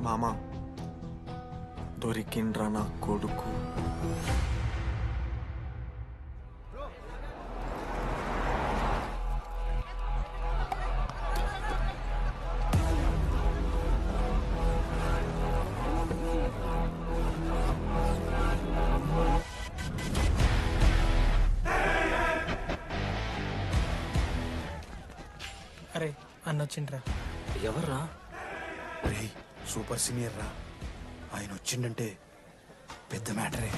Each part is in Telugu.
మామా దొరికిండ్రా నా కొడుకు. అరే అన్న వచ్చిండ్రా. ఎవర్రా? రే సూపర్ సీనియర్ రా, ఆయన వచ్చిండంటే పెద్ద మ్యాటరే.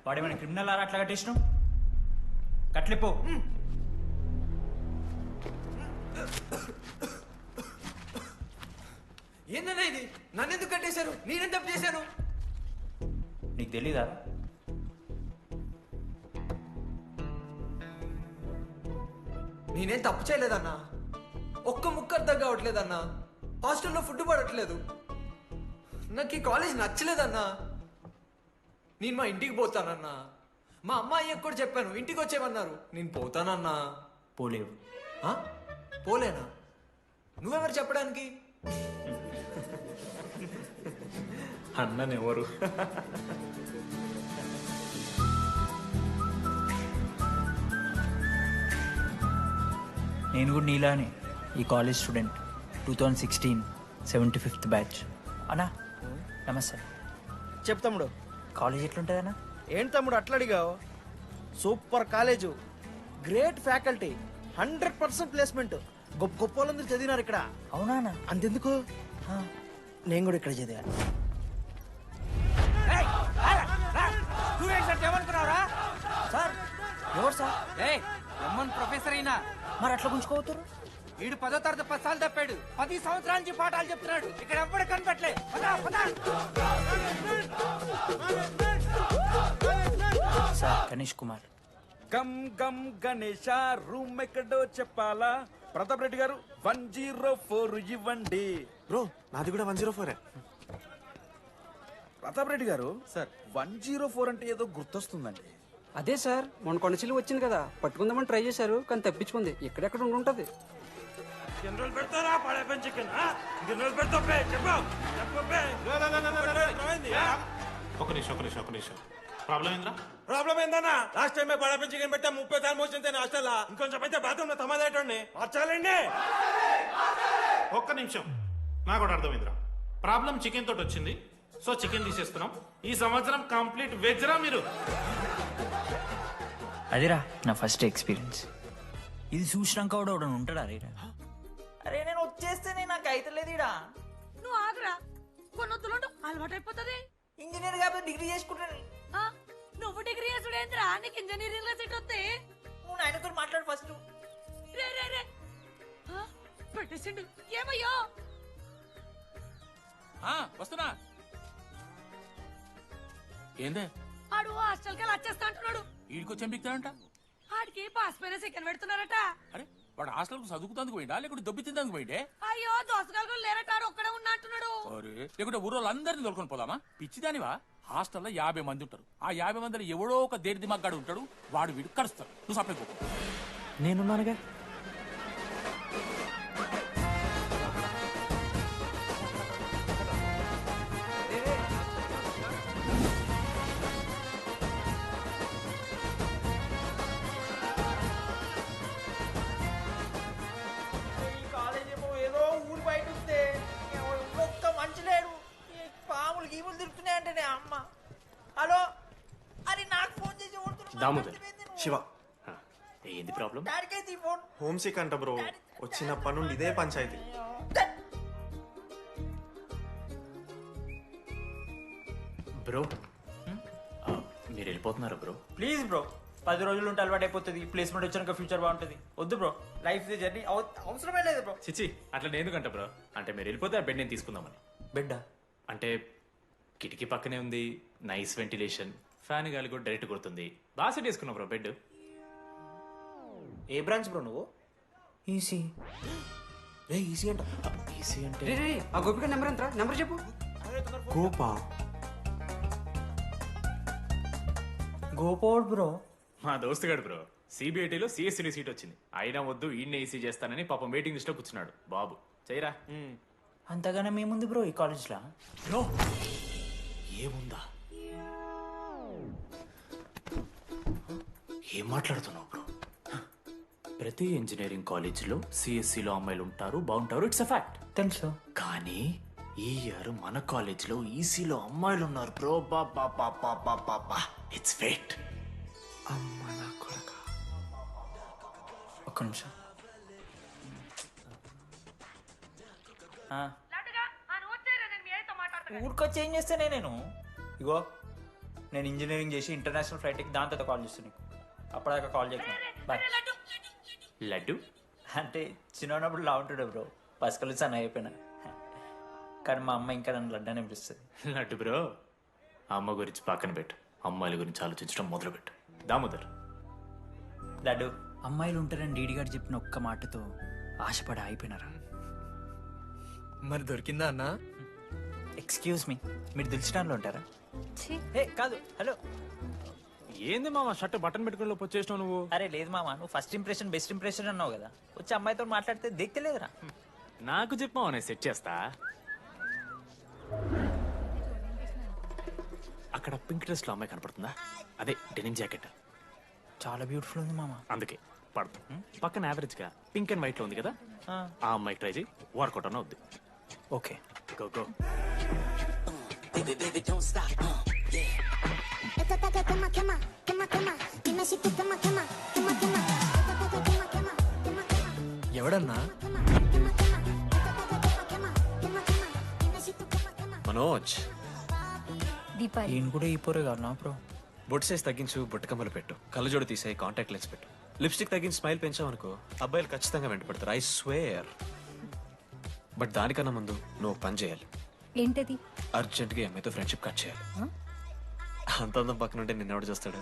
వాడేమైనా క్రిమినల్ ఆరా అట్లా కట్టేసినావు? కట్లిపో. ఏందన్నా ఇది? నన్నెందుకు కట్టేశారు? నేనేం తప్పు చేశాను? నీకు తెలీదా? నేనేం తప్పు చేయలేదన్నా. ఒక్క ముక్క అర్థం కావట్లేదన్నా. హాస్టల్లో ఫుడ్ పడట్లేదు. నాకు ఈ కాలేజ్ నచ్చలేదన్నా. నేను మా ఇంటికి పోతానన్నా. మా అమ్మాయికి కూడా చెప్పాను, ఇంటికి వచ్చేమన్నారు. నేను పోతానన్నా. పోలేవు. ఆ? పోలేనా? నువ్వెవరు చెప్పడానికి? అన్ననెవరు? నేను కూడా నీలానే ఈ కాలేజ్ స్టూడెంట్, 2016 75th బ్యాచ్. అన్నా నమస్తే. చెప్పు తమ్ముడు. కాలేజ్ ఎట్లుంటుంది అన్న? ఏంటి తమ్ముడు అట్లా అడిగావు? Super college, great faculty, 100% placement. గొప్ప గొప్ప వాళ్ళందరూ చదివినారు ఇక్కడ. అవునా అన్న? అంతెందుకు, నేను కూడా ఇక్కడ చదివా. సార్ ఎవరు సార్? ప్రొఫెసర్ అయినా మరి అట్లా గుంజుకోవతారు? వీడు 10వ తరగతి 10 సార్లు తప్పాడు. 10 సంవత్సరాల నుంచి పాఠాలు చెప్తున్నాడు. ఇక్కడ ఎవ్వడు కనపట్లే. సార్ గణేష్ కుమార్. గమ్ గమ్ గణేష రూమ్ ఎక్కడో చెప్పాలా? ప్రతాప్ రెడ్డి గారు 104 ఇవ్వండి. బ్రో నాది కూడా 104. ప్రతాప్ రెడ్డి గారు సార్ 104 అంటే ఏదో గుర్తొస్తుందండి. అదే సార్, మొన్న కొండచిల్లు వచ్చింది కదా, పట్టుకుందామని ట్రై చేశారు కానీ తప్పించుకుంది. ఎక్కడెక్కడ ఉండుంటది. ఒక నిమిషం ప్రాబ్లం ఏంద్రా? ప్రాబ్లం ఏందన్నా? లాస్ట్ టైం పడపి చికెన్ పెట్టా 30 సార్లు మోసింది హాస్టల్. ఇంకొంచెం అయితే బాత్రూమ్ లో తమాదేటండి మార్చాలండి. ఒక్క నిమిషం, నాకు కూడా అర్థమైందిరా. ప్రాబ్లం చికెన్ తోటి వచ్చింది, సో చికెన్ తీసేస్తున్నాం. ఈ సంవత్సరం కంప్లీట్ వెజ్ రా మీరు. అదిరా నా ఫస్ట్ ఎక్స్పీరియన్స్. ఇది చూసినాక కూడా ఒకడు ఉంటాడా రే? అరే నేను వచ్చేస్తేనే నాకు అయితలేదు ఇడా. నువ్వు ఆగరా, కొన్నొత్తులు అలవాటు అయిపోతుంది. ఇంజనీర్ కాబట్టి డిగ్రీ చేసుకుంటాను. నువ్వు డిగ్రీ చేసుడేంద్రా, నీకు ఇంజనీరింగ్ లో సీట్ వస్తే. నువ్వు ఆయనతో మాట్లాడు ఫస్ట్. రే రే రే పెట్టేసిండు. ఏమయ్యో వస్తున్నా. ఏందే ఆడు హాస్టల్ కి వచ్చేస్తా అంటున్నాడు. ఈడికొచ్చేం బిక్తాడంట? ఆడికి పాస్ పైన సెకండ్ పెడుతున్నారట. అరే వాడు హాస్టల్ కు చదువుకుతానికి పోయిండా లేకుంటే దొబ్బి తిందానికి పోయిండే? అయ్యో దోసగాలు లేరట, ఆడు ఒక్కడే ఉన్నా అంటున్నాడు. అరే లేకుంటే ఊరోళ్ళు అందరిని తోలుకొని పోదామా? పిచ్చిదానివా? హాస్టల్లో 50 మంది ఉంటారు. ఆ 50 మందిలో ఎవడో ఒక దేడి దిమాగ్గాడు ఉంటాడు. వాడు వీడు కలుస్తాడు. నువ్వు సప్లై పో. నేనున్నానుగా. కాలేజ్ ఏమో ఏదో ఊరు బయట వస్తే ఒక్క మంచి లేడు. పాములు గీములు తిరుగుతున్నాయంటే అమ్మ. హలో, అది నాకు ఫోన్ చేసి దామోదర్, శివ. ఏంది ప్రాబ్లం? డాడీకైతే ఈ ఫోన్. హోమ్ సిక్ అంట బ్రో, వచ్చినప్పటి నుండి ఇదే పంచాయతీ. బ్రో మీరు వెళ్ళిపోతున్నారా బ్రో? ప్లీజ్ బ్రో, 10 రోజులు ఉంటే అలవాటు అయిపోతుంది. ప్లేస్మెంట్ వచ్చాక ఫ్యూచర్ బాగుంటుంది. వద్దు బ్రో, లైఫ్ జర్నీ అవసరమే లేదు బ్రో. చిచి అట్లా నేను ఎందుకంట బ్రో? అంటే మీరు వెళ్ళిపోతే ఆ బెడ్ నేను తీసుకుందామని. బెడ్డా? అంటే కిటికీ పక్కనే ఉంది, నైస్ వెంటిలేషన్, ఫ్యాన్ గాలి కూడా డైరెక్ట్ కొడుతుంది. బాగా సెట్ చేసుకున్నావు బ్రో బెడ్. ఏ బ్రాంచ్ బ్రో నువ్వు? ఈసీ. రే ఈసీ అంట. ఈసీ అంటే రే రే ఆ గోపిక నెంబర్ ఎంతరా? నెంబర్ చెప్పు. గోపా. గోపోడ్ బ్రో. మా దోస్తుగాడు బ్రో సిబిఐటీలో సిఎస్సీలో సీట్ వచ్చింది. అయినా వద్దు ఈయన్నే ఈసీ చేస్తానని పాపం వెయిటింగ్ లిస్ట్ లో కూర్చున్నాడు. బాబు చేయరా. అంతగానే మేముంది బ్రో ఈ కాలేజ్లో. బ్రో ఏముందా? ఏం మాట్లాడుతున్నావు బ్రో? ప్రతి ఇంజనీరింగ్ కాలేజీలో సిఎస్సిలో అమ్మాయిలు ఉంటారు, బాగుంటారు. It's a fact. తెలుసు. కానీ ఈ ఇయర్ మన కాలేజీలో ఈసీలో అమ్మాయిలు ఉన్నారు బ్రో. బా ఇట్స్ ఫేట్. అమ్మ నా కొడక. ఒక్క నిమిషం. ఊరికొచ్చి ఏం చేస్తానే నేను? ఇగో నేను ఇంజనీరింగ్ చేసి ఇంటర్నేషనల్ ఫ్లైట్కి దాని తర్వాత కాల్ చేస్తాను నీకు. అప్పటిదాకా కాల్ చేయకు. బాయ్. లడ్డు అంటే చిన్నప్పుడు లా ఉంటాడు బ్రో, పసుకలు సన్న అయిపోయినా. కానీ మా అమ్మ ఇంకా నన్ను లడ్డు అని పిలుస్తుంది. లడ్డు బ్రో అమ్మ గురించి పక్కన పెట్టు, అమ్మాయిల గురించి ఆలోచించడం మొదలు పెట్టు. దామోదర్ లడ్డు, అమ్మాయిలు ఉంటారని డీడీ గారు చెప్పిన ఒక్క మాటతో ఆశపడి అయిపోయినారా? మరి దొరికిందా అన్నా? ఎక్స్క్యూజ్ మీ, మీరు దిల్చడంలో ఉంటారా? ఏ కాదు, హలో. ఏంది మామ షర్ట్ బటన్ పెట్టుకుని లోపు వచ్చేసినావు నువ్వు? అరే లేదు మామ, నువ్వు ఫస్ట్ ఇంప్రెషన్ బెస్ట్ ఇంప్రెషన్ అన్నావు కదా, వచ్చి అమ్మాయితో మాట్లాడితే దిక్కలేదురా. నాకు చెప్పావు నేను సెట్ చేస్తా. అక్కడ పింక్ డ్రెస్ లో అమ్మాయి కనపడుతుందా? అదే డెనిమ్ జాకెట్. చాలా బ్యూటిఫుల్ ఉంది మామ. అందుకే పడతా. పక్కన యావరేజ్ గా పింక్ అండ్ వైట్ లో ఉంది కదా, ఆ అమ్మాయి ట్రై చేయి. వర్కౌట్ అన్న వద్దు. Okay go go. ఎవడన్నా? మనోజ్. ఈయన కూడా ఈ పోరే కాదు నా బ్రో. బొట్టు సైజ్ తగ్గించు, బుట్టకమ్మలు పెట్టు, కళ్ళజోడు తీసేయి, కాంటాక్ట్ లెన్స్ పెట్టు, లిప్స్టిక్ తగ్గించి స్మైల్ పెంచావు అనుకో, అబ్బాయిలు ఖచ్చితంగా వెంటపడతారు. I swear. బట్ దానికన్నా ముందు నువ్వు పని చేయాలి. ఏంటది? అర్జెంట్గా అమ్మాయితో ఫ్రెండ్షిప్ కట్ చేయాలి. అంత అందం పక్కన ఉంటే నిన్నెవడు చూస్తాడు?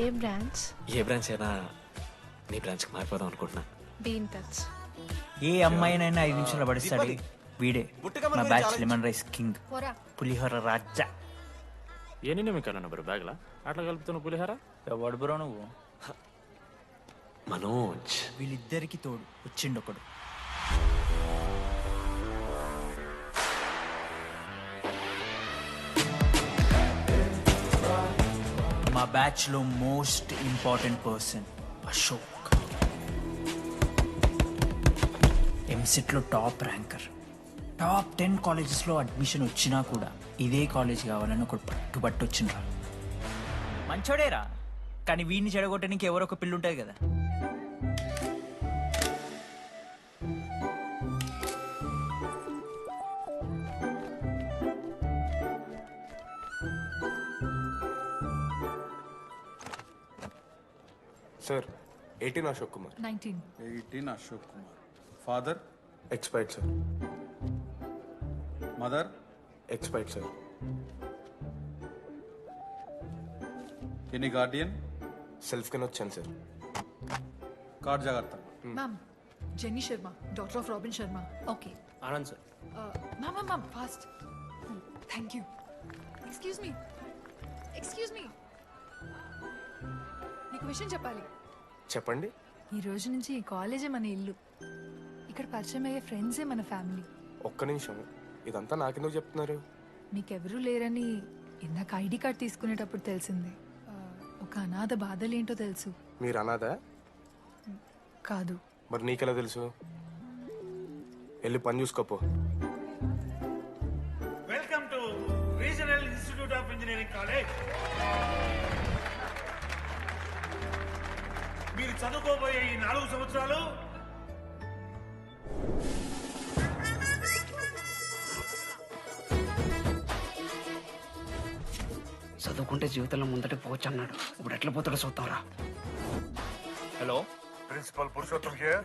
ఏ బ్రాంచ్? ఏ బ్రాంచ్ అయినా నీ బ్రాంచ్కి మారిపోదాం అనుకుంటున్నా. Be in touch. ఏ అమ్మాయినైనా 5 నిమిషాలు పడిస్తాడు వీడే. మా బ్యాచ్ లెమన్ రైస్ కింగ్, పోరా. పులిహోర రాజా. ఎన్ని నిమిషాలు బ్రో బ్యాగ్లా అట్లా కలుపుతున్న పులిహార? ఎవడు బ్రో నువ్వు? మనోజ్. వీళ్ళిద్దరికి తోడు వచ్చిండు ఒకడు. మా బ్యాచ్ లో most important person Ashok. EAMCET లో టాప్ ర్యాంకర్. టాప్ 10 కాలేజెస్ లో అడ్మిషన్ వచ్చినా కూడా ఇదే కాలేజ్ కావాలని ఒకటి పట్టుబట్టు వచ్చిండ్రా. మంచోడేరా, కానీ వీడిని చెడగొట్టడానికి ఎవరో ఒక పిల్లు ఉంటుంది కదా. Sir 18 Ashok Kumar. 19. 18 Ashok Kumar. Father? Expired sir. Mother? Expired sir. Any Guardian? Self కింద వచ్చాను సార్. కార్డ్ జాగ్రత్త. Ma'am, Jenny Sharma, daughter of Robin Sharma. Okay. Anand sir. Ma'am, fast. Thank you. Excuse me. నీకు విషయం చెప్పాలి. చెప్పండి. ఈ రోజు నుంచి ఈ కాలేజే మన ఇల్లు. ఇక్కడ పరిచయం అయ్యే ఫ్రెండ్సే మన ఫ్యామిలీ. ఒక్క నిమిషం, ఇదంతా నాకెందుకు చెప్తున్నారు? మీకెవరూ లేరని ఇందాక ఐడి కార్డ్ తీసుకునేటప్పుడు తెలిసింది. ఒక అనాథ బాధలేంటో తెలుసు. మీరు అనాదా? కాదు. మరి నీకెలా తెలుసు? వెళ్ళి పని చూసుకోపో. Welcome to regional institute of engineering college. మీరు చదువుకోబోయే ఈ 4 సంవత్సరాలు చదువుకుంటే జీవితంలో ముందట పోవచ్చు అన్నాడు. ఇప్పుడు ఎట్లా పోతాడో చూద్దాంరా. Hello, principal Purushottam here.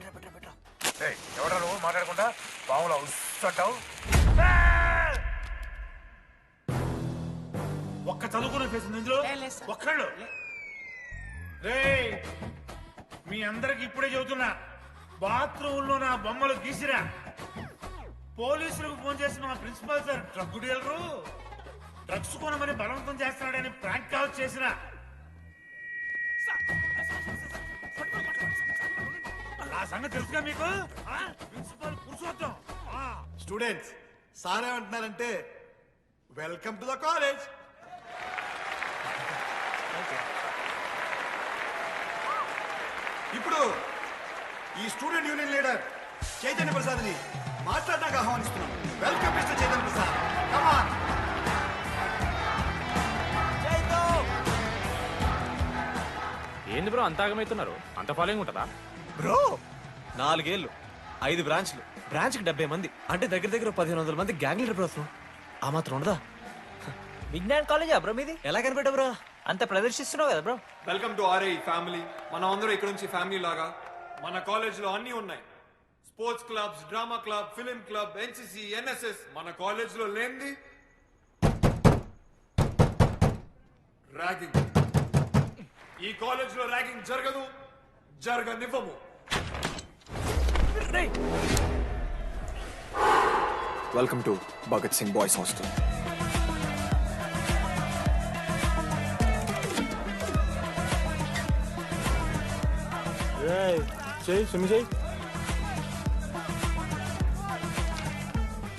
ఎవడా నువ్వు మాట్లాడకుండా బావులా అంటావు? ఒక్క చదువుకునే ఫేస్ ఇందులో ఒక్కళ్ళు. రే మీ అందరికి ఇప్పుడే చెబుతున్నా, బాత్రూంలో నా బొమ్మలు గీసిరా. పోలీసులకు ఫోన్ చేసిన మా principal sir drug dealer drugs కొనమని బలవంతం చేస్తున్నాడని ప్రాంక్ కాల్ చేసిన. ఆ సంగతి తెలుసుగా మీకు? ప్రిన్సిపల్ పురుషోత్తం. స్టూడెంట్స్ సార్ ఏమంటున్నారంటే వెల్కమ్ టు ద కాలేజ్. ఇప్పుడు ఈ student union leader Chaitanya Prasad ని మాట్లాడడానికి ఆహ్వానిస్తున్నాం. Welcome mister Chaitanya Prasad. Come on. ఏంది బ్రో అంత ఆగమవుతున్నారు? అంత ఫాలోయింగ్ ఉంటుందా బ్రో? 4 ఏళ్ళు 5 బ్రాంచ్లు, బ్రాంచ్కి 70 మంది, అంటే దగ్గర దగ్గర 1500 మంది గ్యాంగ్ లీడర్ బ్రో. ఆ మాత్రం ఉండదా? విజ్ఞాన్ కాలేజా బ్రో మీది? ఎలా కనిపెట్టా బ్రో? అంత ప్రదర్శిస్తున్నావు కదా bro. Welcome to RI family. మనం అందరూ ఇక్కడ నుంచి ఫ్యామిలీ లాగా. మన కాలేజ్లో అన్నీ ఉన్నాయి. Sports clubs, drama club, film club, NCC, NSS. మన కాలేజ్లో లేనిది ర్యాగింగ్. ఈ కాలేజ్లో ర్యాగింగ్ జరగదు, జరగనివ్వము. Welcome to Bhagat Singh boys hostel.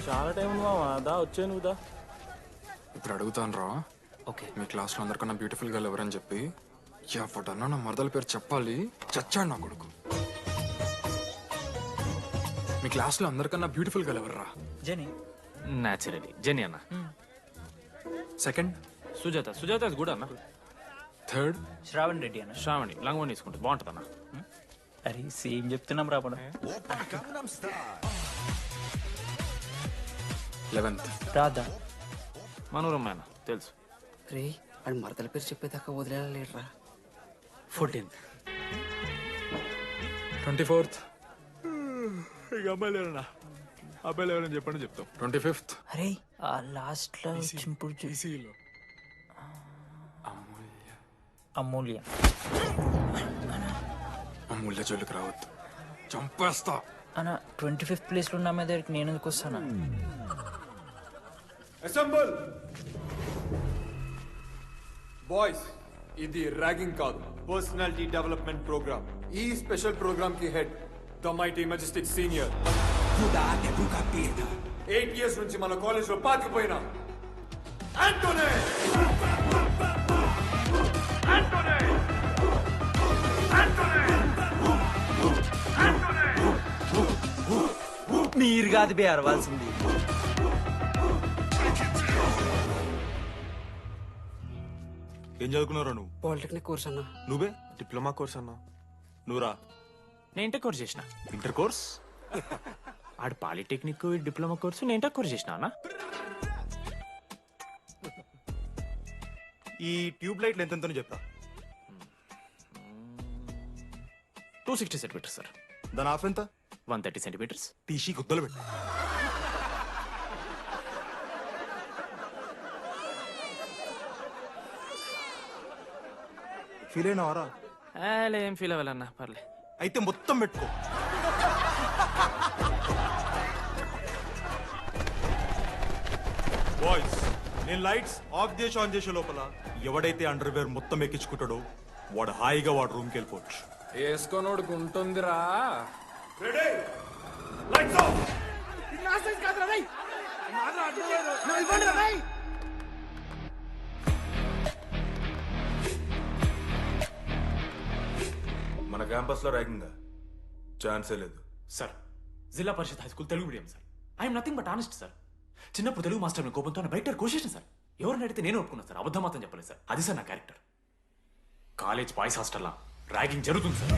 చాలా టైం ఉంది మామ. దా వచ్చే నువ్వు దా. ఇప్పుడు అడుగుతాను రా. ఓకే. మీ క్లాస్లో అందరికన్నా బ్యూటిఫుల్ గర్ల్ ఎవరని చెప్పి ఎవడన్నా నా మరదల పేరు చెప్పాలి. చచ్చాడు నా కొడుకు. మీ క్లాస్లో అందరికన్నా బ్యూటిఫుల్ గర్ల్ ఎవర్రా? జెనీ. న్యాచురలీ జెనీ అన్న. సెకండ్ సుజాత. సుజాత కూడా అన్న. థర్డ్ శ్రావణ్ రెడ్డి అన్న. శ్రావణి లంగోని తీసుకుంటుంది, బాగుంటుంది అన్న. అరే సేమ్ చెప్తున్నాం రాపడం. 11th రాధా. మనోరమ్మ అన్న తెలుసు. రే వాడు మరదల పేరు చెప్పేదాకా వదిలేరా. 14th 24th ఇక అమ్మాయి లేరన్నా. అబ్బాయిలు ఎవరైనా చెప్పండి చెప్తాం. 25th అరే ఆ లాస్ట్ లో చింపుడు ఈసీలో అమూల్య. అమూల్య జోలికి రావద్దు, చంపేస్తా. అన్న 25th ప్లేస్ లో ఉన్న అమ్మాయి దగ్గరికి నేను ఎందుకు వస్తానా? Assemble boys. ఇది ర్యాగింగ్ కాదు, పర్సనాలిటీ డెవలప్మెంట్ ప్రోగ్రామ్. ఈ స్పెషల్ ప్రోగ్రామ్ కి head the mighty Majestic senior. 8 years నుంచి మన కాలేజ్ లో పాతిపోయినా ఆంటోనీ. మీరు కాదు బే అరవాల్సింది. ఏం చదువుకున్నారా నువ్వు? పాలిటెక్నిక్ కోర్స్ అన్నా. నువ్వే డిప్లొమా కోర్స్ అన్నా. నువ్వురా? నేను ఇంటర్ కోర్స్ చేసిన. Inter course? ఆడు పాలిటెక్నిక్ డిప్లొమా కోర్సు, నేను ఇంటర్ కోర్స్ చేసిన అన్న. ఈ ట్యూబ్ లైట్లు ఎంతెంతనో చెప్తా. 260 సెంటీమీటర్స్ సార్. దాని ఆఫ్ ఎంత? 130 సెంటీమీటర్స్. టీసీ గుద్దలు పెట్టు. ఫీల్ అయినావారా? ఏం ఫీల్ అవ్వాలన్నా, పర్లే. అయితే మొత్తం పెట్టుకో. బాయ్స్, నేను లైట్స్ ఆఫ్ చేసి ఆన్ చేసే లోపల ఎవడైతే అండర్వేర్ మొత్తం ఎక్కించుకుంటాడో వాడు హాయిగా వాడు రూమ్కి వెళ్ళిపోవచ్చు. వేసుకోనోడుకు ఉంటుందిరా. Ready, lights off. మన క్యాంపస్ లో ర్యాగింగ్ ఛాన్సే లేదు sir. Zilla parishad high school Telugu medium sir. I'm nothing but honest sir. చిన్నప్పుడు తెలుగు మాస్టర్ కోపంతో బయట కోసేసిన సార్. ఎవరిని అడిగితే నేను ఒప్పుకున్నాను సార్. అబద్ధం మాత్రం చెప్పలేదు సార్. అది సార్ నా క్యారెక్టర్. కాలేజ్ బాయ్స్ హాస్టల్లా ర్యాగింగ్ జరుగుతుంది సార్.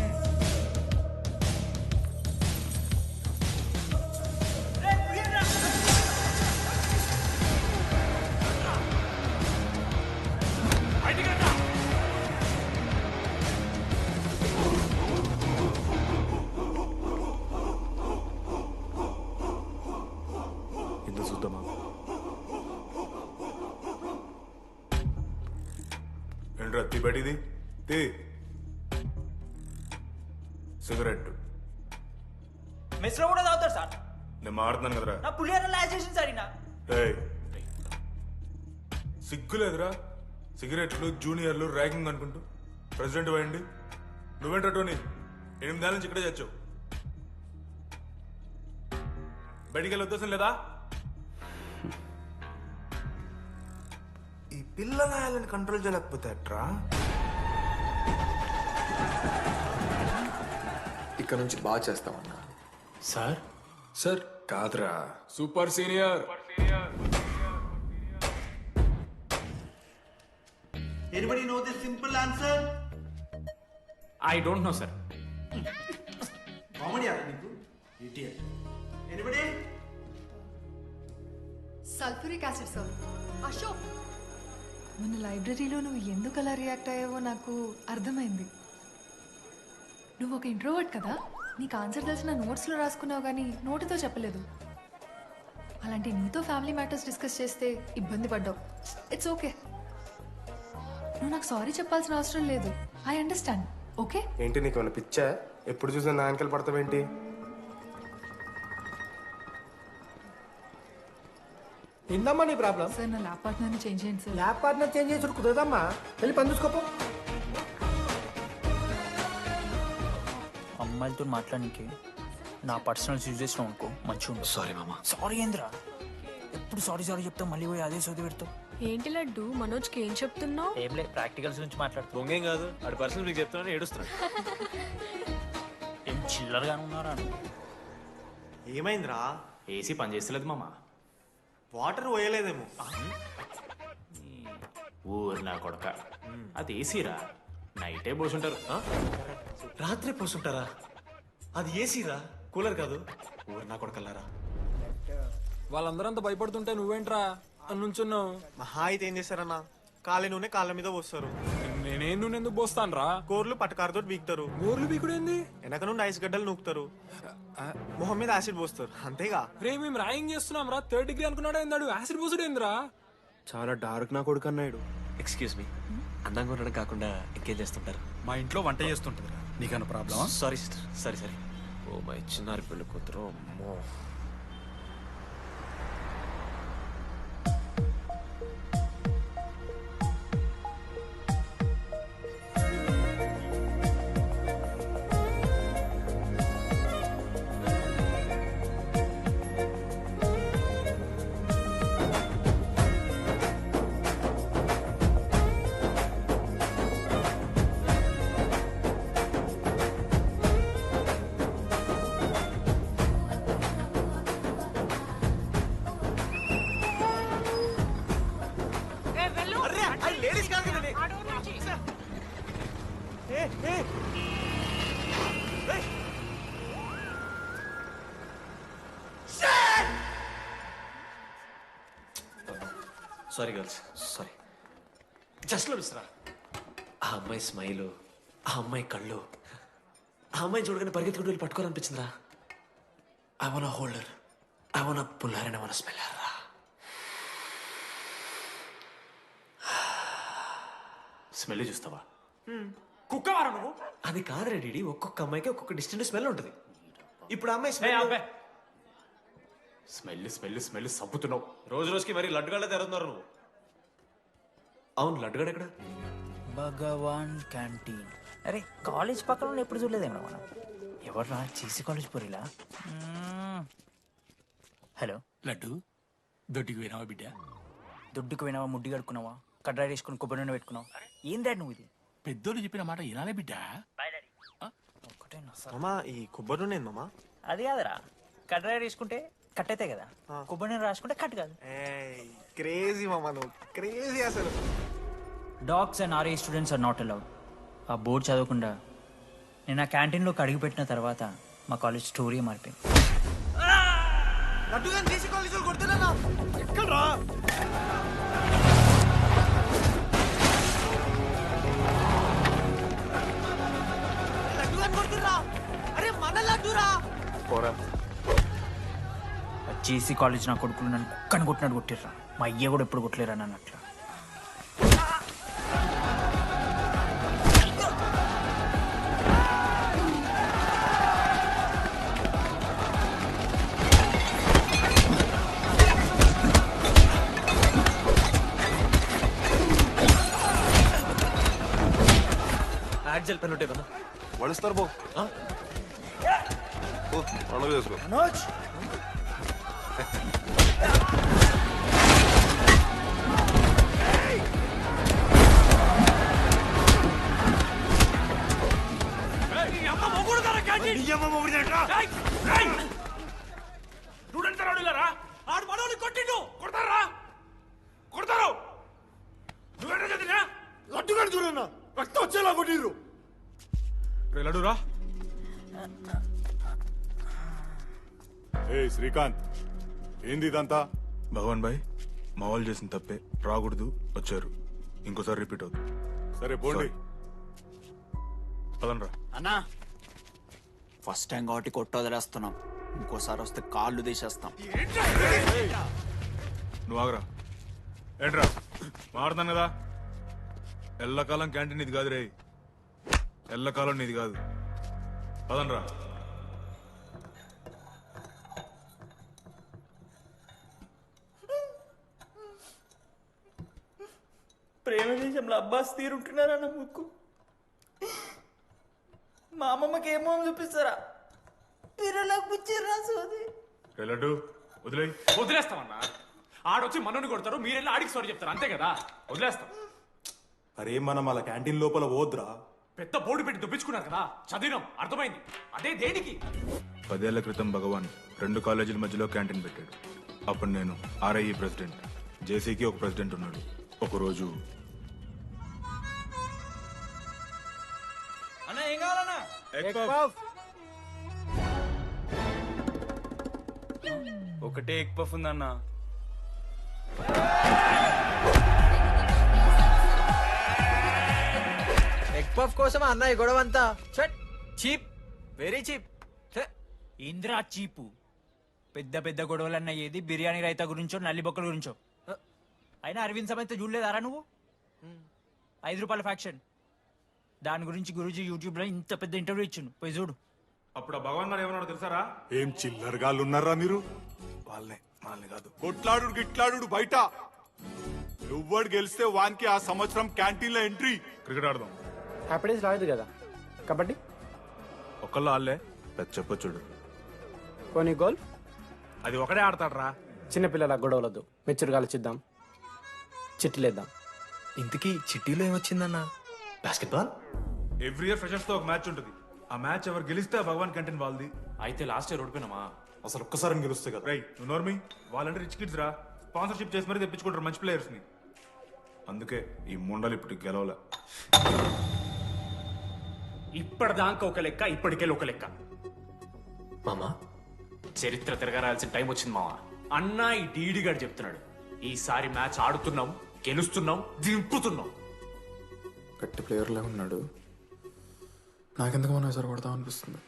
చూద్దామా? ఏంట్రా తీ బయటిది తీ. సిగరెట్ మెస్లో కూడా తాగుతారు సార్. నేను మారుతున్నాను కదరా. నా పులిహోర లాస్ట్ చేసింది సార్ ఈయన. ఏయ్, సిగ్గులేదురా? సిగరెట్లు జూనియర్లు ర్యాగింగ్ అనుకుంటూ ప్రెసిడెంట్ అయ్యండి. నువ్వేంట్రా టోనీ 8 నెలల నుంచి ఇక్కడే చచ్చావు. బయటికి వెళ్ళే ఉద్దేశం లేదా? ఈ పిల్లలని కంట్రోల్ చేయలేకపోతే అట్రా. ఇక్కడ నుంచి బాగా చేస్తామన్నా. సార్ సార్ కాదురా, super senior. Anybody know the simple answer? I don't know sir. Comedy act నీకు idiot. Anybody? Sulphuric acid sir. Ashok, మన లైబ్రరీలో నువ్వు ఎందుకు అలా రియాక్ట్ అయ్యావో నాకు అర్థమైంది. నువ్వు ఒక ఇంట్రోవర్ట్ కదా, నీకు ఆన్సర్ తెలిసిన నోట్స్లో రాసుకున్నావు కానీ నోటితో చెప్పలేదు. అలాంటి నీతో ఫ్యామిలీ మ్యాటర్స్ డిస్కస్ చేస్తే ఇబ్బంది పడ్డావు. It's okay. నువ్వు నాకు సారీ చెప్పాల్సిన అవసరం లేదు. I understand. ఓకే? ఏంటి నీకు ఏమైనా పిచ్చా? ఎప్పుడు చూసినా నా వెనకాల పడతావేంటి? ఏందమ్మా నీ ప్రాబ్లం? సార్ నా ల్యాబ్ పార్ట్నర్ని చేంజ్ చేయండి సార్. ల్యాబ్ పార్ట్నర్ చేంజ్ చేసి కుదరదమ్మా. వెళ్ళి పని చూసుకోపో. అమ్మాయిలతో మాట్లాడడానికి నా పర్సనల్ యూజ్ చేసినావు అనుకో మంచిగా ఉంటుంది. సారీ మామా. సారీ ఏంద్రా, ఎప్పుడు సారీ సారీ చెప్తావు, మళ్ళీ పోయి అదే సోది పెడతావు. ఏంటి లడ్డు మనోజ్కి ఏం చెప్తున్నావు? ఏం లేదు, ప్రాక్టికల్స్ గురించి మాట్లాడుతూ. దొంగేం కాదు, ఆడి పర్సనల్ మీకు చెప్తున్నాను ఏడుస్తున్నాడు. ఏం చిల్లరగానే ఉన్నారా? ఏమైందిరా? ఏసీ పని చేస్తలేదు మామా. వాటర్ పోయలేదేమో. ఊరు నా కొడక, అది ఏసీరా, నైటే పోసుంటారు. రాత్రి పోసుంటారా? అది ఏసీరా, కూలర్ కాదు. ఊరు నా కొడకల్లారా. వాళ్ళందరూ అంత భయపడుతుంటే నువ్వేంట్రా నుంచున్నావు? మహా అయితే ఏం చేస్తారన్నా, కాళ్ళ నూనె కాళ్ళ మీద పోస్తారు. నేనేం నువ్వు ఎందుకు పోస్తాను రా? కోర్లు పట్టకారుతో బీకుతారు. గోర్లు బీకుడు ఏంది? వెనక నుండి ఐస్ గడ్డలు నూకుతారు. మొహం మీద యాసిడ్ పోస్తారు. అంతేగా. రే మేము ర్యాగింగ్ చేస్తున్నాం రా. 3rd డిగ్రీ అనుకున్నాడు ఏందాడు? యాసిడ్ పోసుడు ఏందిరా? చాలా డార్క్ నా కొడుకు అన్నాడు. ఎక్స్క్యూజ్ మీ, అందంగా ఉండడం కాకుండా ఇంకేం చేస్తుంటారు? మా ఇంట్లో వంట చేస్తుంటుంది. నీకన్నా ప్రాబ్లమా? Sorry sister, sorry. Oh my చిన్నారి పెళ్ళి కూతురు. అమ్మో. Sorry girls, sorry. Just Mishra. ఆ అమ్మాయి స్మైలు, ఆ అమ్మాయి కళ్ళు, ఆ అమ్మాయి చూడగానే పరిగెత్తుకుంటూ వెళ్ళి పట్టుకోవాలనిపించిందిరా. I want holder, I want puller and I want smeller రా. స్మెల్ చూస్తావా? కుక్క వారా నువ్వు? అది కాదురా డీడీ, ఒక్కొక్క అమ్మాయికి ఒక్కొక్క డిస్టెంట్ స్మెల్ ఉంటుంది. ఇప్పుడు అమ్మాయి స్మెల్ స్మెల్ స్మెల్ స్మెల్ సబ్బుతున్నావు. రోజు రోజుకి మరి లడ్డుగాళ్ళ తెరుతున్నారు నువ్వు. అవును, లడ్డుగాడు ఎక్కడ? భగవాన్ క్యాంటీన్. అరే కాలేజ్ పక్కన ఎప్పుడు చూడలేదేమో మనం. ఎవర్రా చీసీ కాలేజ్ పోరిలా? హలో లడ్డు, దొడ్డికి పోయినావా బిడ్డ? దొడ్డుకు పోయినావా, ముడ్డి కడుక్కున్నావా, కడ్రాయి వేసుకుని కొబ్బరి నూనె పెట్టుకున్నావు? ఏం డాడ్ నువ్వు ఇది? పెద్దోళ్ళు చెప్పిన మాట వినాలే బిడ్డ. మామా, ఈ కొబ్బరి నూనె మామా? అది కాదురా, కడ్రాయి వేసుకుంటే కట్ అవుతాయి కదా, కొబ్బరి నూనె రాసుకుంటే కట్ కాదు. క్రేజీ మామా, నువ్వు క్రేజీ అసలు. Dogs and RA students are not allowed. ఆ బోర్డు చదవకుండా నేను ఆ క్యాంటీన్లోకి అడుగుపెట్టిన తర్వాత మా కాలేజ్ స్టోరీ మారిపోయింది. ఎక్కడ్రా? అరే మన లడ్డురా. జేసీ కాలేజ్ నా కొడుకులు నన్ను కుక్కని కొట్టినట్టు కొట్టిర్రా. మా అయ్య కూడా ఎప్పుడు కొట్టలేరా నన్ను అట్లా. బ్లాక్ జెల్ పెన్ ఉంటే వడిస్తారు బో పండుగ చేసుకో మనోజ్ స్టూడెంట్స్ రాడులారా ఆడు మనోని కొట్టిండు కొడతారా కొడతారు నువ్వేంటో చదివినా లడ్డుగాడు చూడన్నా రక్తం వచ్చేలా కొట్టిర్రు లడ్డురా ఏ శ్రీకాంత్ ఏంది ఇదంతా భగవాన్ భాయ్ మా వాళ్ళు చేసిన తప్పే రాకూడదు వచ్చారు ఇంకోసారి రిపీట్ అవుతుంది సరే పోండి పదనరా అన్నా ఫస్ట్ టైం కాబట్టి కొట్టు వదిలేస్తున్నాం ఇంకోసారి వస్తే కాళ్ళు తీసేస్తాం నువ్వు ఆగరా ఏంట్రా మారుతాను కదా ఎల్లకాలం క్యాంటీన్ ఇది కాదు రే ఎల్లకాలం నీది కాదు పదనరా ప్రేమ దేశంలో అబ్బాస్ తీరుంటున్నారన్న ముక్కు మా అమ్మమ్మకి ఏమో చూపిస్తారా పిల్లలకు పుచ్చిర్రా సోది లడ్డు వదిలే వదిలేస్తామన్నా ఆడొచ్చి మనోని కొడతారు మీరెళ్ళి ఆడికి సారీ చెప్తారు అంతే కదా వదిలేస్తాం అరే మనం అలా క్యాంటీన్ లోపల పోద్రా పెద్ద బోర్డు పెట్టి దుప్పించుకున్నారు కదా చదివినాం అర్థమైంది అదే దేనికి 10 ఏళ్ల క్రితం భగవాన్ 2 కాలేజీల మధ్యలో క్యాంటీన్ పెట్టాడు అప్పుడు నేను ఆర్ఐఈ ప్రెసిడెంట్ జేసీకి ఒక ప్రెసిడెంట్ ఉన్నాడు ఒకరోజు అన్న ఏం కావాలన్నా ఒకటే ఎగ్ పఫ్ ఉందన్న ఎగ్ పఫ్ కోసం అన్న ఈ గొడవ అంతా చీప్ వెరీ చీప్ ఇంద్రా చీపు పెద్ద పెద్ద గొడవలన్న ఏది బిర్యానీ రైతా గురించో నల్లి బొక్కల గురించో అయినా అరవింద్ సమేత చూడలేదారా నువ్వు 5 రూపాయల ఫ్యాక్షన్ దాని గురించి గురూజీ యూట్యూబ్ లో ఇంత పెద్ద ఇంటర్వ్యూ ఇచ్చిండు పోయి చూడు అప్పుడు ఆ భగవాన్ గారు ఏమన్నాడు తెలుసారా ఏం చిల్లరగాళ్ళు ఉన్నారా మీరు వాళ్ళని కాదు కొట్లాడు గిట్లాడు బయట ఎవ్వడు గెలిస్తే వానికి ఆ సంవత్సరం క్యాంటీన్ లో ఎంట్రీ క్రికెట్ ఆడదాం హ్యాపీ డేస్ రాలేదు కదా కబడ్డీ ఒకళ్ళు ఆళ్ళే పెద్ద చెప్పొచ్చుడు పోనీ గోల్ అది ఒకడే ఆడతాడ్రా చిన్నపిల్లల గొడవలొద్దు మెచ్యూర్గా ఆలోచిద్దాం చిట్టిలేద్దాం ఇంతకీ చిట్టీలో ఏమొచ్చిందన్న బాస్కెట్బాల్ ఎవ్రీ ఇయర్ ఫ్రెషర్స్ తో ఒక మ్యాచ్ ఉంటుంది ఆ మ్యాచ్ ఎవరు గెలిస్తే ఆ భగవాన్ క్యాంటీన్ వాళ్ళది అయితే లాస్ట్ ఇయర్ ఓడిపోయినామా అసలు ఒక్కసారి గెలుస్తే కదా రై నువ్వు నోర్మి వాళ్ళంటే రిచ్ కిడ్స్ రా స్పాన్సర్షిప్ చేసి మరీ తెప్పించుకుంటారు మంచి ప్లేయర్స్ ని అందుకే ఈ ముండలు ఇప్పుడు గెలవలే ఇప్పటిదాకా ఒక లెక్క ఇప్పటికెళ్ళి ఒక లెక్క మామా చరిత్ర తిరగరాల్సిన టైం వచ్చింది మావా అన్నా ఈ డీడీ గారు చెప్తున్నాడు ఈసారి మ్యాచ్ ఆడుతున్నాం గెలుస్తున్నాం దింపుతున్నాం గట్టి ప్లేయర్లే ఉన్నాడు నాకెందుకు మనం ఎసరు కొడతాం అనిపిస్తుంది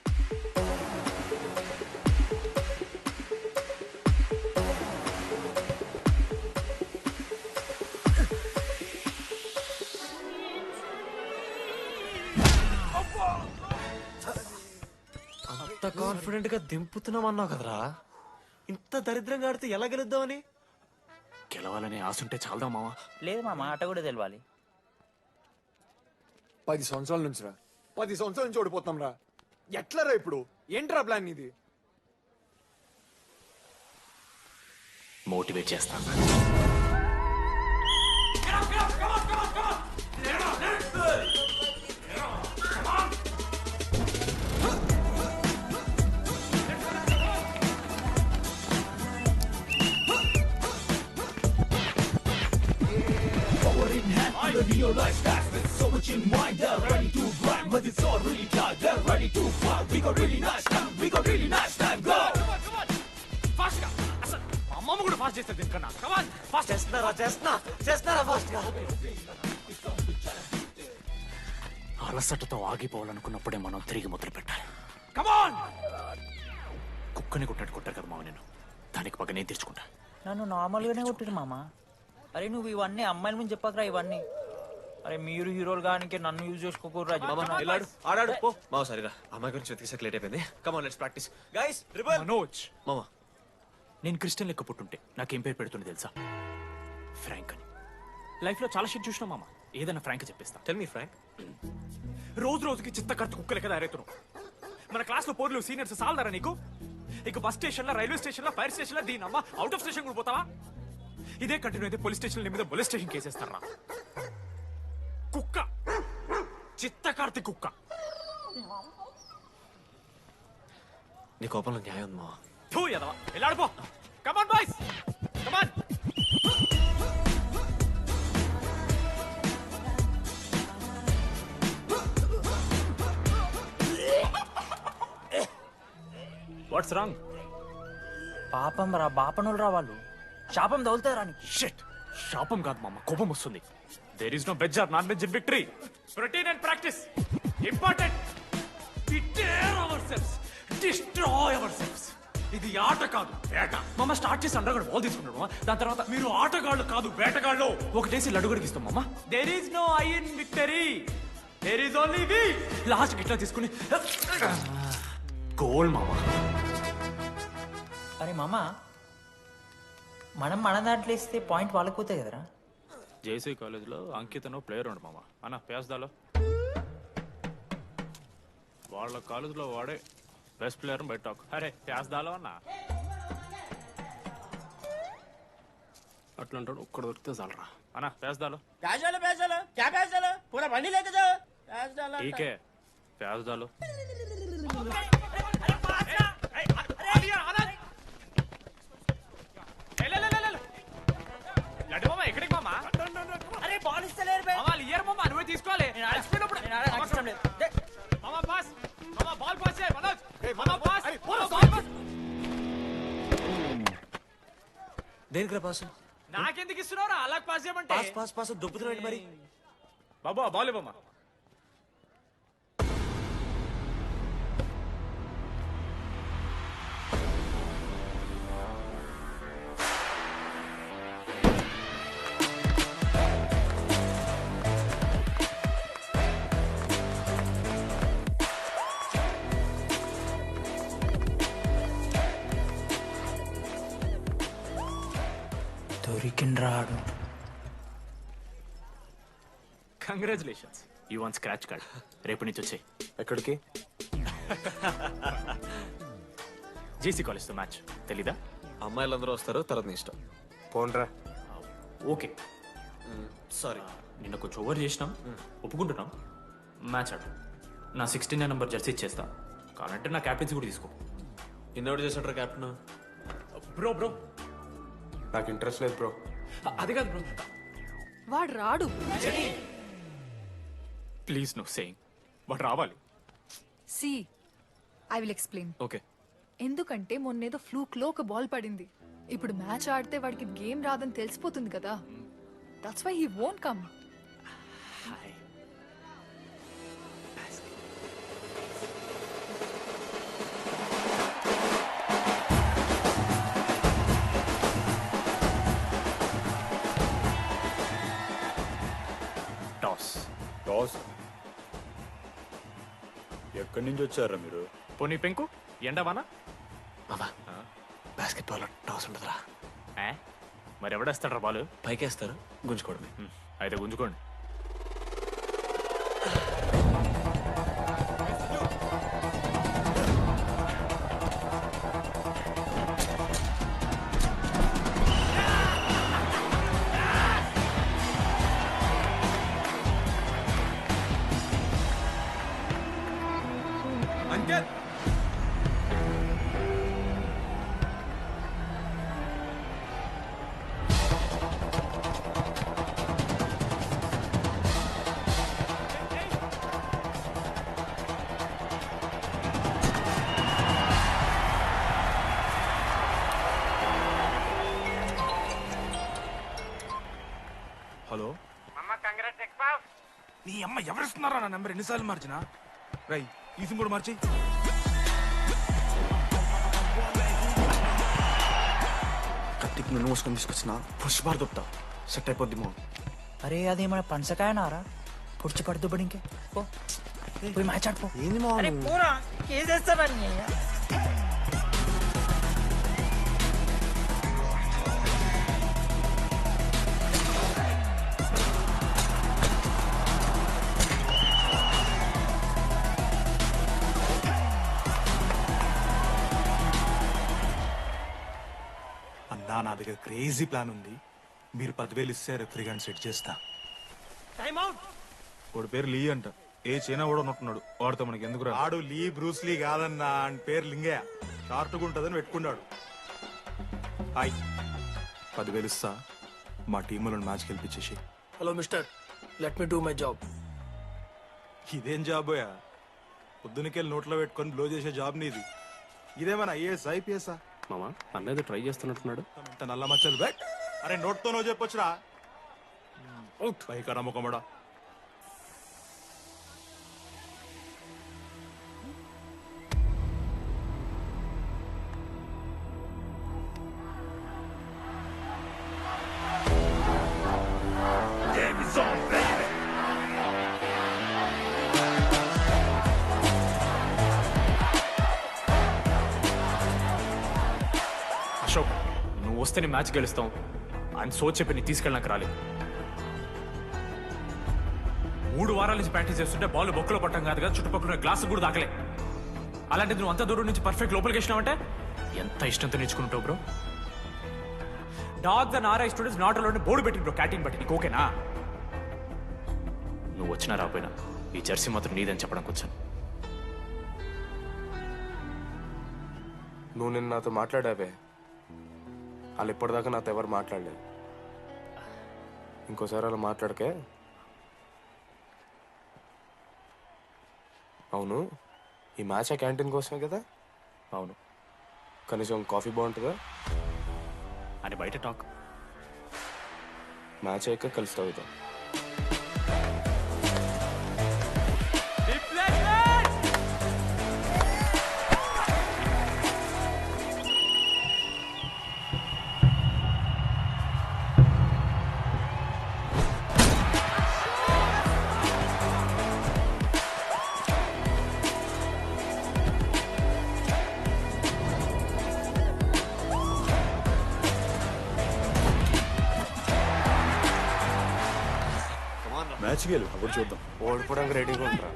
అంత కాన్ఫిడెంట్ గా దింపుతున్నాం అన్నావు కదరా ఇంత దరిద్రంగా ఆడితే ఎలా గెలుద్దామని గెలవాలనే ఆశుంటే చాలదా మావా లేదు మామ ఆట కూడా తెలవాలి 10 సంవత్సరాల నుంచి రా 10 సంవత్సరాల నుంచి ఓడిపోతాం రా ఎట్లా రా ఇప్పుడు ఏంట్రా ప్లాన్ ఇది మోటివేట్ చేస్తాను అమ్మమ్మ కూడా ఫాస్ట్ చేస్తారు దీనికన్నా కమాన్ ఫాస్ట్ చేస్తున్నారా ఫాస్ట్ గా అలసటతో ఆగిపోవాలనుకున్నప్పుడే మనం తిరిగి మొదలు పెట్టాలి కమాన్ కుక్కని కొట్టాడు కొట్టారు కదా మావ నేను దానికి పక్క నేను తెచ్చుకుంటా నన్ను నార్మల్గానే కొట్టిరు మామ అరే నువ్వు ఇవన్నీ అమ్మాయిల ముందు చెప్పకరా ఇవన్నీ అరే మీరు హీరోలు కానీ నన్ను యూజ్ చేసుకోకూడరా వెళ్ళాడు ఆడాడు పో మావ సరిగా అమ్మాయి గురించి వెతికేసాక లేట్ అయిపోయింది come on let's practice guys rebel Manoj మామా నేను క్రిస్టియన్ లెక్క పుట్టుంటే నాకేం పేరు పెడుతుంది తెలుసా ఫ్రాంక్ అని లైఫ్లో చాలా షిట్ చూసినా మామ ఏదైనా ఫ్రాంక్ చెప్పేస్తా టెల్ మీ ఫ్రాంక్ రోజు రోజుకి చిత్త కత్తి కుక్కలే కదా తయారవుతున్నావు. మన క్లాస్లో పోర్లు సీనియర్స్ సాలదారా నీకు? ఇక బస్ స్టేషన్లో, రైల్వే స్టేషన్లో, ఫైర్ స్టేషన్లో దీని అమ్మ అవుట్ ఆఫ్ స్టేషన్ కూడా పోతావా? ఇదే కంటిన్యూ అయితే పోలీస్ స్టేషన్ మీద పోలీస్ స్టేషన్ కేసేస్తారా? కుక్క, చిత్త కార్తి కుక్క. నీ కోపంలో న్యాయం ఉంది మావా. థూ ఎదవా, వెళ్ళాడిపో. Come on boys, come on. What's wrong? పాపం రా, బాపనులు రా వాళ్ళు. శాపం తగులుతారా నీకు? షిట్, శాపం కాదు మామ, కోపం వస్తుంది. There is no veg or non veg in victory. Protein and practice important. We dare ourselves, destroy ourselves. ఇది ఆట కాదు, వేట. మామ స్టార్ట్ చేసి అండర్గాడు బాల్ తీసుకున్నాడు. దాని తర్వాత మీరు ఆటగాళ్ళు కాదు, వేటగాళ్ళు. ఒకటేసి లడ్డుగడికి ఇస్తాం మామ. There is no I in victory, there is only we. Last ఇట్లా తీసుకుని గోల్ మామ. అరే మామ, మనం మన దాంట్లో ఇస్తే పాయింట్ వాళ్ళకి పోతాయి కదరా. జేసీ కాలేజ్లో అంకితను ప్లేయర్ ఉండు మామ. అన్న పేస్దాలో వాళ్ళ కాలేజ్లో వాడే బెస్ట్ ప్లేయర్ బయట టాక్. అరే పేస్దాలో అన్న అట్లా అంటాడు. ఒక్కడ దొరికితే చాలరా అన్న. పేస్దాలో టీకే పేస్దాలో. ఎక్కడికి మామా? అరే బాల్ ఇస్తలేరు బే. మామా ఇయర్ మామా, నువ్వే తీసుకోవాలి. మామా పాస్, మామా బాల్ పాస్ చేయి మనోజ్. మామా పాస్, బాల్ పాస్. దేనికి పాస్? నాకెందుకు ఇస్తున్నావురా? అలా పాస్ చేయమంటే. పాస్ పాస్ పాస్ దొబ్బుతున్నాడు మరి. బాబు ఆ బాల్ ఇవ్వమ్మా. రాడు. Congratulations, you one scratch card. రేపు నుంచి వచ్చాయి. ఎక్కడికి? జేసీ కాలేజ్తో మ్యాచ్ తెలీదా? అమ్మాయిలందరూ వస్తారు, తర్వాత నీ ఇష్టం. పోన్రా. ఓకే సారీ, నిన్న కొంచెం ఓవర్ చేసినాం, ఒప్పుకుంటున్నాం. మ్యాచ్ ఆడు. నా 69 నెంబర్ జెర్సీ ఇచ్చేస్తా. కావాలంటే నా క్యాప్టెన్సీ కూడా తీసుకో. ఇన్నోటి చేసాడు క్యాప్టెన్. బ్రో బ్రో నాకు ఇంట్రెస్ట్ లేదు బ్రో. అది కాదు బ్రో. వాడు రాడు. Please no saying. వాడు రావాలి. See I will explain. Okay. ఎందుకంటే మొన్నేదో ఫ్లూక్లో ఒక బాల్ పడింది. ఇప్పుడు మ్యాచ్ ఆడితే వాడికి గేమ్ రాదని తెలిసిపోతుంది కదా. That's why he won't come. Toss ఎక్కడి నుంచి వచ్చారా మీరు? పోనీ పెంకు ఎండవానా? మామా బాస్కెట్బాల్ టాస్ ఉంటుందిరా. మరి ఎవడేస్తాడ్రా బాల్? పైకేస్తారు, గుంజుకోవడమే. అయితే గుంజుకోండి. హలో నీ అమ్మ ఎవరిస్తున్నారా నా నెంబర్? ఎన్నిసార్లు మార్చినా? రై ఈసం కూడా మార్చి. కత్తికి నన్ను మోసుకొని తీసుకొచ్చిన పుష్పార్ దొప్తా సెట్ అయిపోద్ది మో. అరే అదేమన్నా పంచకాయ నారా? పుడిచి పడుతూ పడి ఇంకే పోయి మ్యాచ్ ఆడిపో. ఏంది మా కేసేస్తావని. దగ్గర క్రేజీ ప్లాన్ ఉంది. మీరు 10,000 ఇస్తే రెఫ్రీ గాని సెట్ చేస్తా. వాడి పేరు లీ అంట. ఏ చైనా కూడా ఉన్నట్టున్నాడు. వాడితో మనకి ఎందుకు రా? ఆడు లీ బ్రూస్ లీ కాదన్నా, అని పేరు లింగయ్య. షార్ట్గా ఉంటుందని పెట్టుకున్నాడు. హాయ్, 10,000 ఇస్తా. మా టీంలో మ్యాచ్ గెలిపించేసి. Hello mister, let me do my job. ఇదేం జాబోయా? పొద్దునకెళ్ళి నోట్లో పెట్టుకొని బ్లో చేసే జాబ్ నీది. ఇదేమన్నా ఐఏఎస్ ఐపీఎస్ఆ? మామా అన్నది ట్రై చేస్తున్నట్టున్నాడు. ఇంత నల్ల మచ్చలు బెట్. అరే నోట్తో నువ్వు చెప్పొచ్చురా. పైకరా ముఖమడా. అశోక్, నువ్వు వస్తే నీ మ్యాచ్ గెలుస్తాం అని సో చెప్పి నీ తీసుకెళ్ళడానికి రాలేదు. 3 వారాల నుంచి ప్రాక్టీస్ చేస్తుంటే బాల్ బొక్కలో పట్టం కాదు కదా, చుట్టుపక్కల గ్లాసు కూడా దాకలే. అలాంటిది నువ్వు అంత దూరం నుంచి పర్ఫెక్ట్ లోపలికి వేసినావంటే ఎంత ఇష్టంతో నేర్చుకుంటావు bro. Dogs and RI students not allowed board పెట్టింది బ్రో, క్యాటీన్ బట్టి. నీకు ఓకేనా? నువ్వు వచ్చినా రాపోయినా ఈ జెర్సీ మాత్రం నీదని చెప్పడానికి వచ్చాను. నువ్వు నిన్న నాతో మాట్లాడావే, వాళ్ళు ఇప్పటిదాకా నాతో ఎవరు మాట్లాడలేదు. ఇంకోసారి అలా మాట్లాడకే. అవును, ఈ మ్యాచ్ ఆ క్యాంటీన్ కోసమే కదా? అవును. కనీసం కాఫీ బాగుంటుందా అని బయట టాక్. మ్యాచ్ అయ్యాక కలిసి తాగుతాం. మ్యాచ్ గెలు, అప్పుడు చూద్దాం. ఓడిపోవడానికి రెడీగా ఉంటారా?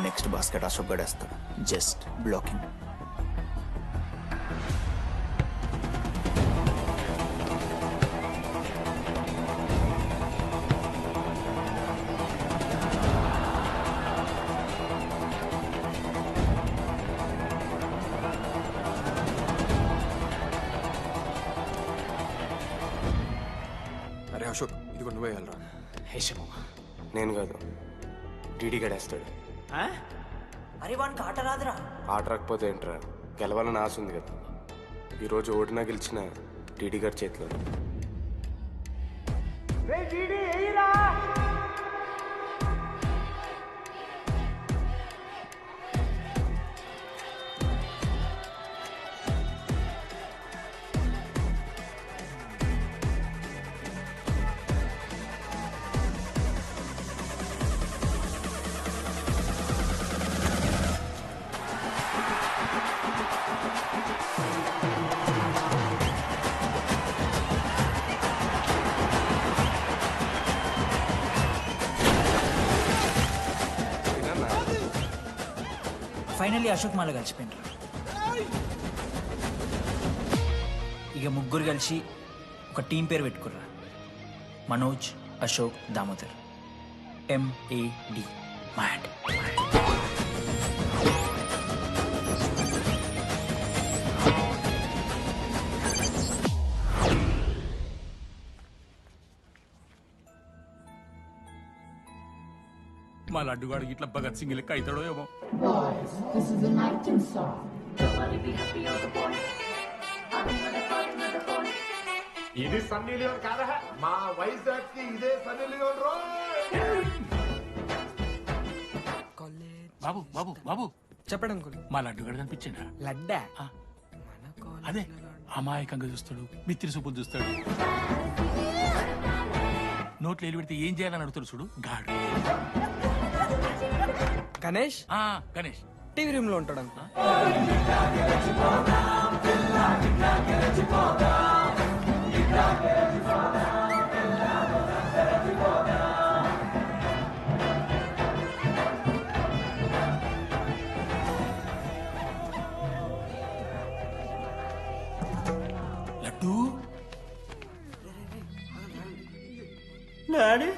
నెక్స్ట్ బాస్కెట్ అశోక్ గడేస్తాడు. Just blocking. అరే అశోక్, ఇదిగో నువ్వే వెళ్ళరా. హేషము, నేను కాదు, డీడీ గడేస్తాడు. అరే వానికి ఆట రాదురా. ఆట రాకపోతే ఏంట్రా, గెలవాలని ఆశ ఉంది కదా. ఈరోజు ఓడినా గెలిచిన డీడీ గారి చేతిలో. ఫైనల్లీ అశోక్ మాల కలిసిపోయినరా. ఇక ముగ్గురు కలిసి ఒక టీం పేరు పెట్టుకుర్రా. మనోజ్, అశోక్, దామోదర్. MAD. మ్యాడ్. మా లడ్డుగాడు ఇట్లా భగత్ సింగ్ లెక్క అవుతాడో ఏమో. ఇది సన్నీ లియోన్ కాదా? మా వైజాగ్ కి ఇదే సన్నీ లియోన్ రో. బాబు బాబు బాబు చెప్పడం అంకుల్. మా లడ్డుగాడు కనిపించిండా? లడ్డా? అదే అమాయకంగా చూస్తాడు, మిత్రి చూపులు చూస్తాడు. నోట్లు ఎల్లు పెడితే ఏం చేయాలని అడుగుతాడు చూడు, గాడు. గణేష్? గణేష్ టీవీ రూమ్ లో ఉంటాడు. లడ్డు డాడీ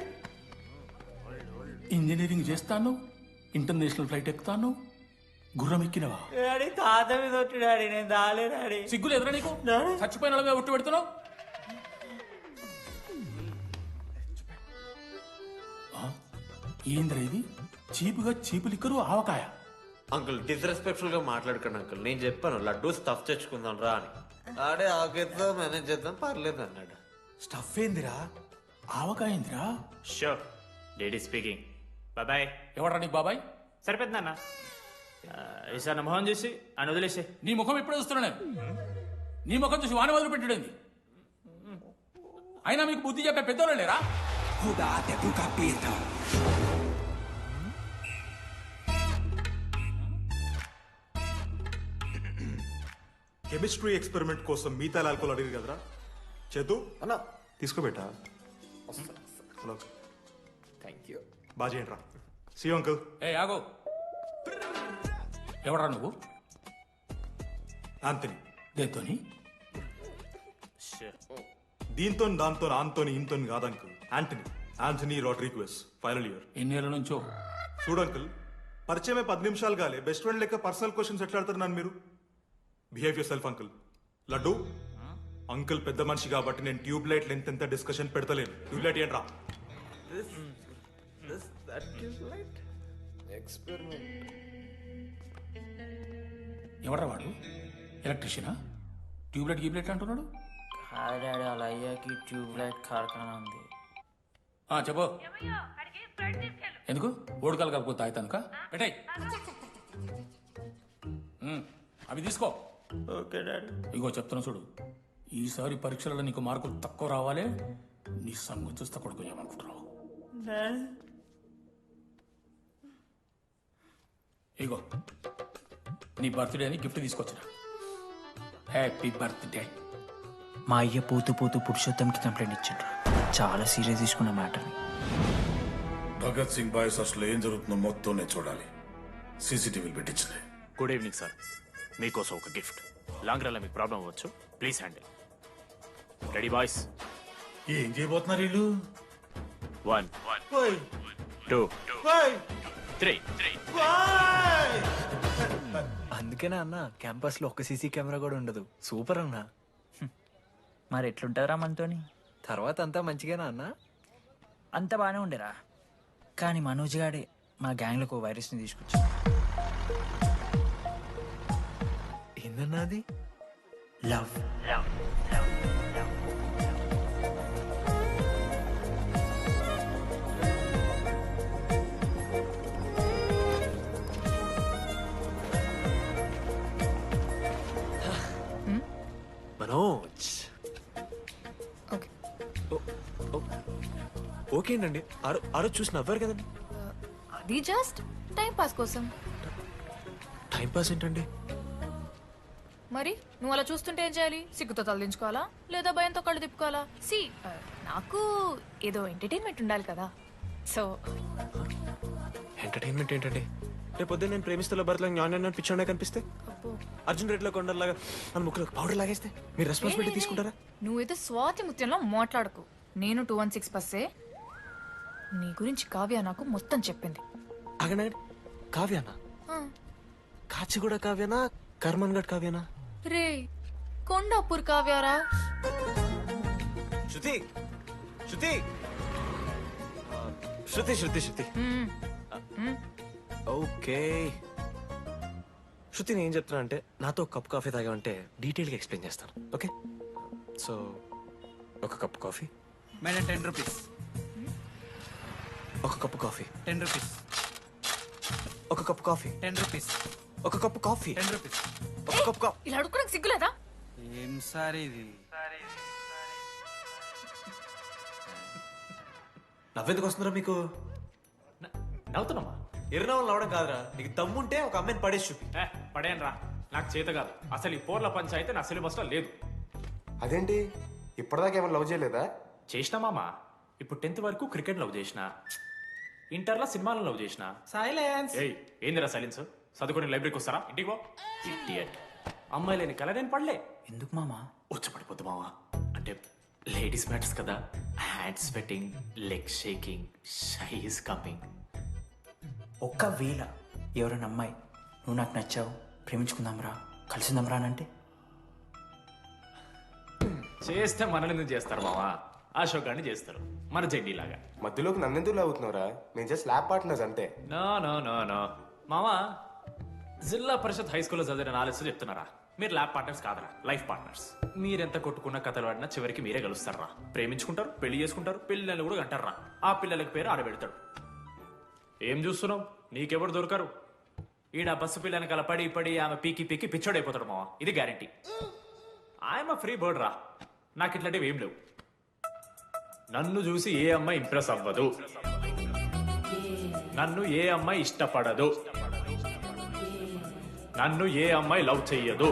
ఇంజనీరింగ్ చేస్తాను, ఇంటర్నేషనల్ ఫ్లైట్ ఎక్కుతాను, గుర్రం ఎక్కినవా? డాడీ తాత మీద ఒట్టు డాడీ, నేను దాలే డాడీ. సిగ్గులు ఎదురా నీకు? చచ్చిపోయిన వాళ్ళ మీద ఒట్టు పెడుతున్నావు. ఏంద్రా ఇది? చీపుగా చీపు లిక్కరు ఆవకాయ. అంకుల్ డిస్రెస్పెక్ట్ఫుల్ గా మాట్లాడకండి అంకుల్. నేను చెప్పాను లడ్డూ స్టఫ్ తెచ్చుకుందాం రా అని. ఆడే ఆకేద్దాం మేనేజ్ చేద్దాం పర్లేదు అన్నాడు. స్టఫ్ ఏందిరా? ఆవకాయ ఏందిరా? Show daddy speaking. బాబాయ్. ఎవరా నీకు బాబాయ్? సరిపోతుంది అన్న. ఈసారి నా మొహం చూసి అని వదిలేసే. నీ ముఖం ఎప్పుడు చూస్తున్నా నేను. నీ ముఖం చూసి వాన వదిలి పెట్టడండి. అయినా మీకు బుద్ధి చెప్పే పెద్దోళ్ళు లేరా? కెమిస్ట్రీ ఎక్స్పెరిమెంట్ కోసం మీథైల్ ఆల్కహాల్ అడిగారు కదరా చేతు అన్న తీసుకోబెట్టా. Thank you. బాగా చేయండి రా. See uncle. ఏ ఆగో, ఎవరా నువ్వు? ఆంటనీ. దేంతోని? దీంతో దాంతో ఆంతోని ఇంతో కాదు uncle. Antony Rodrigues, final year. ఎన్నేళ్ళ నుంచో? చూడు అంకుల్, పరిచయమే 10 నిమిషాలు కాలే బెస్ట్ ఫ్రెండ్ లెక్క పర్సనల్ క్వశ్చన్స్ ఎట్లా అడతారు నన్ను మీరు? Behave yourself uncle. Laddu uncle పెద్ద మనిషి కాబట్టి నేను ట్యూబ్ లైట్ లెంత్ ఎంత డిస్కషన్ పెడతలేను. ట్యూబ్ లైట్ ఏంట్రా? ఎవరా వాడు? ఎలక్ట్రీషియనా? ట్యూబ్లైట్ గీబ్లైట్ అంటున్నాడు. డాడీ అలా అయ్యాకి ట్యూబ్ లైట్ కార్ఖానా ఉంది. చెప్పు. ఎందుకు ఓడికాలు కలుపుకో తాగుతానుక? పెట్టాయి అవి తీసుకో. Okay daddy. ఇగో చెప్తున్నా చూడు, ఈసారి పరీక్షలలో నీకు మార్కులు తక్కువ రావాలి. నీ సంగతి చూస్తే కొడుకు ఏమనుకుంటున్నావు? ఇగో నీ బర్త్డే అని గిఫ్ట్ తీసుకొచ్చిన. Happy birthday. మా అయ్య పోతూ పోతూ పురుషోత్తంకి కంప్లైంట్ ఇచ్చిండ్రు. చాలా సీరియస్ తీసుకున్న మ్యాటర్ని. భగత్ సింగ్ బాయ్స్ అసలు ఏం జరుగుతుందో మొత్తం నేను చూడాలి. సీసీటీవీలు పెట్టించింది. Good evening sir. మీకోసం ఒక గిఫ్ట్. లాంగ్ రన్లో మీకు ప్రాబ్లం అవ్వచ్చు, ప్లీజ్ హ్యాండిల్. Ready boys? ఏం చేయబోతున్నారు వీళ్ళు? 1 2 3. అందుకేనా అన్న క్యాంపస్ లో ఒక్క సీసీ కెమెరా కూడా ఉండదు. సూపర్ అన్న. మరి ఎట్లుంటారా మనతోని? తర్వాత అంతా మంచిగానా అన్న? అంత బాగానే ఉండేరా, కానీ మనోజ్ గాడే మా గ్యాంగ్లోకి వైరస్ని తీసుకొచ్చా. ఏందన్నా అది? లవ్. మనోజ్ ఓకేనండి. ఆ రోజు చూసి నవ్వారు కదండి. అది జస్ట్ టైం పాస్ కోసం. టైం పాస్ ఏంటండి? మరి నువ్వు అలా చూస్తుంటే ఏం చేయాలి? సిగ్గుతో తలదించుకోవాలా లేదా భయంతో కళ్ళు తిప్పుకోవాలా? సి నాకు ఏదో ఎంటర్టైన్మెంట్ ఉండాలి కదా. సో ఎంటర్టైన్మెంట్ ఏంటండి? రేపు పొద్దున్న నేను ప్రేమిస్తున్న భర్తలో జ్ఞానం పిచ్చోడే కనిపిస్తే, అర్జున్ రెడ్డిలో కొండలాగా మన ముక్కులో పౌడర్ లాగేస్తే మీరు రెస్పాన్సిబిలిటీ తీసుకుంటారా? నువ్వైతే స్వాతి ముత్యంలో మాట్లాడకు. నేను 216 బస్సే. నీ గురించి కావ్య నాకు మొత్తం చెప్పింది. అగనా కావ్యానా? కాచిగూడ కావ్యానా? కర్మన్ గడ్ కావ్యానా? రే కొండాపూర్ కావ్యారా? శృతి శృతి శృతి శృతి శృతి ఓకే. శృతి నేను ఏం చెప్తున్నా అంటే, నాతో కప్ కాఫీ తాగామంటే డీటెయిల్గా ఎక్స్ప్లెయిన్ చేస్తాను. ఓకే? సో ఒక కప్ కాఫీ. Madam 10 rupees. ఒక కప్పు కాఫీ. 10 రూపీస్. ఒక కప్పు కాఫీ. 10 రూపీస్. ఒక కప్పు కాఫీ. 10 రూపీస్. ఒక కప్పు కాఫీ. ఇలా అడుగుకోవడానికి సిగ్గులేదా? ఏం సార్ ఇది? నవ్వెందుకు వస్తుందిరా మీకు? నవ్వుతున్నామా? ఎర్రనవ్వులు నవ్వడం కాదురా, నీకు దమ్ముంటే ఒక అమ్మాయిని పడేసి చూపి. పడేయను రా, నాకు చేత కాదు. అసలు ఈ పోర్ల పంచాయితీ నా సిలబస్లో లేదు. అదేంటి ఇప్పటిదాకా ఏమైనా లవ్ చేయలేదా? చేసినా మామా. ఇప్పుడు 10th వరకు క్రికెట్ లవ్ చేసిన, ఇంటర్లో సినిమాలను లవ్ చేసిన. సైలెన్స్. ఏయ్ ఏందిరా సైలెన్స్? చదువుకొని లైబ్రరీకి వస్తారా? ఇంటికి పో. ఇడియట్. అమ్మాయి లేని కల నేను పడలే. ఎందుకు మామా? వచ్చి పడిపోద్దు మావా. అంటే లేడీస్ మ్యాటర్స్ కదా, hand sweating, leg shaking, shy is coming. ఒక్కవేళ ఎవరైనా అమ్మాయి నువ్వు నాకు నచ్చావు, ప్రేమించుకుందాంరా, కలిసిందాంరా అని అంటే చేస్తే మనల్ని ఎందుకు చేస్తారు మావా? అశోక్ గారిని చేస్తారు, మన జెండీలాగా. మధ్యలోకి నన్నెందుకు అవుతున్నావురా? నేను జస్ట్ ల్యాబ్ పార్ట్నర్స్ అంతే. నో నో నో నో మావా, జిల్లా పరిషత్ హై స్కూల్లో చదివిన నాలెడ్జ్ చెప్తున్నారా? మీరు ల్యాబ్ పార్ట్నర్స్ కాదరా, లైఫ్ పార్ట్నర్స్. మీరెంత కొట్టుకున్న కథలు ఆడినా చివరికి మీరే కలుస్తారా. ప్రేమించుకుంటారు, పెళ్లి చేసుకుంటారు, పిల్లలు కూడా కంటారా. ఆ పిల్లలకి పేరు ఆడబెడతాడు. ఏం చూస్తున్నావు? నీకెవరు దొరకరు. ఈడ బస్సు పిల్లని కలపడి పడి ఆమె పీకి పీకి పిచ్చోడైపోతాడు మావా, ఇది గ్యారంటీ. ఆయమ ఫ్రీ బర్డ్ రా, నాకు ఇట్లాంటివి ఏం లేవు. నన్ను చూసి ఏ అమ్మాయి ఇంప్రెస్ అవ్వదు, నన్ను ఏ అమ్మాయి ఇష్టపడదు, నన్ను ఏ అమ్మాయి లవ్ చెయ్యదు.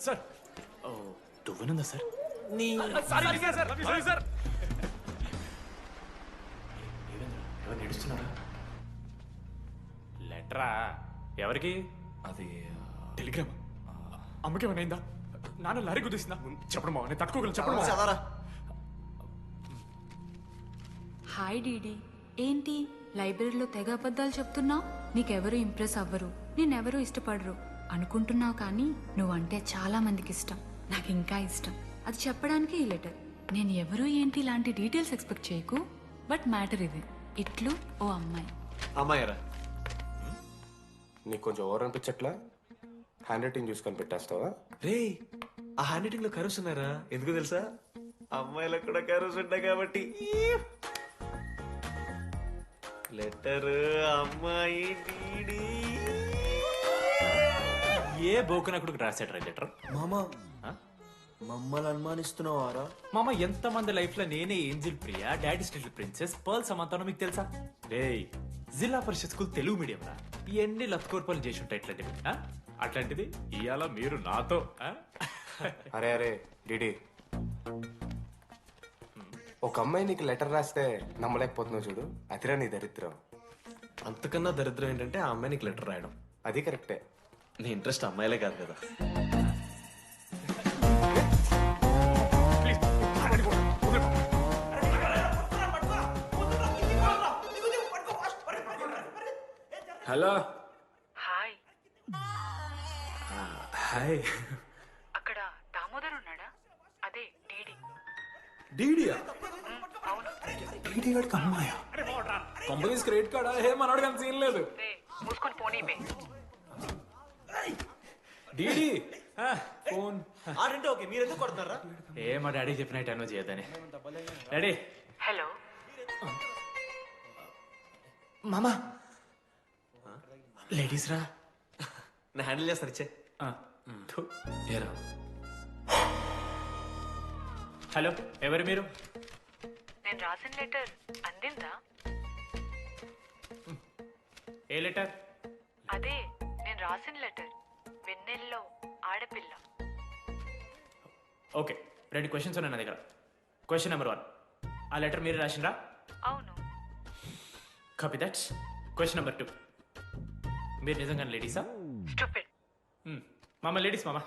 సార్ దువ్వనుందా సార్? ఎవరు నడుస్తున్నారా? లెటరా ఎవరికి? అది టెలిగ్రామ్. అమ్మకి ఏమైనా నాన్న లారీ కుదిసిందా? చెప్పడం మావా, నేను తట్టుకోగలను. చెప్పడం చదవరా. హాయ్ డీడీ, ఏంటి లైబ్రరీలో తెగ అబద్ధాలు చెప్తున్నావు? నీకెవరు ఇంప్రెస్ అవ్వరు, నేనెవరూ ఇష్టపడరు అనుకుంటున్నావు, కానీ నువ్వంటే చాలా మందికి ఇష్టం, నాకు ఇంకా ఇష్టం. అది చెప్పడానికి ఈ లెటర్. నేను ఎవరు ఏంటి ఇలాంటి డీటెయిల్స్ ఎక్స్పెక్ట్ చేయకు, బట్ మ్యాటర్ ఇది. ఇట్లు ఓ అమ్మాయి. అమ్మాయిరా, నీకు కొంచెం ఓవర్ అనిపించట్లా? హ్యాండ్ రైటింగ్ చూసుకొని పెట్టేస్తావా? రే ఆ హ్యాండ్ రైటింగ్ లో కరోస్ ఉన్నారా? ఎందుకు తెలుసా? అమ్మాయిలకు కూడా కరోస్ ఉంటాయి కాబట్టి. లెటర్ అమ్మాయి డీడీ. ఏ బోకనకుడికి రాశాడు రా లెటర్? మామా మమ్మల్ని అనుమానిస్తున్నావారా? మామ, ఎంతమంది లైఫ్ లో నేనే angel Priya, daddy still princess, pearl సమంతానో మీకు తెలుసా? రే జిల్లా పరిషత్ స్కూల్ తెలుగు మీడియం రా, ఎన్ని లత్కోర్పాలు చేసి ఉంటాయి ఇట్లాంటివి. అట్లాంటిది ఇవాళ మీరు నాతో. అరే అరే డిడి, ఒక అమ్మాయి నీకు లెటర్ రాస్తే నమ్మలేకపోతున్నావు చూడు, అదిరా నీ దరిద్రం. అంతకన్నా దరిద్రం ఏంటంటే ఆ అమ్మాయి నీకు లెటర్ రాయడం. అది కరెక్టే. నీ ఇంట్రెస్ట్ అమ్మాయిలే కాదు కదా. హలో. హాయ్. హాయ్. అక్కడ దామోదర్ ఉన్నాడా? అదే డీడీ. డీడీయా? అవును. డీడీ గారికి అమ్మాయా? Companies credit కార్డా? ఏ మనోడు కానీ సీన్ లేదు. మూసుకొని పోనీ బే. DD phone. ఆడంటే ఓకే, మీరెందుకు కొడుతున్నారా? ఏ మా డాడీ చెప్పినట్టు అనో చేయదని. డాడీ. హలో మామా, లేడీస్ రా. నా హ్యాండిల్ చేస్తారు, ఇచ్చే. ఏరా. హలో, ఎవరు మీరు? నేను రాసిన లెటర్ అందిందా? ఏ లెటర్? అదే నేను రాసిన లెటర్, వెన్నెల్లో ఆడపిల్ల. ఓకే, 2 క్వశ్చన్స్ ఉన్నాయి నా దగ్గర. క్వశ్చన్ నెంబర్ 1, ఆ లెటర్ మీరు రాసిండ్రా? అవును. Copy that. క్వశ్చన్ నెంబర్ 2, మీరు నిజంగా లేడీసా? స్టూపిడ్. మామ లేడీస్ మామ.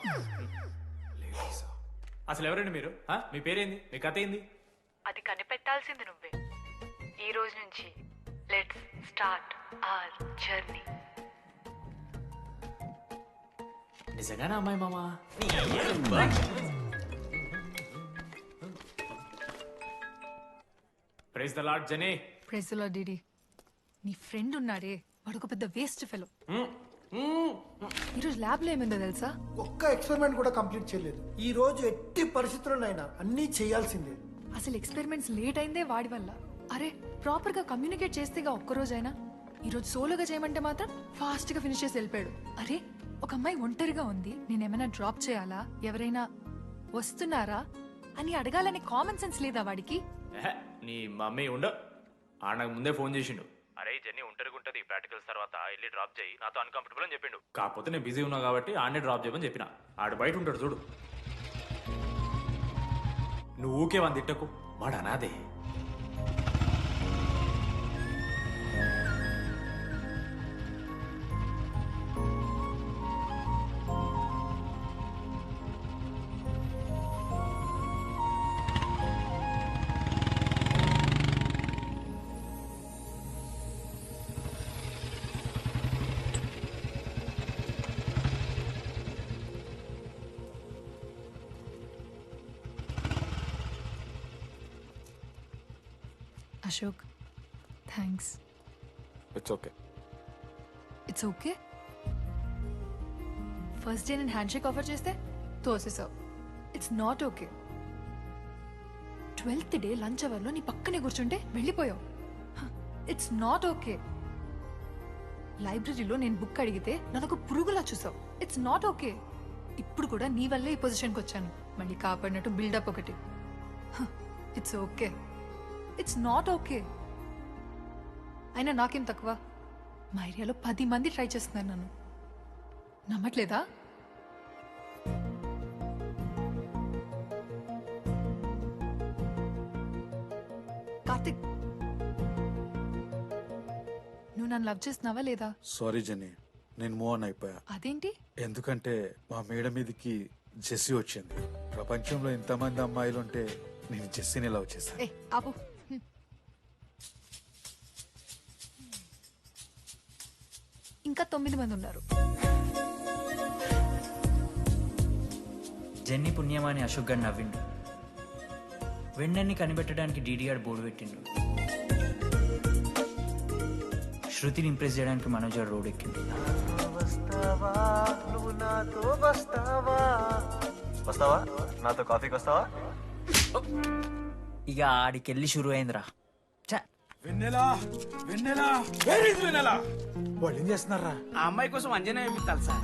అసలు ఎవరండి మీరు? మీ పేరేంది? మీ కథ ఏంది? అది కనిపెట్టాల్సింది నువ్వే. ఈ రోజు నుంచి లెట్స్ స్టార్ట్ అవర్ జర్నీ. నిజంగానా అమ్మాయి మామ? Praise the lord Johnny. Praise the lord DD. నీ ఫ్రెండ్ ఉన్నాడే, వాడు ఒక పెద్ద వేస్ట్ ఫెలో. ఈరోజు ల్యాబ్లో ఏమైందో తెలుసా? ఒక్క ఎక్స్పెరిమెంట్ కూడా కంప్లీట్ చేయలేదు. ఈ రోజు ఎట్టి పరిస్థితుల్లోనైనా అన్నీ చేయాల్సిందే. అసలు ఎక్స్పెరిమెంట్స్ లేట్ అయిందే వాడి వల్ల. అరే ప్రాపర్ గా కమ్యూనికేట్ చేస్తేగా ఒక్కరోజైనా. ఈరోజు సోలోగా చేయమంటే మాత్రం ఫాస్ట్ గా ఫినిష్ చేసి వెళ్ళిపోయాడు. అరే ఒక అమ్మాయి ఒంటరిగా ఉంది, నేనేమైనా డ్రాప్ చేయాలా, ఎవరైనా వస్తున్నారా అని అడగాలని కామన్ సెన్స్ లేదా వాడికి? నీ మమ్మీ ఉండ నాకు ముందే ఫోన్ చేసిండు. అరే జర్నీ ఒంటరిగా ఉంటుంది, ప్రాక్టికల్స్ తర్వాత వెళ్ళి డ్రాప్ చేయి, నాతో అన్కంఫర్టబుల్ అని చెప్పిండు. కాకపోతే నేను బిజీ ఉన్నా కాబట్టి ఆడనే డ్రాప్ చేయమని చెప్పిన. ఆడు బయట ఉంటాడు చూడు. నువ్వు ఊకే వంద తిట్టకు, వాడు అనాదే. Ashok thanks. It's okay. It's okay. First day నేను హ్యాండ్ షేక్ ఆఫర్ చేస్తే తోసేసావు. It's not okay. 12th day lunch అవర్లో నీ పక్కనే కూర్చుంటే వెళ్ళిపోయావు. It's not okay. లైబ్రరీలో నేను బుక్ అడిగితే నన్ను ఒక పురుగులా చూసావు. It's not okay. ఇప్పుడు కూడా నీ వల్లే ఈ పొజిషన్కి వచ్చాను. మళ్ళీ కాపాడినట్టు బిల్డప్ ఒకటి. It's okay. It's not okay. అయినా నాకేం తక్కువ? మా ఏరియాలో 10 మంది ట్రై చేస్తున్నారు నన్ను. నమ్మట్లేదా? కార్తిక్, నువ్వు నన్ను లవ్ చేస్తున్నావా లేదా? సారీ జెన్నీ, నేను మూవ్ ఆన్ అయిపోయా. అదేంటి? ఎందుకంటే మా మేడ మీదకి జెస్సీ వచ్చింది. ప్రపంచంలో ఇంతమంది అమ్మాయిలు ఉంటే నేను జెస్సీని లవ్ చేశాను. ఏ ఆపు. ఇంకా 9 మంది ఉన్నారు. జెన్నీ పుణ్యమాని అశోక్ గారు నవ్విండు. వెన్నెన్ని కనిపెట్టడానికి డీడీఆర్ బోర్డు పెట్టిండు. శృతిని ఇంప్రెస్ చేయడానికి మనోజ్ గారు రోడ్ ఎక్కిండు. వస్తావా నాతో కాఫీకి వస్తావా? ఇక ఆడికెళ్ళి షురు అయిందిరా. వెన్నెలా వెన్నెలా వేర్ ఇస్ వెన్నెలా? వాళ్ళు ఏం చేస్తున్నారా? ఆ అమ్మాయి కోసం అంజనా ఏమిటాలి సార్?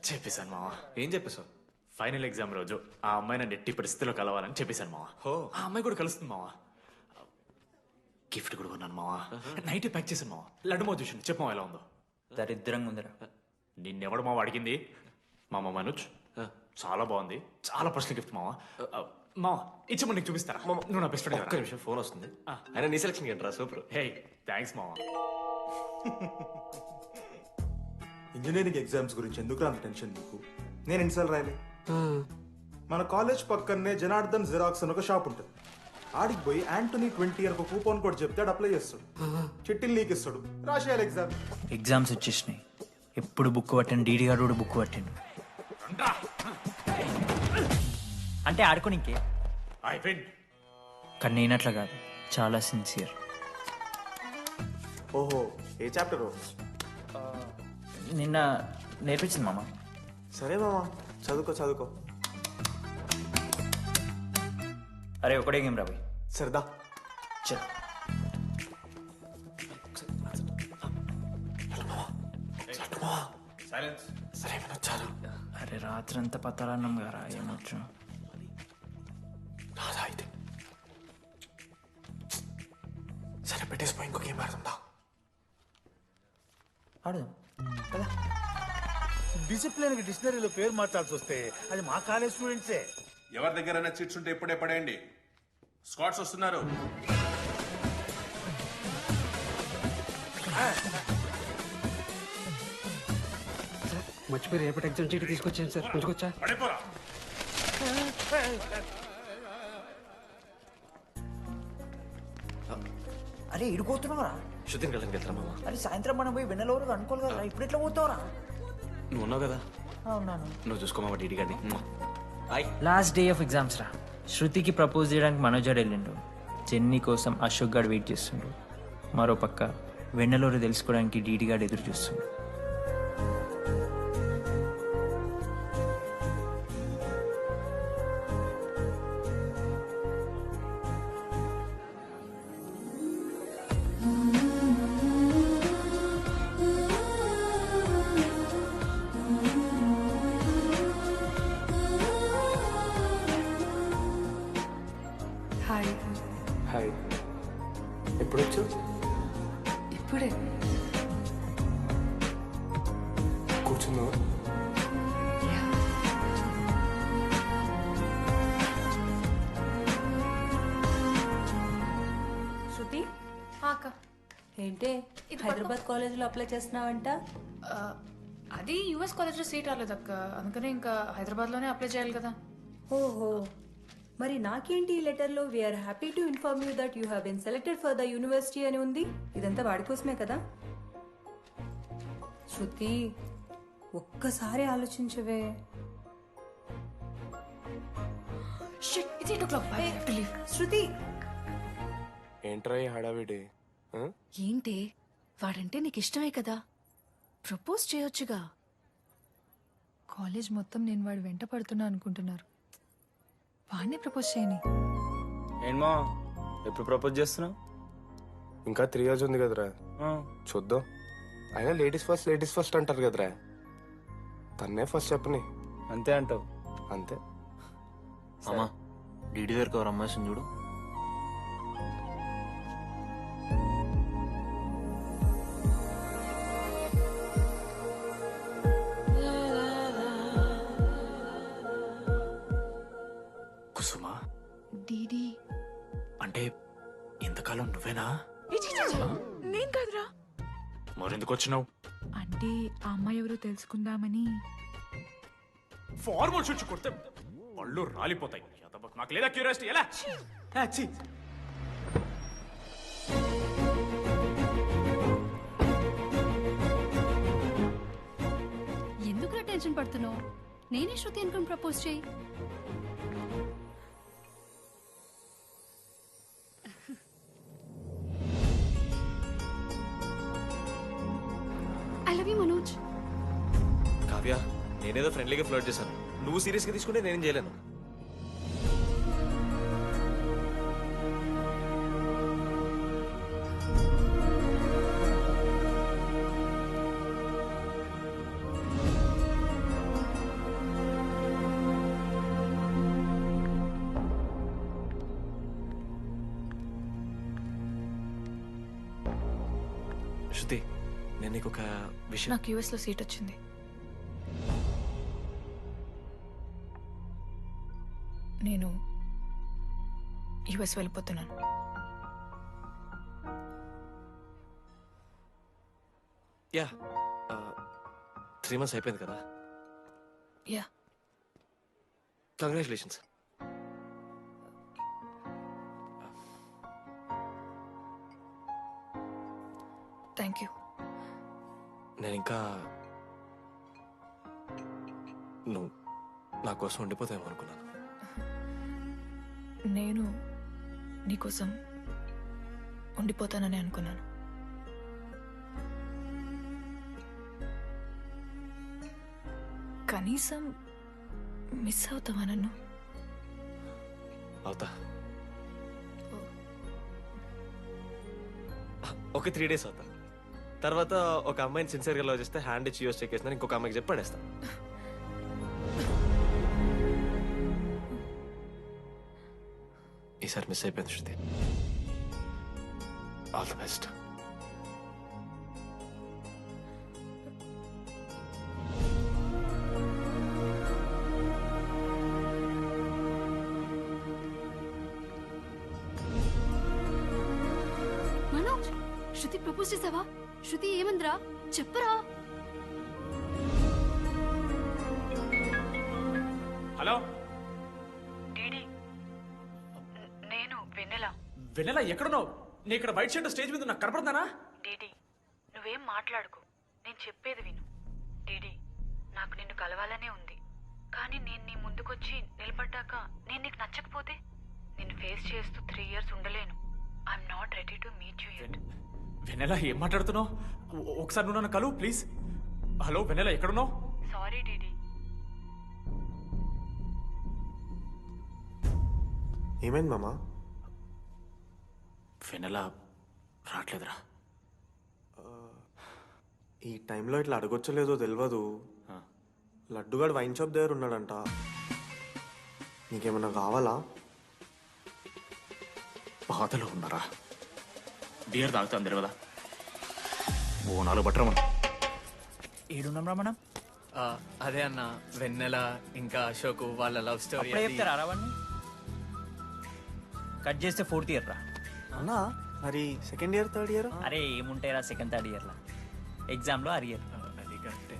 చెప్పేశాను మావా. ఏం చెప్పేశావు? ఫైనల్ ఎగ్జామ్ రోజు ఆ అమ్మాయి నన్ను ఎట్టి పరిస్థితిలో కలవాలని చెప్పేశాను మావా. ఆ అమ్మాయి కూడా కలుస్తుంది మావా. గిఫ్ట్ కూడా కొన్నాను మావా. నైట్ ప్యాక్ చేశాను మావా. లడ్డు మావ చూసింది. చెప్పు మావా ఎలా ఉందో. దరిద్రంగా ఉందిరా. నిన్నెవడు మావ అడిగింది? మామ మనోజ్. చాలా బాగుంది. చాలా పర్సనల్ గిఫ్ట్ మావా. మావా ఇచ్చి నీకు చూపిస్తారా? నువ్వు నా బెస్ట్ ఫ్రెండ్. ఒక్క నిమిషం, ఫోన్ వస్తుంది. అయినా నీ సెలక్షన్ ఏంట్రా? సూపర్. హే థ్యాంక్స్ మావా. ఇంజనీరింగ్ ఎగ్జామ్స్ గురించి ఎందుకు అంత టెన్షన్ నీకు? నేను ఎన్నిసార్లు రాయలే. మన కాలేజ్ పక్కనే జనార్దన్ జిరాక్స్ అని ఒక షాప్ ఉంటుంది. ఆడికి పోయి యాంటోనీ 20 ఒక కూపన్ కోడ్ చెప్తాడు, అప్లై చేస్తాడు, చిట్టిల్ నీకు ఇస్తాడు, రాసేయాలి ఎగ్జామ్. ఎగ్జామ్స్ వచ్చేసినాయి. ఎప్పుడు బుక్ పట్టాను, డీడీ గారు కూడా బుక్ పట్టిండు. అంటే ఆడుకోనికే. కానీ నేనట్లా కాదు, చాలా సిన్సియర్. ఓహో, ఏ చాప్టర్? నిన్న నేర్పించింది మామ. సరే మామా, చదువుకో చదువుకో. అరే ఒకటే గేమ్ రాబోయ్. సరదా చల్. అరే రాత్రంతా పతరాన్నం గారా ఏమొచ్చు. సరే పెట్టేసిపోయి ఇంకో గేమ్ ఆడుతుందా? ఆడు డిసిప్లిన్ కి డిక్షనరీలో పేరు మార్చాల్సి వస్తే అది మా కాలేజ్ స్టూడెంట్సే. ఎవరి దగ్గరైనా చిట్స్ ఉంటే ఇప్పుడే పడేయండి. స్కాట్స్ వస్తున్నారు. మర్చిపోయి రేపటి ఎగ్జామ్ చీటి తీసుకొచ్చాను సార్, కొంచెం పడిపోరా. అరే ఇడిపోతున్నావురా. శృతిని కళ్ళకి వెళ్తారా మామా? అరే సాయంత్రం మనం పోయి వెన్నెలవరకు అనుకోవాలి కదా, ఇప్పుడు ఎట్లా పోతావురా? నువ్వు ఉన్నావు కదా, అవునాను. నువ్వు చూసుకోమా డీడీ గారిని. లాస్ట్ డే ఆఫ్ ఎగ్జామ్స్ రా. శృతికి ప్రపోజ్ చేయడానికి మనోజ్ గారు వెళ్ళిండు. జెన్నీ కోసం అశోక్ గారు వెయిట్ చేస్తుండు. మరో పక్క వెన్నెలూరు తెలుసుకోవడానికి డీడీ గారు ఎదురు చూస్తుండు. హాయ్. హాయ్. ఎప్పుడు వచ్చావు? ఇప్పుడే. కూర్చున్నావా? శృతి అక్క ఏంటే హైదరాబాద్ కాలేజీలో అప్లై చేస్తున్నావంట? అది యుఎస్ కాలేజ్లో సీట్ రాలేదు అక్క, అందుకనే ఇంకా హైదరాబాద్లోనే అప్లై చేయాలి కదా. ఓహో, మరి నాకేంటి ఈ లెటర్లో we are happy to inform you that you have been selected for the university అని ఉంది. ఇదంతా వాడి కోసమే కదా? శృతి ఒక్కసారి ఆలోచించవే. షిట్, ఇది It's 8 o'clock. I have to leave. శృతి ఏంట్రా ఈ హడావిడి ఆ? ఏంటి వాడంటే నీకు ఇష్టమే కదా ప్రపోజ్ చేయొచ్చుగా. కాలేజ్ మొత్తం నేను వాడు వెంట పడుతున్నా అనుకుంటున్నారు. వాడిని ప్రపోజ్ చేయని. ఏంమో ఎప్పుడు ప్రపోజ్ చేస్తున్నావు? ఇంకా 3 years ఉంది కదరా, చూద్దాం. అయినా లేడీస్ ఫస్ట్ అంటారు కదరా, తన్నే ఫస్ట్ చెప్పని. అంతే అంటావు? అంతే. అమ్మా డీడీ దగ్గరకు ఎవరు అమ్మాయిని చూడు. కుసుమా, డీడీ అంటే ఇంతకాలం నువ్వేనా? నేను కాదురా. మరెందుకు వచ్చినావు? అంటే ఆ అమ్మాయి ఎవరో తెలుసుకుందామని. ఫార్మల్ షూట్ కొడితే పళ్ళు రాలిపోతాయి. నాకు లేదా క్యూరియాసిటీ? ఎలా ఎందుకు టెన్షన్ పడుతున్నావు? నేనే శృతి అనుకుని ప్రపోజ్ చేయి. I love you Manoj. Kavya, నేనేదో ఫ్రెండ్లీగా ఫ్లర్ట్ చేశాను, నువ్వు సీరియస్గా తీసుకుంటే నేనేం చేయలేను. శృతి, నేను నీకు ఒక విషయం. నాకు యూఎస్ లో సీట్ వచ్చింది. నేను యుఎస్ వెళ్ళిపోతున్నాను. యా 3 months అయిపోయింది కదా. Yeah, congratulations. Thank you. నేను ఇంకా నువ్వు నా కోసం ఉండిపోతావేమో అనుకున్నాను. నేను నీకోసం ఉండిపోతానని అనుకున్నాను. కనీసం మిస్ అవుతావా నన్ను? అవుతా. ఒక 3 days అవుతా. తర్వాత ఒక అమ్మాయిని సిన్సియర్గా లవ్ చేస్తే హ్యాండ్ ఇచ్చి యూస్ చెక్ చేసిన ఇంకొక అమ్మాయికి చెప్పి పడేస్తా. ఈసారి మిస్ అయిపోయింది Shruti. All the best. Manoj, Shruti propose చేసావా? శృతి ఏమందిరా చెప్పరా? హలో నేను వెన్నెల. వెన్నెల, ఎక్కడున్నావు? నీ ఇక్కడ వైట్ షర్ట్ స్టేజ్ మీద నాకు కనపడుతున్నానా? డీడీ నువ్వేం మాట్లాడుకో, నేను చెప్పేది విను. డీడీ నాకు నిన్ను కలవాలనే ఉంది, కానీ నేను నీ ముందుకొచ్చి నిలబడ్డాక నేను నీకు నచ్చకపోతే నిన్ను ఫేస్ చేస్తూ 3 years ఉండలేను. I'm not ready to meet you yet. Vennela, ఏం మాట్లాడుతున్నావు? ఒకసారి నువ్వు నన్ను కలువు ప్లీజ్. హలో వెన్నెల, ఎక్కడున్నావు? Sorry DD. ఏమైంది మామా? వెన్నెల రావట్లేదురా. ఈ టైంలో ఇట్లా అడగొచ్చలేదో తెలియదు. లడ్డుగాడు వైన్ షాప్ దగ్గర ఉన్నాడంట. నీకేమన్నా కావాలా? బాధలో ఉన్నారా? బియర్ తాగుతా అందరు కదా. ఓ 4 బట్టరా మనం. ఏడున్నాం మనం. అదే అన్న, వెన్నెల ఇంకా అశోక్ వాళ్ళ లవ్ స్టోరీ. అప్పుడే చెప్తారా రావణ్ణి? కట్ చేస్తే 4th year రా అన్నా. మరి 2nd year 3rd year? అరే ఏముంటాయి రా 2nd 3rd year లా. ఎగ్జామ్ లో అరియర్. అది కరెక్టే.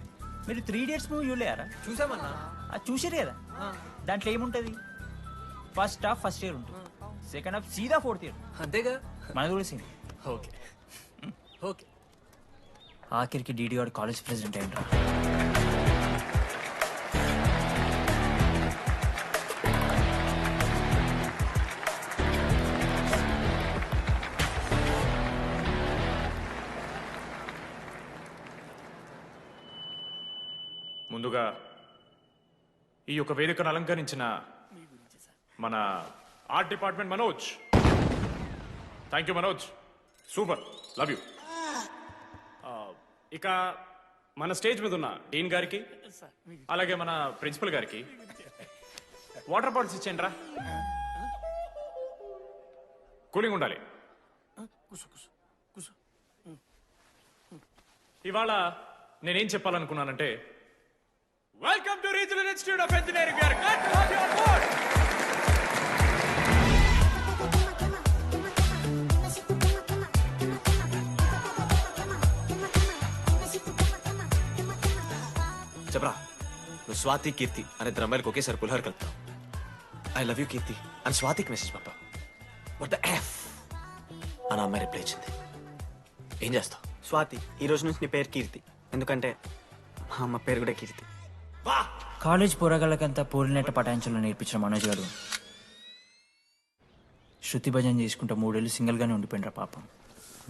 మీరు 3 Idiots మూవీ చూడలేరా? చూసామన్నా. అది చూసారు కదా. దాంట్లో ఏముంటది? ఫస్ట్ హాఫ్ ఫస్ట్ ఇయర్ ఉంటుంది, సెకండ్ హాఫ్ సీదా 4th year. అంతేగా. మనది కూడా సేమ్. Okay okay. ఆఖరికి డీడీ వాడు కాలేజ్ ప్రెసిడెంట్ అయ్యిండ్రా. ముందుగా ఈ యొక్క వేదికను అలంకరించిన మన art department Manoj, thank you Manoj, super, love you. ఇక మన స్టేజ్ మీద ఉన్న డీన్ గారికి అలాగే మన ప్రిన్సిపల్ గారికి వాటర్ బాటిల్స్ ఇచ్చేయండి రా, కూలింగ్ ఉండాలి. ఇవాళ నేనేం చెప్పాలనుకున్నానంటే, welcome to regional institute of engineering. We are glad to have you on board. చెప్పరా, నువ్వు స్వాతి కీర్తి అనే ఇద్దరు అమ్మాయిలకు ఒకేసారి పులిహోర కలుపుతావు. ఐ లవ్ యూ కీర్తి అని స్వాతికి మెసేజ్ పంపావు. వాట్ ద ఎఫ్ అని అమ్మాయి రిప్లై ఇచ్చింది. ఏం చేస్తావు? స్వాతి, ఈ రోజు నుంచి నీ పేరు కీర్తి, ఎందుకంటే మా అమ్మ పేరు కూడా కీర్తి. కాలేజ్ పోరగాళ్ళకంతా పూరినట్ట పటాయించలో నేర్పించిన మనోజ్ గారు శృతి భజన చేసుకుంటా 3 ఏళ్ళు సింగిల్గానే ఉండిపోయినరా పాపం.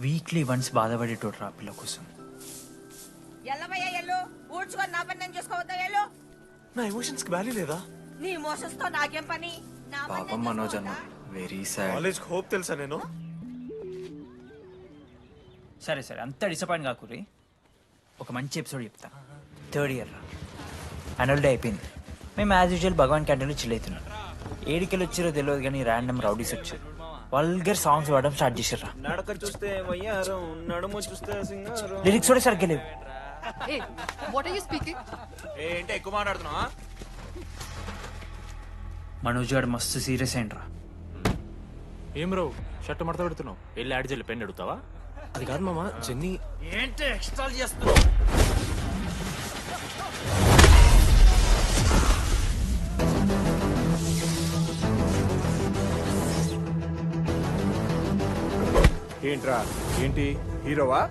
వీక్లీ వన్స్ బాధపడేటోడ్రా పిల్ల కోసం. నా ఎమోషన్స్ కి వాల్యూ లేదా? నీ ఎమోషన్స్ తో నాకేం పని? పాపం మనోజ్ అన్న, వెరీ సాడ్. కాలేజ్ హోప్ తెలుసా నేను? సరే సరే, అంత డిసప్పాయింట్ కాకుర్రి. ఒక మంచి ఎపిసోడ్ చెప్తా. 3rd ఇయర్ రా, యాన్యువల్ డే అయిపోయింది. మేము యాజ్ యూజువల్ భగవాన్ క్యాంటీన్లో చిల్ అవుతున్నాం. ఏడికెళ్ళి వచ్చారో తెలియదు కానీ ర్యాండమ్ రౌడీస్ వచ్చారు. వల్గర్ సాంగ్స్ పాడడం స్టార్ట్ చేశారు. నడక చూస్తే వయ్యారం, నడుము చూస్తే సింగారం. లిరిక్స్ కూడా సరిగ్గా లేవు. ఏంటి ఎక్కువ మాట్లాడుతున్నావా? మనోజ్ గారు మస్తు సీరియస్ అయిండ్రా. ఏం రో షర్ట్ మడత పెడుతున్నావు? వెళ్ళి యాడ్ చేయాలి, పెన్ అడుగుతావా? అది కాదు మామ, జెన్నీ. ఏంటి ఎక్స్ట్రా చేస్తున్నావు? ఏంట్రా, ఏంటి హీరోవా?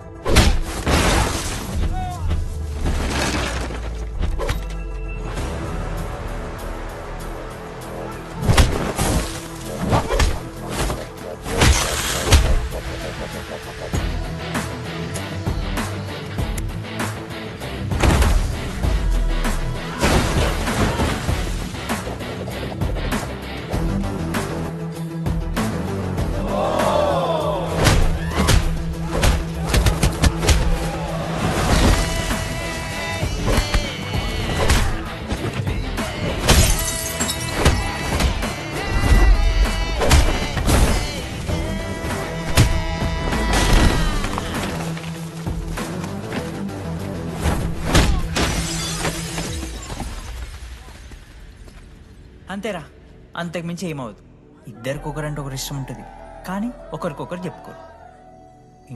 అంతేరా, అంతకుమించి ఏమవదు. ఇద్దరికొకరంటే ఒకరు ఇష్టం ఉంటుంది, కానీ ఒకరికొకరు చెప్పుకోరు.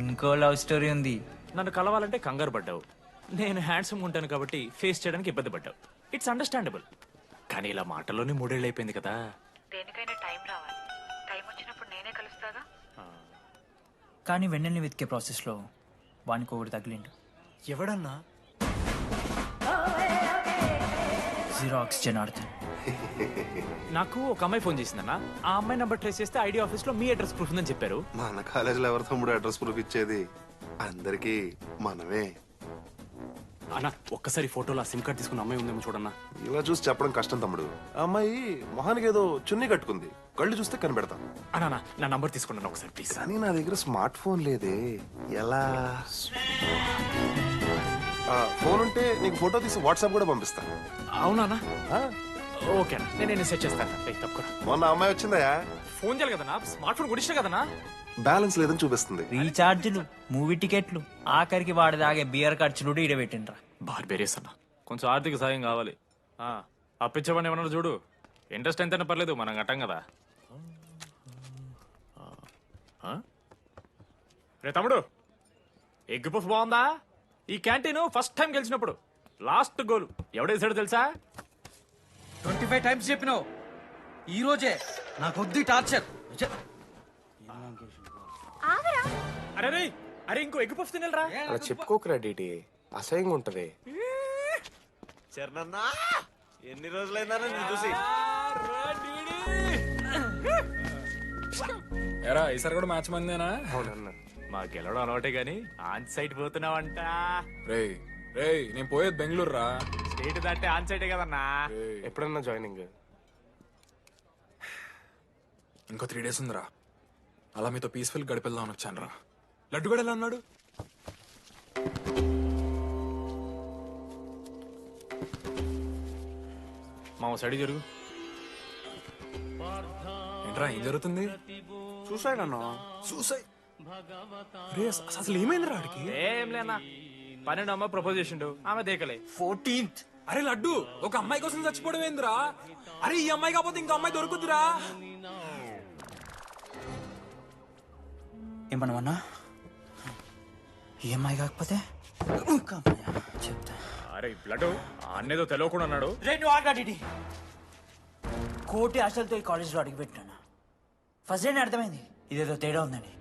ఇంకో లవ్ స్టోరీ ఉంది. నన్ను కలవాలంటే కంగారు పడ్డావు. నేను హ్యాండ్సమ్ ఉంటాను కాబట్టి ఫేస్ చేయడానికి ఇబ్బంది పడ్డావు. It's understandable. కానీ ఇలా మాటల్లోనే 3 ఏళ్ళు అయిపోయింది కదా. దేనికైనా టైం రావాలి. టైం వచ్చినప్పుడు నేనే కలుస్తాగా. కానీ వెన్నెల్ని వెతికే ప్రాసెస్లో వానికి ఒకటి తగిలిండు. ఎవడన్నా? జిరాక్స్ జనార్దన్. నాకు ఒక అమ్మాయి ఫోన్ చేసిందన్న. ఆ అమ్మాయి నంబర్ ట్రేస్ చేస్తే ఐడి ఆఫీస్ లో మీ అడ్రస్ ప్రూఫ్ ఉందని చెప్పారు. మన కాలేజీలో ఎవరి తమ్ముడు అడ్రస్ ప్రూఫ్ ఇచ్చేది? అందరికి మనమే. అన్న ఒక్కసారి ఫోటోలో సిమ్ కార్డ్ తీసుకున్న అమ్మాయి ఉందేమో చూడన్నా. ఇలా చూసి చెప్పడం కష్టం తమ్ముడు. ఆ అమ్మాయి మొహానికి ఏదో చున్నీ కట్టుకుంది, కళ్ళు చూస్తే కనిపెడతాం. అన్నా నా నంబర్ తీసుకున్నాను ఒకసారి ప్లీజ్. కానీ నా దగ్గర స్మార్ట్ ఫోన్ లేదే, ఎలా? ఫోన్ ఉంటే నీకు ఫోటో తీసి వాట్సాప్ కూడా పంపిస్తా. అవునా? ఓకే అన్న, నేను సెట్ చేస్తాను. తప్పకుండా. మొన్న అమ్మాయి వచ్చిందయా? ఫోన్ చేయాలి కదన్నా, స్మార్ట్ ఫోన్ కొనిష్టం కదన్నా. బ్యాలెన్స్ లేదని చూపిస్తుంది. రీఛార్జ్లు, మూవీ టికెట్లు, ఆఖరికి వాడి దాగే బియర్ ఖర్చులు కూడా ఈడబెట్టిండ్రా. బార్బేరియస్ అన్న, కొంచెం ఆర్థిక సాయం కావాలి. అప్పించమని ఏమన్నా చూడు. ఇంట్రెస్ట్ ఎంతైనా పర్లేదు, మనం కట్టం కదా. రే తమ్ముడు, ఎగ్ పఫ్ బాగుందా? ఈ క్యాంటీన్ ఫస్ట్ టైం గెలిచినప్పుడు లాస్ట్ గోల్ ఎవడేసాడో తెలుసా? 25 టైమ్స్ చెప్పినావు. ఈ రోజే నాకు వద్దు టార్చర్. అరే రే, అరే ఇంకో ఎగ్ పఫ్ తినరా. అలా చెప్పుకోకరా డీటీ, అసహ్యంగా ఉంటది. చరణన్నా, ఎన్ని రోజులైందా నేను చూసి? ఎరా ఈసారి కూడా మ్యాచ్ మందేనా? మా గెలవడం అలవాటే గానీ ఆన్ సైడ్ పోతున్నావంట. రే రేయ్ నేను పోయేది బెంగళూరు రా. స్టేట్ దాటే ఆన్ సైడే కదన్నా. ఎప్పుడన్నా జాయినింగ్? ఇంకో 3 days ఉందిరా. అలా మీతో పీస్ఫుల్ గడిపెళ్దామని వచ్చాను రా. లడ్డు కూడా ఎలా అన్నాడు? మా సైడ్ జరుగు. ఏంట్రా ఏం జరుగుతుంది? సూసైడ్ అన్నా. సూసైడ్? అసలు ఏమైంది రా ఆడికి? ఏం లేనా, 12 అమ్మ ప్రపోజ్ చేసిండు, ఆమె దేకలే. 14th. అరే లడ్డు, ఒక అమ్మాయి కోసం చచ్చిపోవడం ఏందిరా? అరే ఈ అమ్మాయి కాకపోతే ఇంకో అమ్మాయి దొరుకుతురా? ఏమన్నా ఈ అమ్మాయి కాకపోతే చెప్తా. అరే బ్లడ్ అన్నేదో తెలియకుండా అన్నాడు. రెండు ఆల్రెడీ కోటి ఆశలతో ఈ కాలేజ్లో అడిగిపెట్టాను. ఫస్ట్ డే అర్థమైంది ఇదేదో తేడా ఉందని.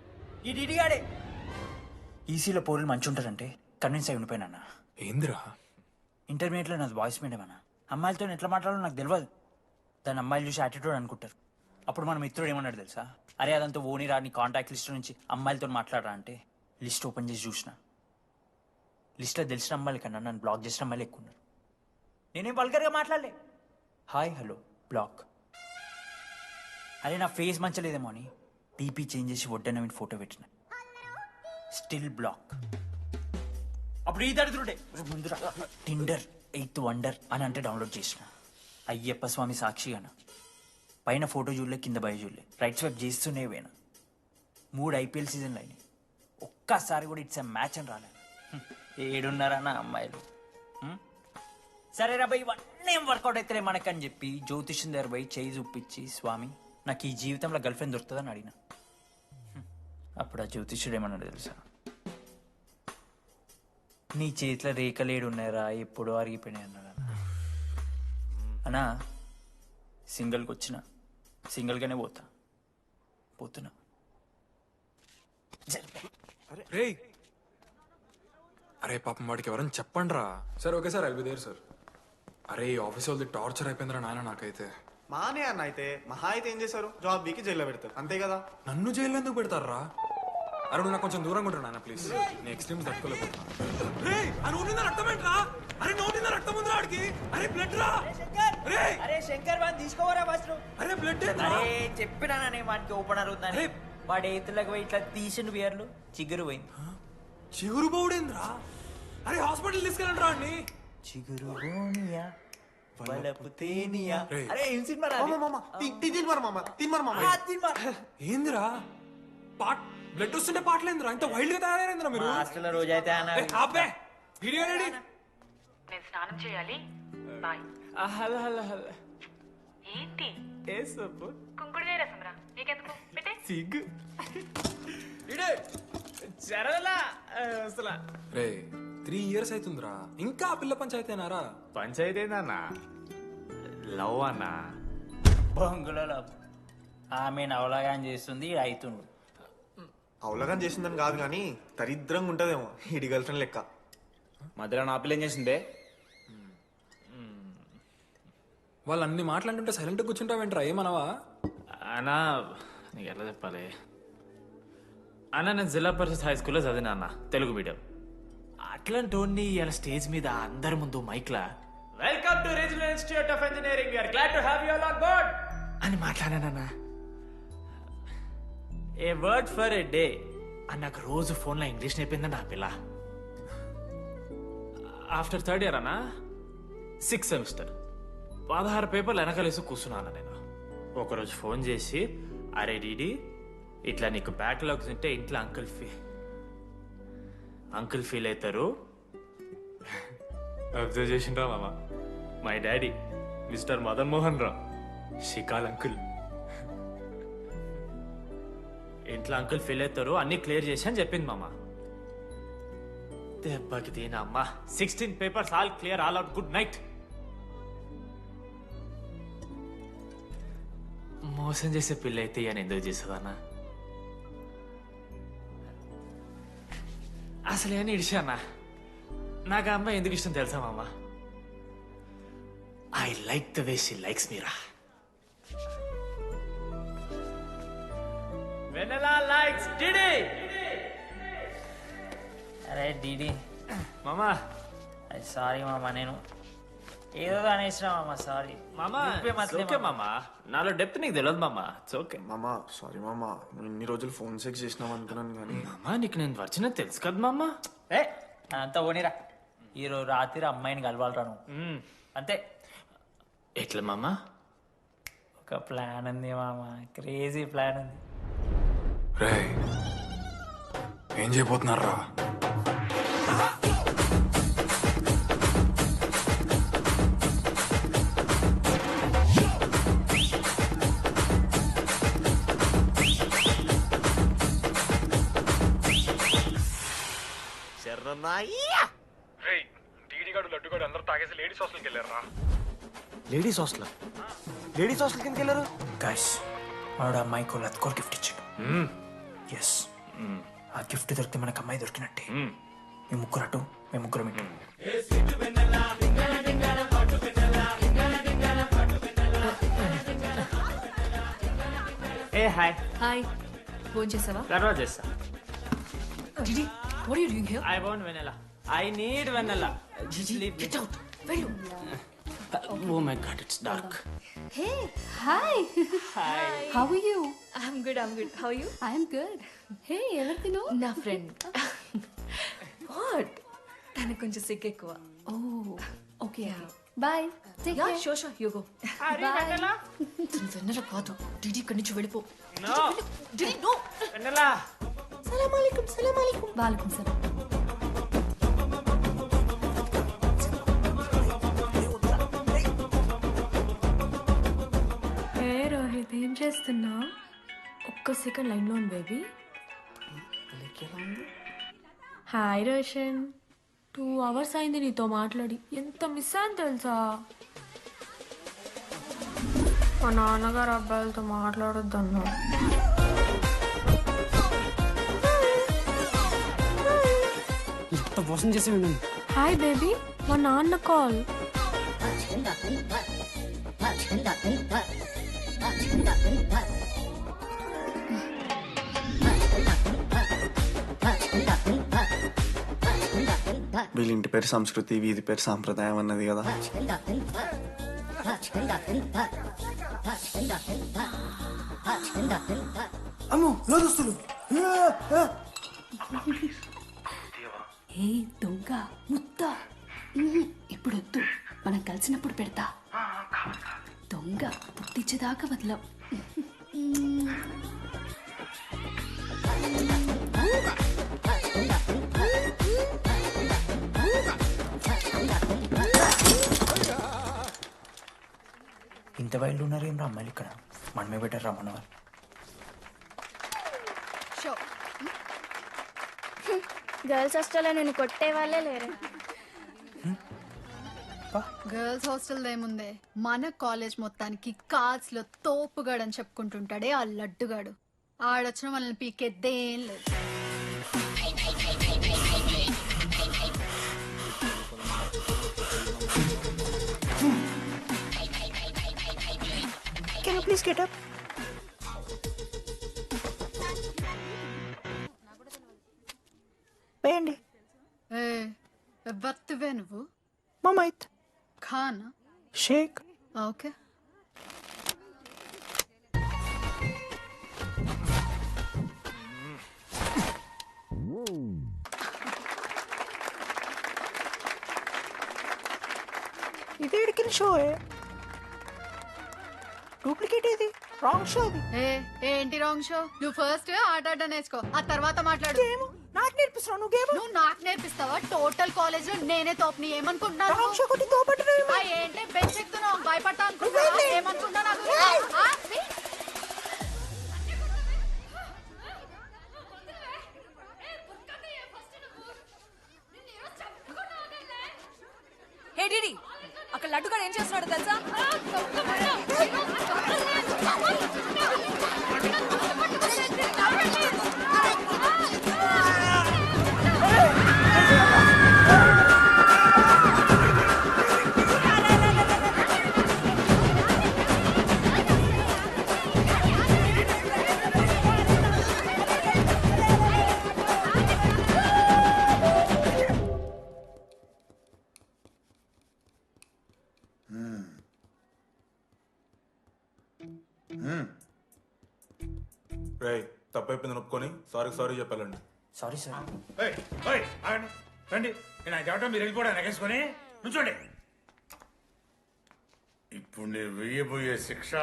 ఈ డిడిగాడే ఈసీలో పోరులు మంచి ఉంటారంటే కన్విన్స్ అయి ఉండిపోయినా. ఏందిరా? ఇంటర్మీడియట్లో నాది బాయ్స్ మీడియం అన్న. అమ్మాయిలతో ఎట్లా మాట్లాడాలో నాకు తెలియదు. దాని అమ్మాయిలు చూసి యాటిట్యూడ్ అనుకుంటారు. అప్పుడు మన మిత్రుడు ఏమన్నాడు తెలుసా? అరే అదంతా ఓని రాని కాంటాక్ట్ లిస్ట్ నుంచి అమ్మాయిలతో మాట్లాడరా అంటే లిస్ట్ ఓపెన్ చేసి చూసిన. లిస్ట్లో తెలిసిన అమ్మాయిల కన్నా నన్ను బ్లాక్ చేసిన అమ్మాయిలు ఎక్కువ ఉన్నారు. నేనేం వల్గర్గా మాట్లాడలే. Hi hello block. అరే నా ఫేస్ మంచలేదేమో అని డీపీ చేంజ్ చేసి వడ్డన ఫోటో పెట్టిన. Still block. అప్పుడు ఈ దరిద్రుడే ముందు టిండర్ 8th వండర్ అని అంటే డౌన్లోడ్ చేసిన. అయ్యప్ప స్వామి సాక్షిగాన పైన ఫోటో చూడలే, కింద బయ చూడలే, రైట్ స్వైప్ చేస్తూనే పోయినా. 3 IPL సీజన్లు అయినాయి. ఒక్కసారి కూడా ఇట్స్ మ్యాచ్ అని రాలేదు. 7 అమ్మాయిలు. సరే రా భయ్, ఇవన్నీ ఏం వర్కౌట్ అవుతాయి మనకని చెప్పి జ్యోతిష్యం దగ్గర పోయి చేయి చూపించి, స్వామి నాకు ఈ జీవితంలో గర్ల్ ఫ్రెండ్ దొరుకుతుందని అడిగిన. అప్పుడు ఆ జ్యోతిష్యుడు ఏమన్నాడు తెలుసా? నీ చేతిలో రేఖలేడు ఉన్నాయరా, ఎప్పుడో అరిగిపోయినాయి అన్నాడు. అన్నా సింగిల్కి వచ్చిన సింగిల్గానే పోతున్నా. రేయ్ అరే పాపం వాడికి ఎవరైనా చెప్పండి రా. Sir okay sir, I'll be there sir. అరే ఈ ఆఫీస్ వాళ్ళది టార్చర్ అయిపోయిందిరా నాయన నాకైతే. మానే అన్న అయితే మహా అయితే ఏం చేశారు? జాబ్ వీకి జైల్లో పెడతారు అంతే కదా. నన్ను జైల్లో ఎందుకు పెడతారా? అరే నువ్వు నాకు కొంచెం దూరంగా ఉంటాను నాన్న ప్లీజ్. నేను ఎక్స్ట్రీమ్స్ తట్టుకోలేకపోతున్నా. అరే శంకర్ వాడిని తీసుకోవరా ఫస్ట్. అరే బ్లడ్ అరే చెప్పినా వాడికి ఓపెన్ అవుతుందని. వాడి ఎత్తులకు పోయి ఇట్లా తీసిన బియర్లు చిగురు పోయింది. చిగురు బోడేంద్రా? అరే హాస్పిటల్ తీసుకెళ్ళండి రా అండి. చిగురు బోనియా వలపు తేనియా. అరే ఏం సినిమా ఏందిరా బ్లడ్ వస్తుంటే పాటలేందిరా? ఇంత వైల్డ్ గా తయారైందిరా మీరు. హాస్టల్ రోజైతే అబ్బే వీడియో రెడీ. నేను స్నానం చేయాలి. బాయ్. Hello hello hello. ఏంటి? ఏ సబ్బు? కుంకుడుగాయ రసం రా. నీకెందుకు? పెట్టే. సిగ్గు. జరగలా అసలు. రే 3 years అవుతుందిరా, ఇంకా ఆ పిల్ల పంచాయతీనారా? పంచాయతీ ఏందన్నా? లవ్ అన్నా. బొంగులో లవ్. ఆమె అవలాగా చేస్తుంది అవుతుండు. అవలగాని చేసిందని కాదు కానీ దరిద్రంగా ఉంటదేమో ఇడి గర్ల్ ఫ్రెండ్ లెక్క. మధ్యలో నా పిల్ల ఏం చేసిందే? వాళ్ళు అన్ని మాట్లాడుతుంటే సైలెంట్ కూర్చుంటావేంట్రా? ఏమనవా? అన్నా నీకు ఎట్లా చెప్పాలి అన్న, నేను జిల్లా పరిషత్ హై స్కూల్లో చదివినా అన్న, తెలుగు మీడియం. అట్లాంటి ఇలా స్టేజ్ మీద అందరి ముందు మైక్లా welcome to regional institute of engineering, we are glad to have you all on board అని మాట్లాడానన్నా. A word for a day అని నాకు రోజు ఫోన్లో ఇంగ్లీష్ నేర్పిందన్న ఆ పిల్ల. ఆఫ్టర్ 3rd year అన్నా 6th semester 16 పేపర్లు వెనకలేసి కూర్చున్నాను నేను. ఒకరోజు ఫోన్ చేసి, అరే డీడీ ఇట్లా నీకు బ్యాక్లాగ్స్ ఉంటే ఇంట్లో అంకుల్ ఫీల్ అవుతారు. అబ్జర్వ్ చేసిండ్రా మామ, my daddy mister Madan Mohan Rao షికాల్ అంకుల్. ఇంట్లో అంకుల్ ఫీల్ అవుతారు, అన్ని క్లియర్ చేసి అని చెప్పింది మామ. దెబ్బకి దీని అమ్మ 16 papers all clear, all out, good night. మోసం చేసే పిల్ల అయితే అని ఎందుకు చేసేదన్నా? అసలు ఏమని ఇడిచానా? నాకు ఆ అమ్మాయి ఎందుకు ఇష్టం తెలుసా మామ? I like the way she likes Meera. Vanilla likes DD. అరే డిడి మామా సారీ మామ, నేను ఏదో అనేసిన మామ, సారీ మామా ఓకే మామా, నాలో డెప్త్ నీకు తెలియదు మామా. ఇట్స్ ఓకే మామా సారీ మామా, నువ్వు ఇన్ని రోజులు ఫోన్ సెక్స్ చేసినావు అనుకున్నాను కానీ మామా నీకు నేను వచ్చిన తెలుసు కదా మామా. ఏ అంతా పోనీరా, ఈరోజు రాత్రి అమ్మాయిని కలవాలరా నువ్వు, అంతే. ఎట్లా మామా? ఒక ప్లాన్ ఉంది మామ, క్రేజీ ప్లాన్ ఉంది. రే ఏం చేయబోతున్నారా? టీడీగాడు లడ్డుగాడు అందరూ తాగేసి లేడీస్ హాస్టల్కి వెళ్ళారా? Ladies hostel? లేడీస్ హాస్టల్ కిందకి వెళ్ళారు? గైస్ వాడు అమ్మాయికి లత్కోర్ గిఫ్ట్ ఇచ్చాడు. ఎస్, ఆ గిఫ్ట్ దొరికితే మనకు అమ్మాయి దొరికినట్టే. మీ ముగ్గురు అటు, మేము ముగ్గురం ఇటు. ఏ హాయ్. హాయ్. ఫోన్ చేసావా? తర్వాత చేస్తా. Didi, what are you doing here? I want vanilla. I need vanilla. Just leave me. Get out. వెళ్ళు. Oh my god, it's dark. Hey, hi. Hi. How are you? I'm good. How are you? I'm good. Hey, ఎవరిది నువ్వు? నా ఫ్రెండ్. What? తనకు కొంచెం సిగ్గు ఎక్కువ. Oh, okay. Bye. Take care. Sure. You go. Bye. తను వెన్నెల కాదు. డిడి ఇక్కడి నుంచి వెళ్ళిపో. No. DD no. Vanilla. Salam alaikum. Walaikum salam. ఏ రోహిత్, ఏం చేస్తున్నా? ఒక్క సెకండ్ లైన్లో ఉంది బేబీ. హాయ్ రోషన్, 2 hours అయింది నీతో మాట్లాడి. ఎంత మిస్ అని తెలుసా? మా నాన్నగారు అబ్బాయిలతో మాట్లాడొద్దన్నా. ఎంత మోసం చేసి విన్నాను. హాయ్ బేబీ, మా నాన్న కాల్. వీళ్ళ ఇంటి పేరు సంస్కృతి, వీధి పేరు సాంప్రదాయం అన్నది కదా. అమ్మో లోదస్తులు. ఏ దొంగ ముద్ద, ఇప్పుడు వద్దు, మనం కలిసినప్పుడు పెడతా. దొంగ పుట్టించేదాకా వదలం. ఇంత వైల్డ్ ఉన్నారు ఏం రా అమ్మాయిలు ఇక్కడ? మనమే బెటర్ రా మన వాళ్ళు. గర్ల్స్ హాస్టల్లో నేను కొట్టే వాళ్ళే లేరు. గర్ల్స్ హాస్టల్ ఏముందే, మన కాలేజ్ మొత్తానికి కార్స్ లో తోపుగాడని చెప్పుకుంటుంటాడే ఆ లడ్డుగాడు. ఆడొచ్చిన మనల్ని పీకెద్దేం లేదు. Can you please get up? వేయండి. ఎవరివే నువ్వు? మమైత్ ఖాన్ షేక్. ఓకే. ఇది ఎడికిన షో, డూప్లికేట్ ఇది, రాంగ్ షో అది. ఏంటి రాంగ్ షో? నువ్వు ఫస్ట్ ఆట ఆట నేర్చుకో, ఆ తర్వాత మాట్లాడు. నాకు నేర్పిస్తున్నావు నువ్వు గేమ్? నువ్వు నాకు నేర్పిస్తావా? టోటల్ కాలేజ్ లో నేనే తోపుని ఏమనుకుంటున్నాను? రాంగ్ షో కొట్టి తోపట్టు. ఏంటి బెంచ్ ఎక్కుతున్నావు? భయపడతా అనుకుంటున్నావా? ఏమనుకుంటా నాకు? హే డిడి, అక్కడ లడ్డుగాడు ఏం చేస్తున్నాడు తెలుసా? తప్పు అయిపోయింది ఒప్పుకొని సారీ చెప్పాలండి. Sorry sir. ఆగండి రండి. నేను ఆయన చెప్పడం మీరు వెళ్ళిపోవడానికి ఎగేసుకొని నుంచోండి. ఇప్పుడు నేను వేయబోయే శిక్ష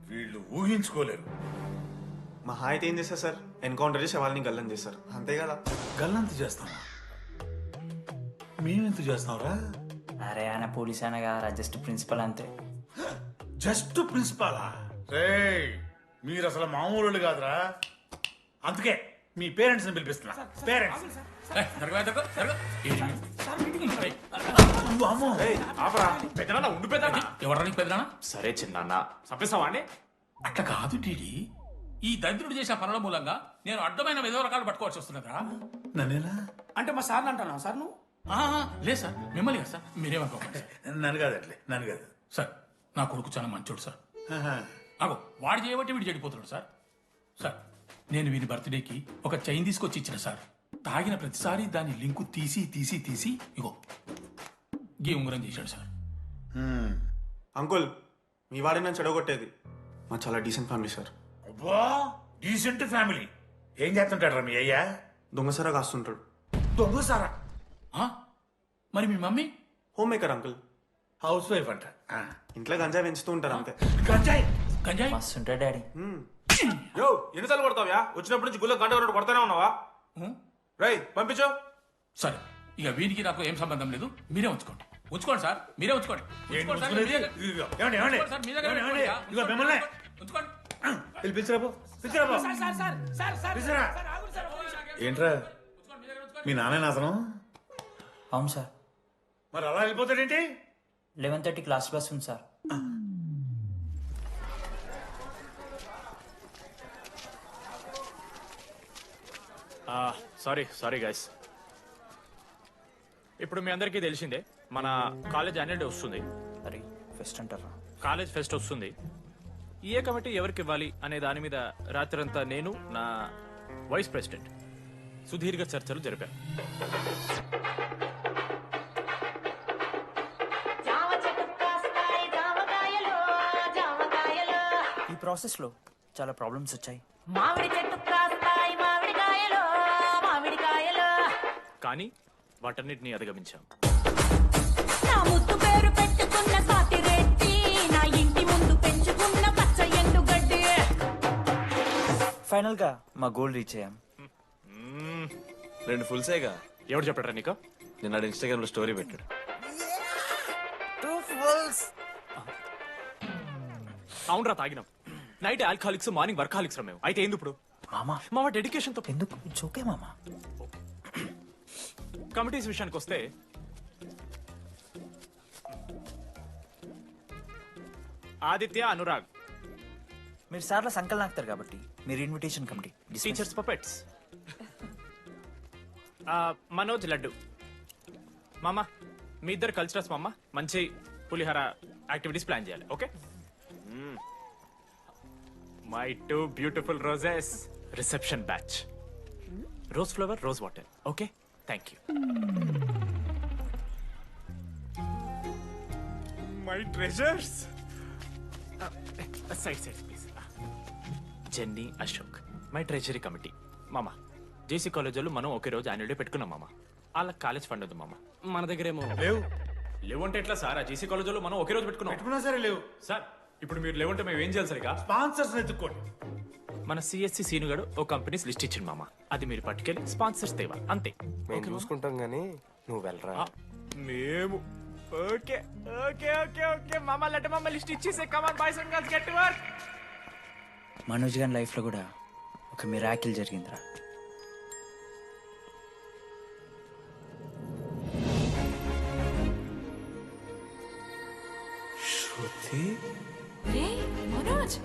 వీళ్ళు ఊహించుకోలేరు. మహా అయితే ఏం చేస్తారు సార్? ఎన్కౌంటర్ చేసి వాళ్ళని గల్లం చేస్తారు, అంతే కదా? గల్లంత చేస్తామా? మేమెంత చేస్తాంరా? అరే ఆయన పోలీస్ అయినా కదా, జస్ట్ ప్రిన్సిపల్ అంతే. జస్ట్ ప్రిన్సిపాలా? రే మీరు అసలు మామూలు కాదురా. అందుకే మీ పేరెంట్స్ ని పిలిపిస్తున్నా. పేరెంట్స్ సరే చిన్న చంపేస్తావా అండి? అట్లా కాదు టీడీ, ఈ దరిద్రుడు చేసిన పనుల మూలంగా నేను అడ్డమైన విధవ రకాలు పట్టుకోవాల్సి వస్తున్నదా? నన్నేనా అంటే మా సార్ని అంటున్నావు సార్ నువ్వు? లేదు సార్, మిమ్మల్ని కదా సార్. మీరేమనుకోకండి. నన్ను కాదు అట్లే, నన్ను కాదు సార్. నా కొడుకు చాలా మంచోడు సార్. అగో వాడు చేయబట్టి వీడు చెడిపోతున్నాడు సార్. సార్ నేను వీని బర్త్డేకి ఒక చైన్ తీసుకొచ్చి ఇచ్చిన సార్. తాగిన ప్రతిసారి దాని లింకు తీసి ఇగో గీ ఉంగరం చేశాడు సార్. అంకుల్, మీ వాడే నన్ను చెడగొట్టేది. మా చాలా డీసెంట్ ఫ్యామిలీ సార్. అబ్బా డీసెంట్ ఫ్యామిలీ. ఏం చేస్తుంటాడు రా మీ అయ్యా? దొంగసారా కాస్తుంటాడు. దొంగసారా? మరి మీ mummy? Homemaker uncle. Housewife అంట. ఇంట్లో గంజాయి పెంచుతూ ఉంటారు అంతే. గంజాయి మస్తు ఉంటాడు డాడీ. యో ఎన్నిసార్లు కొడతావ్యా? వచ్చినప్పటి నుంచి గుళ్ళ గంట కొట్టు కొడతానే ఉన్నావా? రై పంపించు. సరే ఇక వీడికి నాకు ఏం సంబంధం లేదు, మీరే ఉంచుకోండి. ఉంచుకోండి సార్, మీరే ఉంచుకోండి. ఏంట్రా మీ నాన్న నాశనం? అవును సార్. మరి అలా వెళ్ళిపోతాడేంటి? 11:30 క్లాస్ బస్ ఉంది సార్. Sorry guys. ఇప్పుడు మీ అందరికీ తెలిసిందే మన కాలేజ్ యాన్యువల్ డే వస్తుంది. అరే ఫెస్ట్ అంటారా? కాలేజ్ ఫెస్ట్ వస్తుంది. ఏ కమిటీ ఎవరికి ఇవ్వాలి అనే దాని మీద రాత్రంతా నేను నా వైస్ ప్రెసిడెంట్ సుదీర్ఘ చర్చలు జరిపాను. ఈ ప్రాసెస్లో చాలా ప్రాబ్లమ్స్ వచ్చాయి. మామిడి చెట్టు కాస్తాయి మామిడికాయలు మామిడికాయలు. కానీ వాటన్నిటిని అధిగమించాం. నా ముద్దు పేరు పెట్టుకున్న సాటి రెడ్డి, నా ఇంటి ముందు పెంచుకున్న పచ్చ ఎండు గడ్డి. ఫైనల్ గా మా గోల్ రీచ్ అయ్యాం. 2 ఫుల్సేగా. ఎవరు చెప్పారా నీకు? నిన్న ఇన్స్టాగ్రామ్ లో స్టోరీ పెట్టాడు. 2 ఫుల్స్. అవునరా తాగినాం. నైట్ ఆల్కహాలిక్స్, మార్నింగ్ వర్కాలిక్స్ రా మేము. అయితే ఏంది ఇప్పుడు? మామ డెడికేషన్ తో ఎందుకు ఓకే మామ. కమిటీస్ విషయానికి వస్తే ఆదిత్య, అనురాగ్ మీరు సార్ల సంకల్ నాకుతారు కాబట్టి మీరు invitation committee. Teachers puppets. Manoj, laddu. మామ మీ ఇద్దరు కల్చరల్స్ మామ. మంచి పులిహార యాక్టివిటీస్ ప్లాన్ చేయాలి. Okay? My 2 beautiful roses. Reception batch. Rose flower, rose water. Okay, thank you. My treasures. Side please. Jenny, Ashok my treasury committee. మామ జేసీ కాలేజ్ వాళ్ళు మనం ఒకే రోజు యాన్యువల్ డే పెట్టుకున్నాం మామ. వాళ్ళకి కాలేజ్ ఫండ్ ఉంది మామ. మన దగ్గర ఏమో లేవు అంటే ఎట్లా సార్? ఆ జేసీ కాలేజ్ వాళ్ళు మనం ఒకే రోజు పెట్టుకున్నా సరే లేవు సార్. ఇప్పుడు మీరు లేవంటే మేము ఏం చేయాలి సరిగా? స్పాన్సర్స్ ఎత్తుక్కోండి. మన సిఎస్సి సీనుగాడు ఓ కంపెనీస్ లిస్ట్ ఇచ్చింది మామ. అది మీరు పట్టుకెళ్ళి స్పాన్సర్స్ తేవా అంతే. మేము చూసుకుంటాం గానీ నువ్వు వెళ్ళరా. మేము ఓకే ఓకే ఓకే ఓకే మామ. లెట్ మామ లిస్ట్ ఇచ్చేసే. Come on boys and girls, get to work. Manoj గారి లైఫ్ లో కూడా ఒక మిరాకిల్ జరిగిందిరా. శృతి. రే మనోజ్.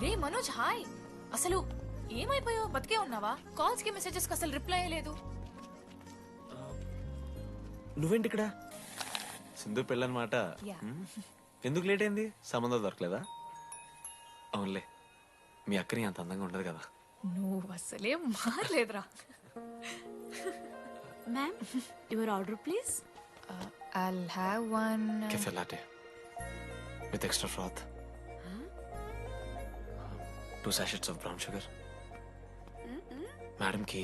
రే మనోజ్, హాయ్. అసలు ఏమైపోయావు? బతికే ఉన్నావా? కాల్స్ కి మెసేజెస్ కి అసలు రిప్లై అయ్యలేదు. నువ్వేంటి ఇక్కడ? సింధు పెళ్ళనమాట. ఎందుకు లేట్ అయింది? సంబంధం దొరకలేదా? అవునులే, మీ అక్కని అంత అందంగా ఉండదు కదా. నువ్వు అసలే మారలేదురా. Ma'am, your order please. I'll have one Cafe latte with extra froth. 2 sachets of brown sugar. మేడంకి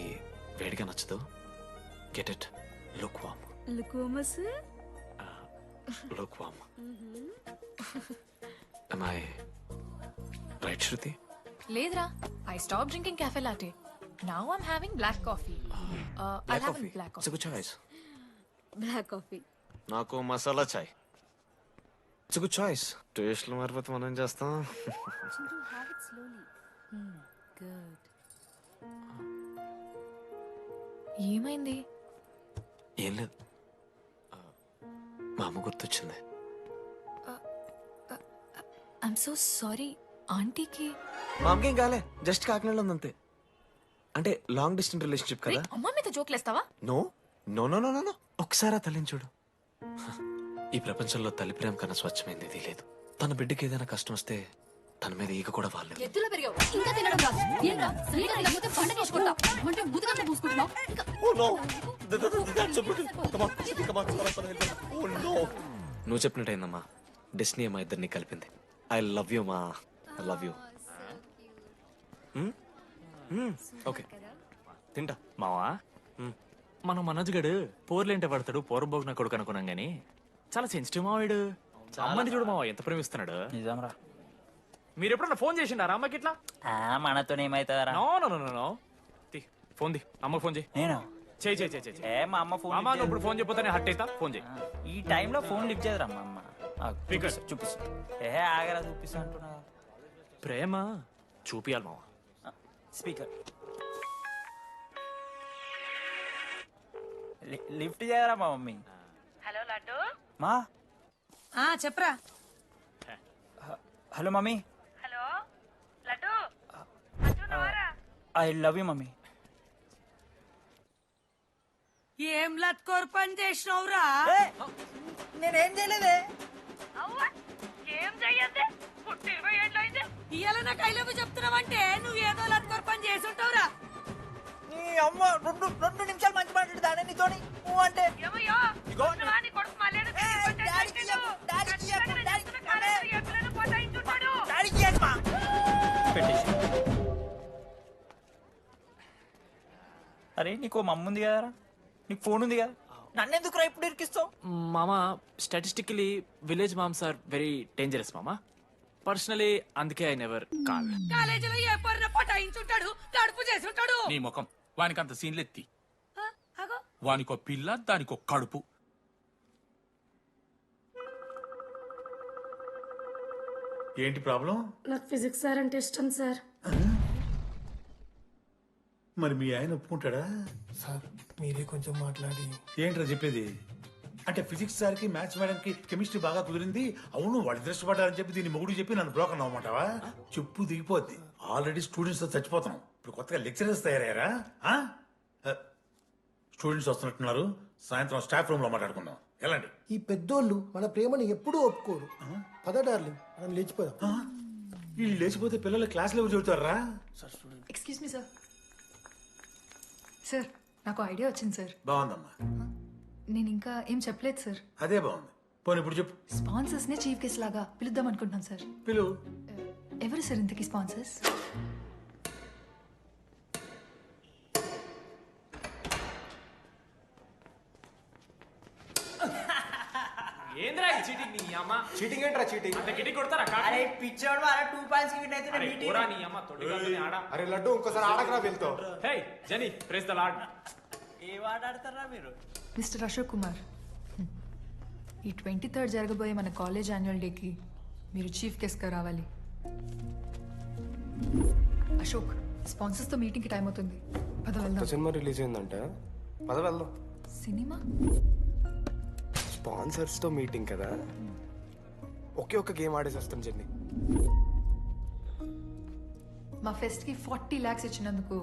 వేడిగా నచ్చదు. Get it. Look warm. లుకోమస్ look warm. Am I right, Shruti? లేదురా, I stop drinking cafe latte. Now I'm having black coffee. I'll have a black It's a coffee. good choice. Black coffee. నాకు మసాలా చాయ్. It's a good choice. టేస్ట్లు మారిపోతే మనం ఏం చేస్తాం? Chintu have it slowly. Good. ఏమైంది? ఏం లేదు. మా అమ్మ గుర్తొచ్చింది. I'm so sorry. ఆంటీకి మా అమ్మకి ఏం కాలే, జస్ట్ కాకినాడలో ఉందంతే. అంటే లాంగ్ డిస్టెన్స్ రిలేషన్షిప్ కదా. అమ్మ మీద జోక్లేస్తావా? No no no no no. ఒకసారి ఆ తల్లిని చూడు. ఈ ప్రపంచంలో తల్లి ప్రేమ కన్నా స్వచ్ఛమైంది ఇది లేదు. తన బిడ్డకి ఏదైనా కష్టం వస్తే తన మీద ఈగ కూడా వాళ్ళలేదు. ఎత్తులో పెరిగావు ఇంకా తినడం రాదు. ఏంట్రా సరిగా తినకపోతే పంట చేసుకుంటా అంటే ముదుగా పూసుకుంటున్నావు. నువ్వు చెప్పినట్టయిందమ్మా. డెస్నీ మా ఇద్దరిని కలిపింది. ఐ లవ్ యూ మా. I love you. ఓకే తింటా. మావా మనం మనోజ్ గడు పోర్లేంటే పడతాడు పోరబోగు నా కొడుకు అనుకున్నాం గానీ చాలా సెన్సిటివ్ మావాడు. అమ్మని చూడు మావా ఎంత ప్రేమిస్తున్నాడు. నిజంరా. మీరు ఎప్పుడన్నా ఫోన్ చేసిండారా అమ్మకి ఇట్లా? మనతో ఏమైతుందరా? No no no no. Phone ది అమ్మకి ఫోన్ చేయి. నేను చేయి చేయి చేయి. ఏ మా అమ్మ ఫోన్ అమ్మ నువ్వు ఇప్పుడు ఫోన్ చెప్పితే హట్ అవుతా. ఫోన్ చేయి. ఈ టైంలో ఫోన్ లిఫ్ట్ చేయదురా మా అమ్మ. చూపిస్తా. ఏ ఆగరా చూపిస్తా అంటున్నా. ప్రేమ చూపియాలి మావా. స్పీకర్ లిఫ్ట్ చేయరా మా మమ్మీ. హలో లడ్డు. మా చెప్పరా. Hello mummy. Hello laddu. I love you mummy. ఏం లత్కోర్ పని చేసినవురా? నేనేం చేయలేదే. ఏం చెయ్యద్దే. పుట్టి 20 ఏళ్ళైంది. ఇయ్యాల నాకు ఐ లవ్ యూ చెప్తున్నావంటే నువ్వు ఏదో లత్కోర్ పని చేసి ఉంటావురా. నీ అమ్మ రెండు నిమిషాలు మంచి మాట్లాడుతానే నీతోని. నువ్వు అంటే ఏమయ్యో నువ్వా నీ కొడుకు మళ్ళీ అరే నీకు మమ్మ ఉంది కదరా, నీకు ఫోన్ ఉంది కదా, నన్ను ఎందుకు రా ఇప్పుడు ఇరికిస్తావు? మామా statistically village moms are very dangerous మామా. పర్సనలీ అందుకే ఐ నెవర్ కాల్. కాలేజీలో ఏ పొరిన పటాయించుంటాడు, కడుపు చేసి ఉంటాడు. నీ ముఖం వానికి అంత సీన్లెత్తి. వానికో పిల్ల దానికో కడుపు. ఏంటి ప్రాబ్లం? నాకు ఫిజిక్స్ సార్ అంటే ఇష్టం సార్. మరి మీ ఆయన ఒప్పుకుంటాడా? సార్ మీరే కొంచెం మాట్లాడి. ఏంట్రా చెప్పేది? అంటే ఫిజిక్స్ సార్కి మ్యాథ్స్ మేడంకి కెమిస్ట్రీ బాగా కుదిరింది, అవును వాళ్ళు ఇష్టపడ్డారని చెప్పి దీన్ని మొగుడు చెప్పి నన్ను బ్రోకన్ అవ్వమంటావా? చెప్పు దిగిపోద్ది. ఆల్రెడీ స్టూడెంట్స్ తో చచ్చిపోతున్నాం, ఇప్పుడు కొత్తగా లెక్చరర్స్ తయారయ్యారా? స్టూడెంట్స్ వస్తున్నట్టున్నారు, సాయంత్రం స్టాఫ్ రూమ్ లో మాట్లాడుకుందాం. ఎలాంటి ఈ పెద్దోళ్ళు మన ప్రేమను ఎప్పుడూ ఒప్పుకోరు. పద డార్లింగ్ మనం లేచిపోదాం. వీళ్ళు లేచిపోతే పిల్లలు క్లాస్ లెవెల్ చెబుతారా? Excuse me sir. సార్ నాకు ఐడియా వచ్చింది సార్. బాగుందమ్మా. నేను ఇంకా ఏం చెప్పలేదు సార్. అదే బాగుంది. పోనీ ఇప్పుడు చెప్పు. స్పాన్సర్స్ ని చీఫ్ గెస్ట్ లాగా పిలుద్దాం అనుకుంటున్నాను సార్. పిలువు. ఎవరు సార్ ఇంతకీ స్పాన్సర్స్? ఏంద్రా చీటింగ్ నీ అమ్మ? చీటింగ్ ఏంట్రా చీటింగ్? అంత గిటి కొడతారా? అరే పిచ్చోడు అలా 2 పాయింట్స్ గిట్ అయితే అరే పోరా నీ అమ్మ తొడిగాలని ఆడ. అరే లడ్డు ఇంకోసారి ఆడకరా వెళ్తావు. హే జని ప్రెస్ ద లార్డ్. ఏ వాట ఆడతారా మీరు? మిస్టర్ అశోక్ కుమార్, ఈ 23rd జరగబోయే మన కాలేజ్ యాన్యువల్ డేకి మీరు చీఫ్ గెస్ట్గా రావాలి. అశోక్, స్పాన్సర్స్తో మీటింగ్కి టైం అవుతుంది, పద వెళ్దాం. సినిమా రిలీజ్ అయిందంట, పద వెళ్దాం. సినిమా? స్పాన్సర్స్ తో మీటింగ్ కదా, ఒకే ఒక్క గేమ్ ఆడేసి వస్తాం జర్నీ. మా ఫెస్ట్కి 40 lakhs ఇచ్చినందుకు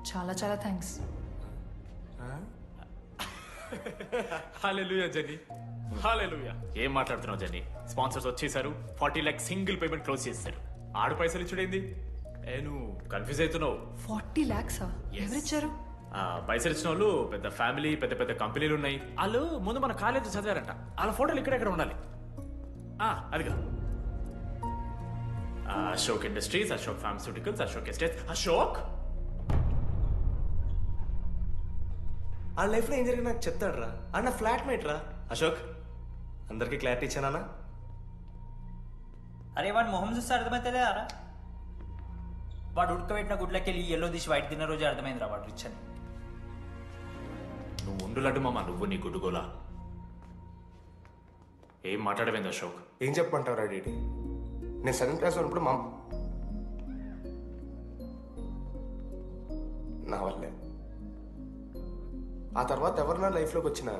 చాలా చాలా థ్యాంక్స్. హల్లెలూయా జని, హల్లెలూయా. ఏం మాట్లాడుతున్నావు జని? స్పాన్సర్స్ వచ్చేసారు, 40 lakhs సింగిల్ పేమెంట్ క్లోజ్ చేస్తారు. ఆడు పైసలు ఇచ్చుడేంది? నువ్వు కన్ఫ్యూజ్ అవుతున్నావు. 40 lakhs ఎవరిచ్చారు? పైసలు ఇచ్చిన వాళ్ళు పెద్ద ఫ్యామిలీ, పెద్ద పెద్ద కంపెనీలు ఉన్నాయి. వాళ్ళు ముందు మన కాలేజ్ చదివారంట, వాళ్ళ ఫోటోలు ఇక్కడెక్కడ ఉండాలి. అదిగా Ashok industries, Ashok pharmaceuticals, Ashok estates. Ashok ఆ లైఫ్లో ఏం జరిగింది నాకు చెప్తాడు రా. అన్న ఫ్లాట్ మేట్ రా అశోక్. అందరికీ క్లారిటీ ఇచ్చానా? అరే వాడు మొహం చూస్తే అర్థమైతే అరా. వాడు ఉడకబెట్టిన గుడ్లకి వెళ్ళి ఎల్లో తీసి వైట్ తిన్న రోజు అర్థమైందిరా వాడు రిచ్ అని. నువ్వు ఉండులడ్డు మామ, నువ్వు నీ గుడ్డుగోలా. ఏం మాట్లాడవేంది అశోక్? ఏం చెప్పమంటావు రా డీడీ? నేను 7th క్లాస్ ఉన్నప్పుడు నా వల్లే. ఆ తర్వాత ఎవరు నా లైఫ్లోకి వచ్చినా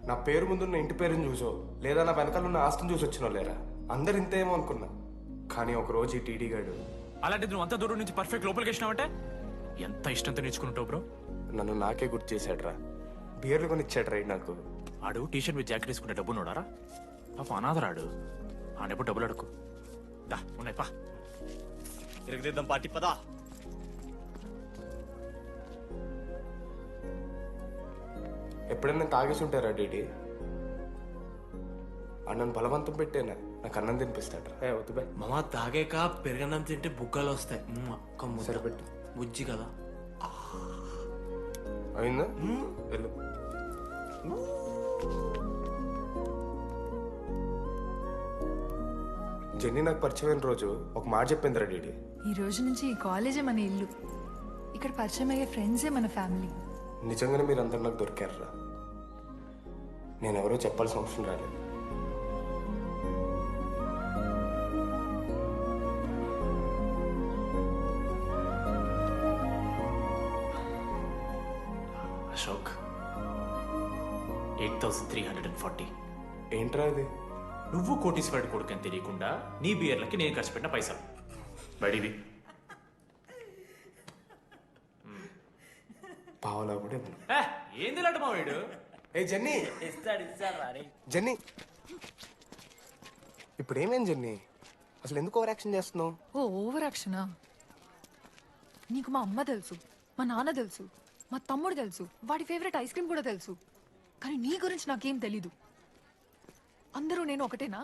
నా పేరు ముందున్న ఇంటి పేరుని చూసో లేదా నా వెనకాల ఉన్న ఆస్తిని చూసి వచ్చినో లేరా, అందరు ఇంతేమో అనుకున్నా. కానీ ఒకరోజు ఈ టీడీ గాడు అలాంటిది నువ్వు అంత దూరం నుంచి పర్ఫెక్ట్ లోపలికి వచ్చినావంటే ఎంత ఇష్టంతో నేర్చుకుంటావు బ్రో. నన్ను నాకే గుర్తు చేశాడు రా. బియర్లు కొని ఇచ్చాడు రా నాకు. ఆడు టీషర్ట్ విత్ జాకెట్ వేసుకుంటే డబ్బు నోడారా? పాప అనాథరాడు. ఆడెప్పుడు డబ్బులు అడుకు. దా ఉన్నాయి పా. తిరగదిద్దాం పార్టీ పదా. ఎప్పుడైనా తాగేసి ఉంటారా డీడీ? అన్నను బలవంతం పెట్టేనా నాకు అన్నం తినిపిస్తాడు రా. వద్దు బై మామ, తాగాక పెరగన్నం తింటే బుగ్గలు వస్తాయి. సరిపెట్టు. బుజ్జి కదా. అయిందా? వెళ్ళు. జెన్నీ నాకు పరిచయమైన రోజు ఒక మాట చెప్పిందిరా డీడీ. ఈ రోజు నుంచి ఈ కాలేజే మన ఇల్లు. ఇక్కడ పరిచయం అయ్యే ఫ్రెండ్సే మన ఫ్యామిలీ. నిజంగానే మీరు అందరు నాకు దొరికారురా. నేను ఎవరో చెప్పాల్సిన అవసరం రాలేదు. అశోక్ 8,340. ఏంట్రా అది? నువ్వు కోటీశ్వరుడు కొడుకు అని తెలియకుండా నీ బియర్లకి నేను ఖర్చు పెట్టిన పైసలు బడివి. పావలా కూడా ఏంది లాంటి మా వీడు? ఏ జెన్నీ, జెన్నీ ఇప్పుడు ఏమైంది జెన్నీ? అసలు ఎందుకు ఓవర్ యాక్షన్ చేస్తున్నావు? ఓ ఓవర్ యాక్షనా? నీకు మా అమ్మ తెలుసు, మా నాన్న తెలుసు, మా తమ్ముడు తెలుసు, వాడి ఫేవరెట్ ఐస్ క్రీమ్ కూడా తెలుసు. కానీ నీ గురించి నాకేం తెలీదు. అందరూ నేను ఒకటేనా?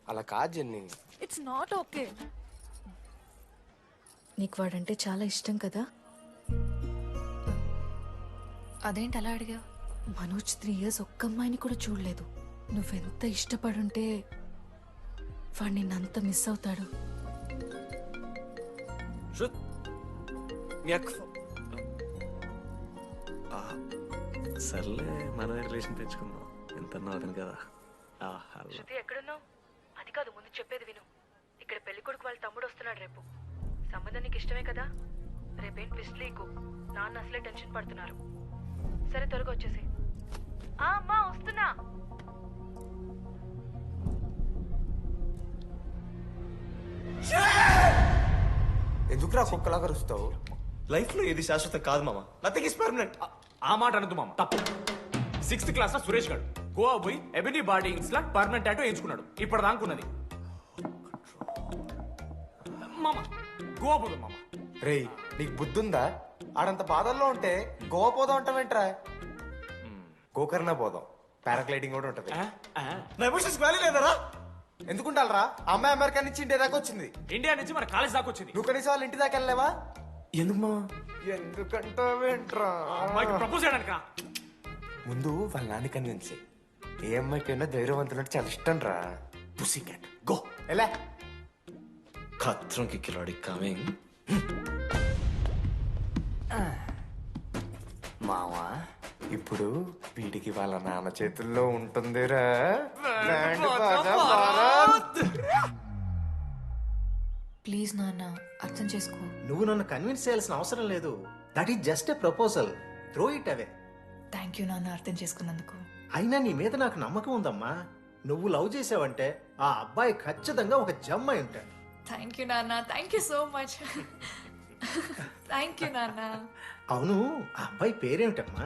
అలా కాదు జెన్నీ. It's not okay. నీకు వాడంటే చాలా ఇష్టం కదా? అదేంటి అలా అడిగా? మనోజ్ 3 years ఒక్క అమ్మాయిని కూడా చూడలేదు. నువ్వెంత ఇష్టపడుంటే వాడు నిన్నంత మిస్ అవుతాడు. సర్లే, మనమే రిలేషన్ తెచ్చుకుందాం. ఎంత అతను కదా. శృతి ఎక్కడున్నావు? అది కాదు, ముందు చెప్పేది విను. ఇక్కడ పెళ్లి కొడుకు వాళ్ళ తమ్ముడు వస్తున్నాడు రేపు. సంబంధం నీకు ఇష్టమే కదా? రేపేం ట్విస్ట్ లీకు. నాన్న అసలే టెన్షన్ పడుతున్నారు. సరే త్వరగా వచ్చేసి. అమ్మా వస్తున్నా. ఎందుకురా కుక్కలాగా రుస్తావు? లైఫ్ లో ఏది శాశ్వతం కాదు మామ. Nothing is permanent. ఆ మాట అనదు మామ, తప్పు. 6th క్లాస్ లో సురేష్ గారు గోవా పోయి ఎబినీ బాడీయింగ్స్ లా పర్మనెంట్ టాటూ ఎంచుకున్నాడు. ఇప్పుడు దానుకున్నది మామ. గోవా పోదాం మామ. రేయ్, నీకు బుద్ధుందా? ఆడంత బాధల్లో ఉంటే గోవా పోదాం అంటావేంట్రా? గోకర్ణ పోదాం. పారాగ్లైడింగ్ కూడా ఉంటది. నా ఎమోషన్స్ వ్యాల్యూ లేదరా? ఎందుకుంటారా? అమ్మాయి అమెరికా నుంచి ఇండియా దాకా వచ్చింది. ఇండియా నుంచి మన కాలేజ్ దాకా వచ్చింది. నువ్వు కనీసం వాళ్ళ ఇంటి దాకా వెళ్ళలేవా? ఎందుకు మా? ఎందుకంటావేంట్రా? అమ్మాయికి ప్రపోజ్ చేయడానికి. ముందు వాళ్ళ నాన్న కన్విన్స్. ఏ అమ్మాయికైనా ధైర్యవంతులంటే చాలా ఇష్టం రా. పుసి క్యాట్ గో. ఎలా? ఖత్రం కి కిలాడి కమింగ్. మావా, ఇప్పుడు వీడికి వాళ్ళ నాన్న చేతుల్లో ఉంటుందిరా. ప్లీజ్ నాన్న, అర్థం చేసుకో. నువ్వు నన్ను కన్విన్స్ చేయాల్సిన అవసరం లేదు. That is just a proposal. Throw it away. Thank you నాన్న, అర్థం చేసుకున్నందుకు. అయినా నీ మీద నాకు నమ్మకం ఉందమ్మా. నువ్వు లవ్ చేసావంటే ఆ అబ్బాయి ఖచ్చితంగా ఒక జమ్మాయి ఉంటాడు. థ్యాంక్ యూ నాన్న, thank you so much. Thank you నాన్న. అవును, ఆ అబ్బాయి పేరేమిటమ్మా?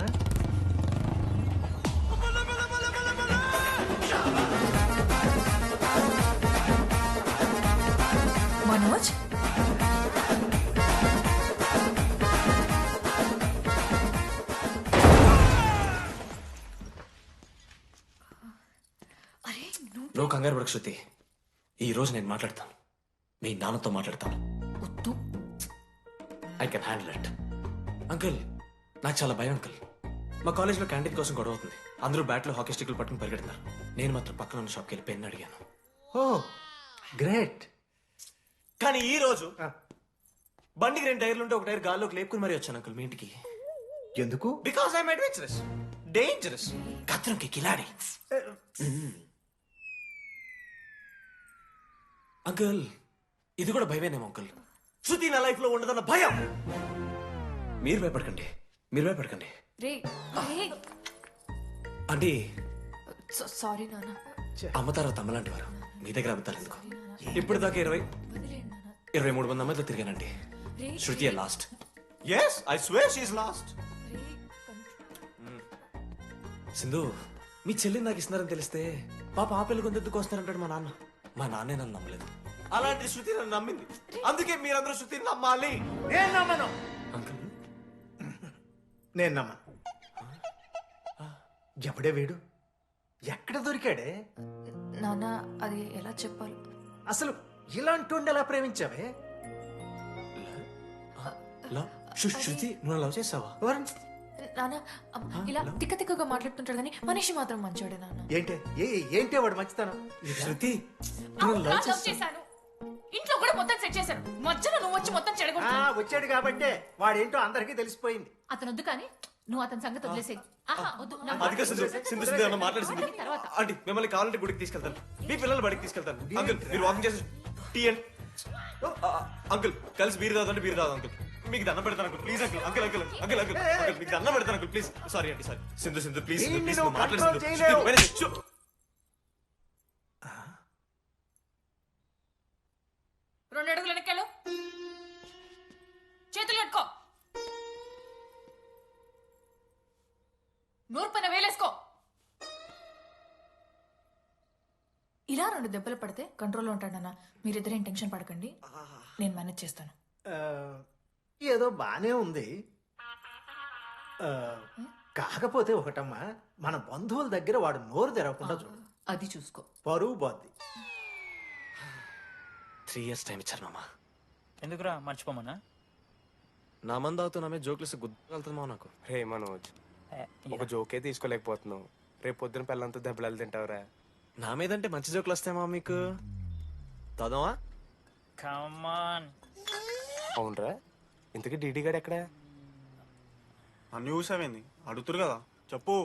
మనోజ్. నువ్వు కంగారు పడకు శృతి. ఈ రోజు నేను మాట్లాడతాను. మీ నాన్నతో మాట్లాడతాను. I can handle it. Uncle నాకు చాలా భయం అంకుల్. మా కాలేజ్లో క్యాంటీన్ కోసం గొడవ అవుతుంది. అందరూ బ్యాట్లో హాకీ స్టిక్లు పట్టుకుని పరిగెడుతున్నారు. నేను మాత్రం పక్కన ఉన్న షాప్కి వెళ్ళి పెన్ అడిగాను. ఓ గ్రేట్. కానీ ఈ రోజు బండికి 2 టైర్లు ఉంటే ఒక టైర్ గాల్లోకి లేపుకుని మరీ వచ్చాను అంకుల్ మీ ఇంటికి. ఎందుకు? బికాస్ ఐఎమ్ అడ్వెంచరస్, డేంజరస్, కత్రంకి కిలాడి. అంకుల్ ఇది కూడా భయమేనేమో అంకుల్. శృతి నా లైఫ్ లో ఉండదన్న భయం. మీరు భయపడకండి, మీరు భయపడకండి. రే అంటే సారీ నాన్న. అమ్మ తర్వాత అమ్మలాంటి వారు మీ దగ్గర అబద్ధాలు ఎందుకు? ఇప్పుడు దాకా 23 మంది అమ్మాయితో తిరిగానండి. Shruti last. Yes I swear she is last. Sindhu మీ చెల్లిని నాకు ఇస్తున్నారని తెలిస్తే పాప ఆ పిల్ల కొంతెత్తుకు వస్తారంటాడు మా నాన్న. మా నాన్నే నన్ను నమ్మలేదు. అలాంటి శృతి నన్ను నమ్మింది. అందుకే మీరందరూ శృతిని నమ్మాలి. నేను నమ్మను. అంకుల్ నేను నమ్మను. ఎవడే వీడు? ఎక్కడ దొరికాడే? నాన్న అది ఎలా చెప్పాలి? అసలు ఇలాంటి ఎలా ప్రేమించావే? శృతి నువ్వు లవ్ చేసావా? నాన్న ఇలా తిక్క తిక్కగా మాట్లాడుతుంటాడు కానీ మనిషి మాత్రం మంచోడే నాన్న. ఏంటే వాడు మంచితనం? శృతి లవ్ చేశాను. ఇంట్లో కూడా మొత్తం సెట్ చేశాను. మధ్యలో నువ్వు వచ్చి మొత్తం చెడగొట్టావు. వచ్చాడు కాబట్టే వాడేంటో అందరికీ తెలిసిపోయింది. అతను వద్దు కానీ నువ్వు అతని సంగతి వదిలేసేయి. ఆంటీ మిమ్మల్ని కావాలంటే గుడికి తీసుకెళ్తాను. మీ పిల్లలు బడికి తీసుకెళ్తాను. అంకుల్ మీరు వాకింగ్ చేసి టీ అండ్ అంకుల్ కలిసి బీర్ తాగుతుంటే బీర్ తాగు అంకుల్. మీకు దండం పెడతాను uncle please uncle. Uncle uncle uncle uncle uncle మీకు దండం పెడతాను అంకుల్ ప్లీజ్. సారీ అండి సారీ. సింధు ప్లీజ్ ప్లీజ్ మాట్లాడు. 2 అడుగులు వెనక్కాలు. చేతులు కట్టుకో. నూరు పైన వేలేసుకో. ఇలా 2 దెబ్బలు పడితే కంట్రోల్లో ఉంటాడన్నా. మీరిద్దరేం టెన్షన్ పడకండి, నేను మేనేజ్ చేస్తాను. ఏదో బానే ఉంది. కాకపోతే ఒకటమ్మా, మన బంధువుల దగ్గర వాడు నోరు తెరవకుండా చూడు. అది చూసుకో. పరువు బాద్ది. 3 years టైం ఇచ్చారు మామ. ఎందుకురా మర్చిపోమన్నా? నా మంది అవుతూ నా మీద జోకులు గుర్తుకెళ్తుంది మామ నాకు. రే మనోజ్ ఒక జోకే తీసుకోలేకపోతున్నావు. రేపు పొద్దున పిల్లలంతా దెబ్బలు తింటావురా. నా మీదంటే మంచి జోకులు వస్తాయమా మీకు? తదమా? కమాన్. అవునరా, ఇంతకీ డీడీ గారు ఎక్కడ? అన్ని చూసావేంది? అడుగుతురు కదా చెప్పు.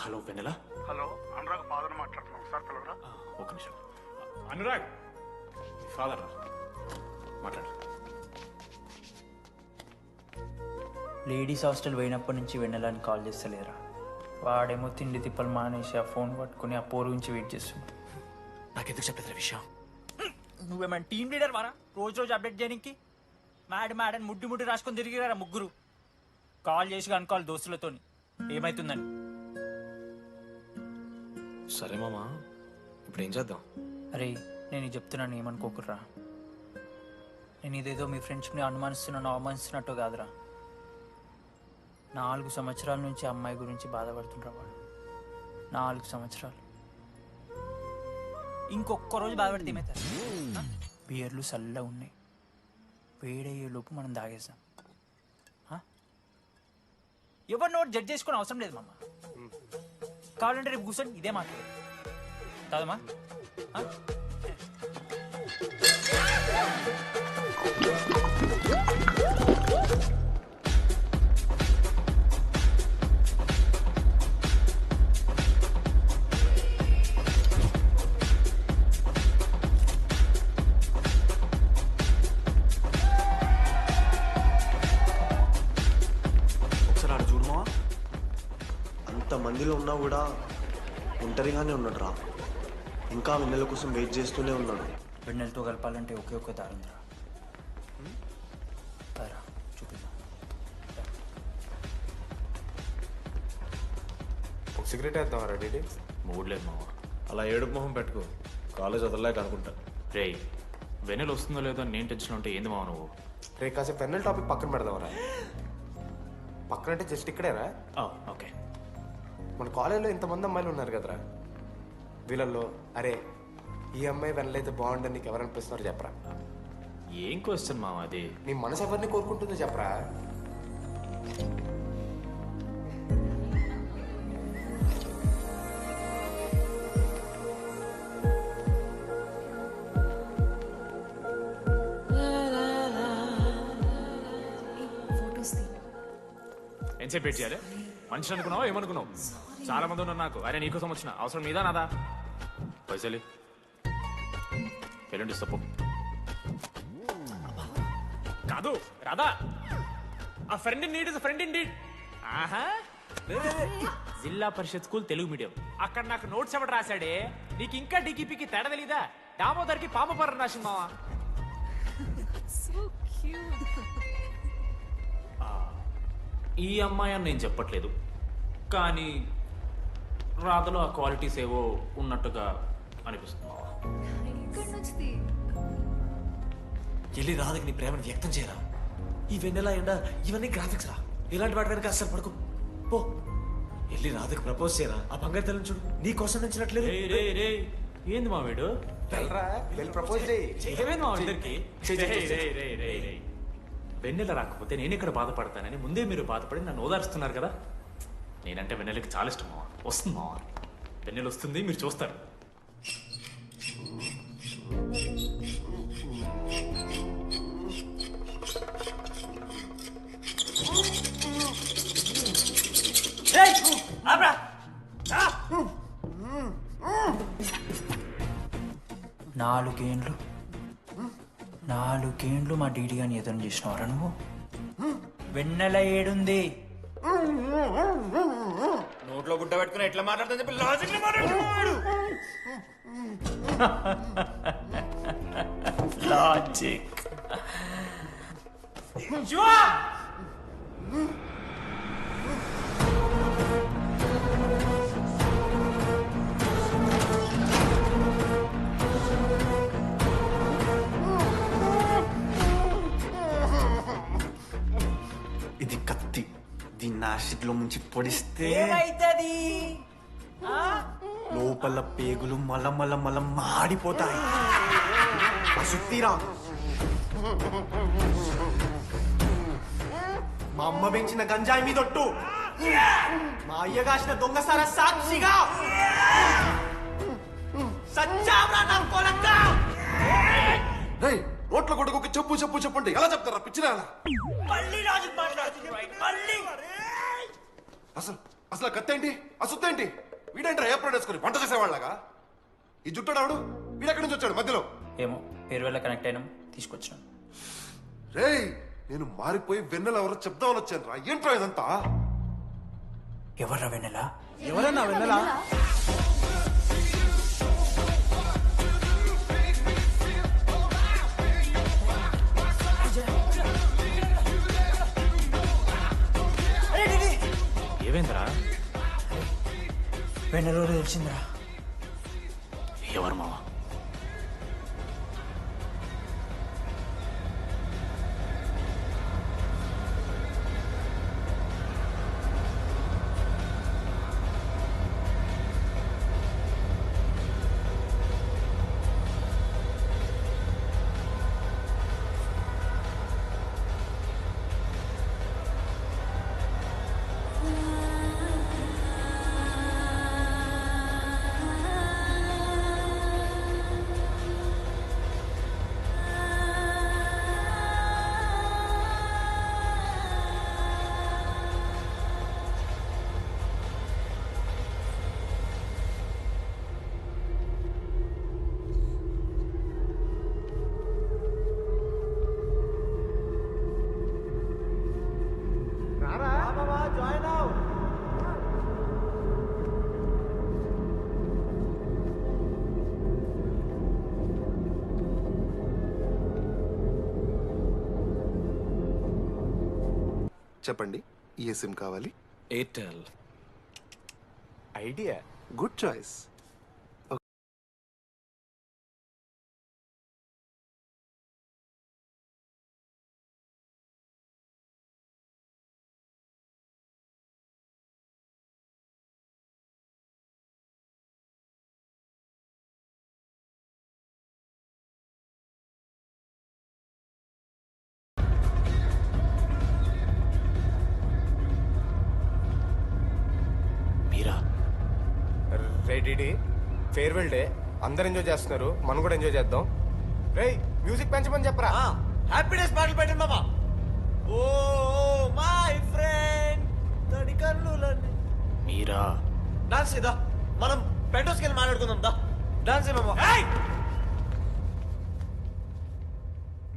హలో వెన్నెల. హలో అనురాగ్ ఫాదర్ మాట్లాడుతున్నాం సార్. పిలవరా? ఒక నిమిషం. అనురాగ్ ఫాదర్ మాట్లాడు. లేడీస్ హాస్టల్ పోయినప్పటి నుంచి వెన్నెలని కాల్ చేస్తలేరా? వాడేమో తిండి తిప్పలు మానేసి ఆ ఫోన్ పట్టుకుని ఆ పోరు గురించి వెయిట్ చేస్తుంది. నాకెందుకు చెప్పలేదు విషయం? నువ్వేమైనా టీమ్ లీడర్ వారా రోజు రోజు అప్డేట్ చేయడానికి? మేడం ముడ్డి రాసుకొని తిరిగిరారా ముగ్గురు. కాల్ చేసి కనుకోవాలి దోస్తులతోని ఏమైతుందని. సరే మామా, ఇప్పుడు ఏం చేద్దాం? అరే నేను చెప్తున్నాను ఏమనుకోకుర్రా. నేను ఇదేదో మీ ఫ్రెండ్షిప్ని అనుమానిస్తున్నాను అవమానిస్తున్నట్టు కాదురా. 4 సంవత్సరాల నుంచి అమ్మాయి గురించి బాధపడుతుండ్రా వాడు. 4 సంవత్సరాలు. ఇంకొక్క రోజు బాధపడితే ఏమవుతారు? బియర్లు చల్లగా ఉన్నాయి, వేడయ్యే లోపు మనం తాగేస్తాం. ఎవరు నోట్ జడ్జ్ చేసుకుని అవసరం లేదు మామ. కావాలంటే రేపు కూర్చొని ఇదే మాట్లాడదు కాదమ్మా. ఒకసారి ఆడ చూడమా. అంతమందిలో ఉన్నా కూడా ఒంటరిగానే ఉన్నాడు రా. ఇంకా వెన్నెల కోసం వెయిట్ చేస్తూనే ఉన్నాడు. వెన్నెలతో కలపాలంటే ఒకే ఒక్క దారి ఉందిరా. చూపిద్దాం. ఒక సిగరెట్ వేద్దాం డీడీ. మూడ్ లేదు మామ. అలా ఏడుపు మొహం పెట్టుకో, కాలేజ్ వదలలేక అనుకుంటా. రే వెన్నెల వస్తుందో లేదో నేను టెన్షన్ ఉంటే ఏంది మావ నువ్వు? రే కాసేపు పెన్నెల్ టాపిక్ పక్కన పెడదాంరా. పక్కనంటే జస్ట్ ఇక్కడేరా. ఓకే. మన కాలేజీలో ఇంతమంది అమ్మాయిలు ఉన్నారు కదరా, వీళ్ళల్లో అరే ఈ అమ్మాయి వెళ్ళైతే బాగుండని నీకు ఎవరు అనిపిస్తున్నారు చెప్పరా? ఏం క్వశ్చన్ మామ అది? నీ మనసు ఎవరిని కోరుకుంటుందో చెప్పరా? ఎంతసేపు వెయిట్ చేయాలి? మనిషి అనుకున్నావా ఏమనుకున్నావు? చాలా మంది ఉన్నారు నాకు. అరే నీకోసం వచ్చిన అవసరం మీదా నాదా? పైసలి ఎల్లుండి తప్పు కాదు రాదా. A friend in need is friend in deed. ఆహా, జిల్లా పరిషత్ స్కూల్ తెలుగు మీడియం. అక్కడ నాకు నోట్స్ ఎవడు రాశాడే? నీకు ఇంకా డీకీపీకి తేడా తెలీదా? దామోదర్కి పామపరం రాసింది మావా. ఈ అమ్మాయి అని నేను చెప్పట్లేదు, కానీ రాధలో ఆ క్వాలిటీస్ ఏవో ఉన్నట్టుగా అనిపిస్తుంది మావా. వెళ్ళి రాధకి నీ ప్రేమను వ్యక్తం చేయరా. ఈ వెన్నెల ఎండ ఇవన్నీ గ్రాఫిక్స్ రా. ఇలాంటి వాటి వెనక అస్సలు పడుకో. పో వెళ్ళి రాధకి ప్రపోజ్ చేయరా. ఆ బంగారు తల్లిని చూడు నీ కోసం నచ్చినట్లేదు. ఏంది మా వీడు? ఏమైంది మా ఇద్దరికి? వెన్నెల రాకపోతే నేను ఇక్కడ బాధపడతానని ముందే మీరు బాధపడి నన్ను ఓదారుస్తున్నారు కదా. నేనంటే వెన్నెలకి చాలా ఇష్టం మావా. వస్తుంది మావా, వెన్నెల వస్తుంది, మీరు చూస్తారు. నాలుగేండ్లు మా డీడీ గాని ఎదురు చేసినవరా నువ్వు? వెన్నెల ఏడుంది? నోట్లో గుడ్డ పెట్టుకుని ఎట్లా మాట్లాడుతా చెప్పి లాజిక్ మాట్లాడు. లాజిక్ ఇది కత్తి, దీన్ని యాసిడ్ లో ముంచి పొడిస్తే ఏమైతది? లోపల పేగులు మల మాడిపోతాయి. సుత్తిరా, మా అమ్మ పెంచిన గంజాయి మీదొట్టు, మా అయ్య కాసిన దొంగసార సాక్షిగా సచ్చావ్రా నా కొలంగా. నోట్ల కొడుకు చెప్పు చెప్పు చెప్పండి ఎలా చెప్తారా పిచ్చిరా? అసలు అసలు కత్తేంటి, ఆ సుత్తేంటి? వీడేంట్రా ఏప్రిల్ వేసుకుని వంట చేసేవాళ్ళగా? ఈ జుట్టాడు వీడెక్కడి నుంచి వచ్చాడు మధ్యలో? ఏమో పేరు వల్ల కనెక్ట్ అయినాం, తీసుకొచ్చినాం. రేయ్ నేను మారిపోయి వెన్నెల ఎవరో చెప్దామని వచ్చాను రా. ఏంట్రా ఇదంతా? ఎవర్రా వెన్నెల? ఎవరన్నా వెన్నెల? ఏమైందిరా? వెన్నెల తెలిసిందిరా. ఎవరు మావా? చెప్పండి, ఏ సిమ్ కావాలి? Airtel. Idea, good choice. Ready farewell day అందరు ఎంజాయ్ చేస్తున్నారు మనం కూడా ఎంజాయ్ చేద్దాం. రే మ్యూజిక్ పెంచమని చెప్పరా. హ్యాపీ డేస్ పాటలు పెట్టండి మామ. ఓ మై ఫ్రెండ్ తడి కన్నులని మీరా డాన్స్ చేద్దా. మనం పెంటోస్కి వెళ్ళి మాట్లాడుకుందాం దా. డాన్స్ మామ.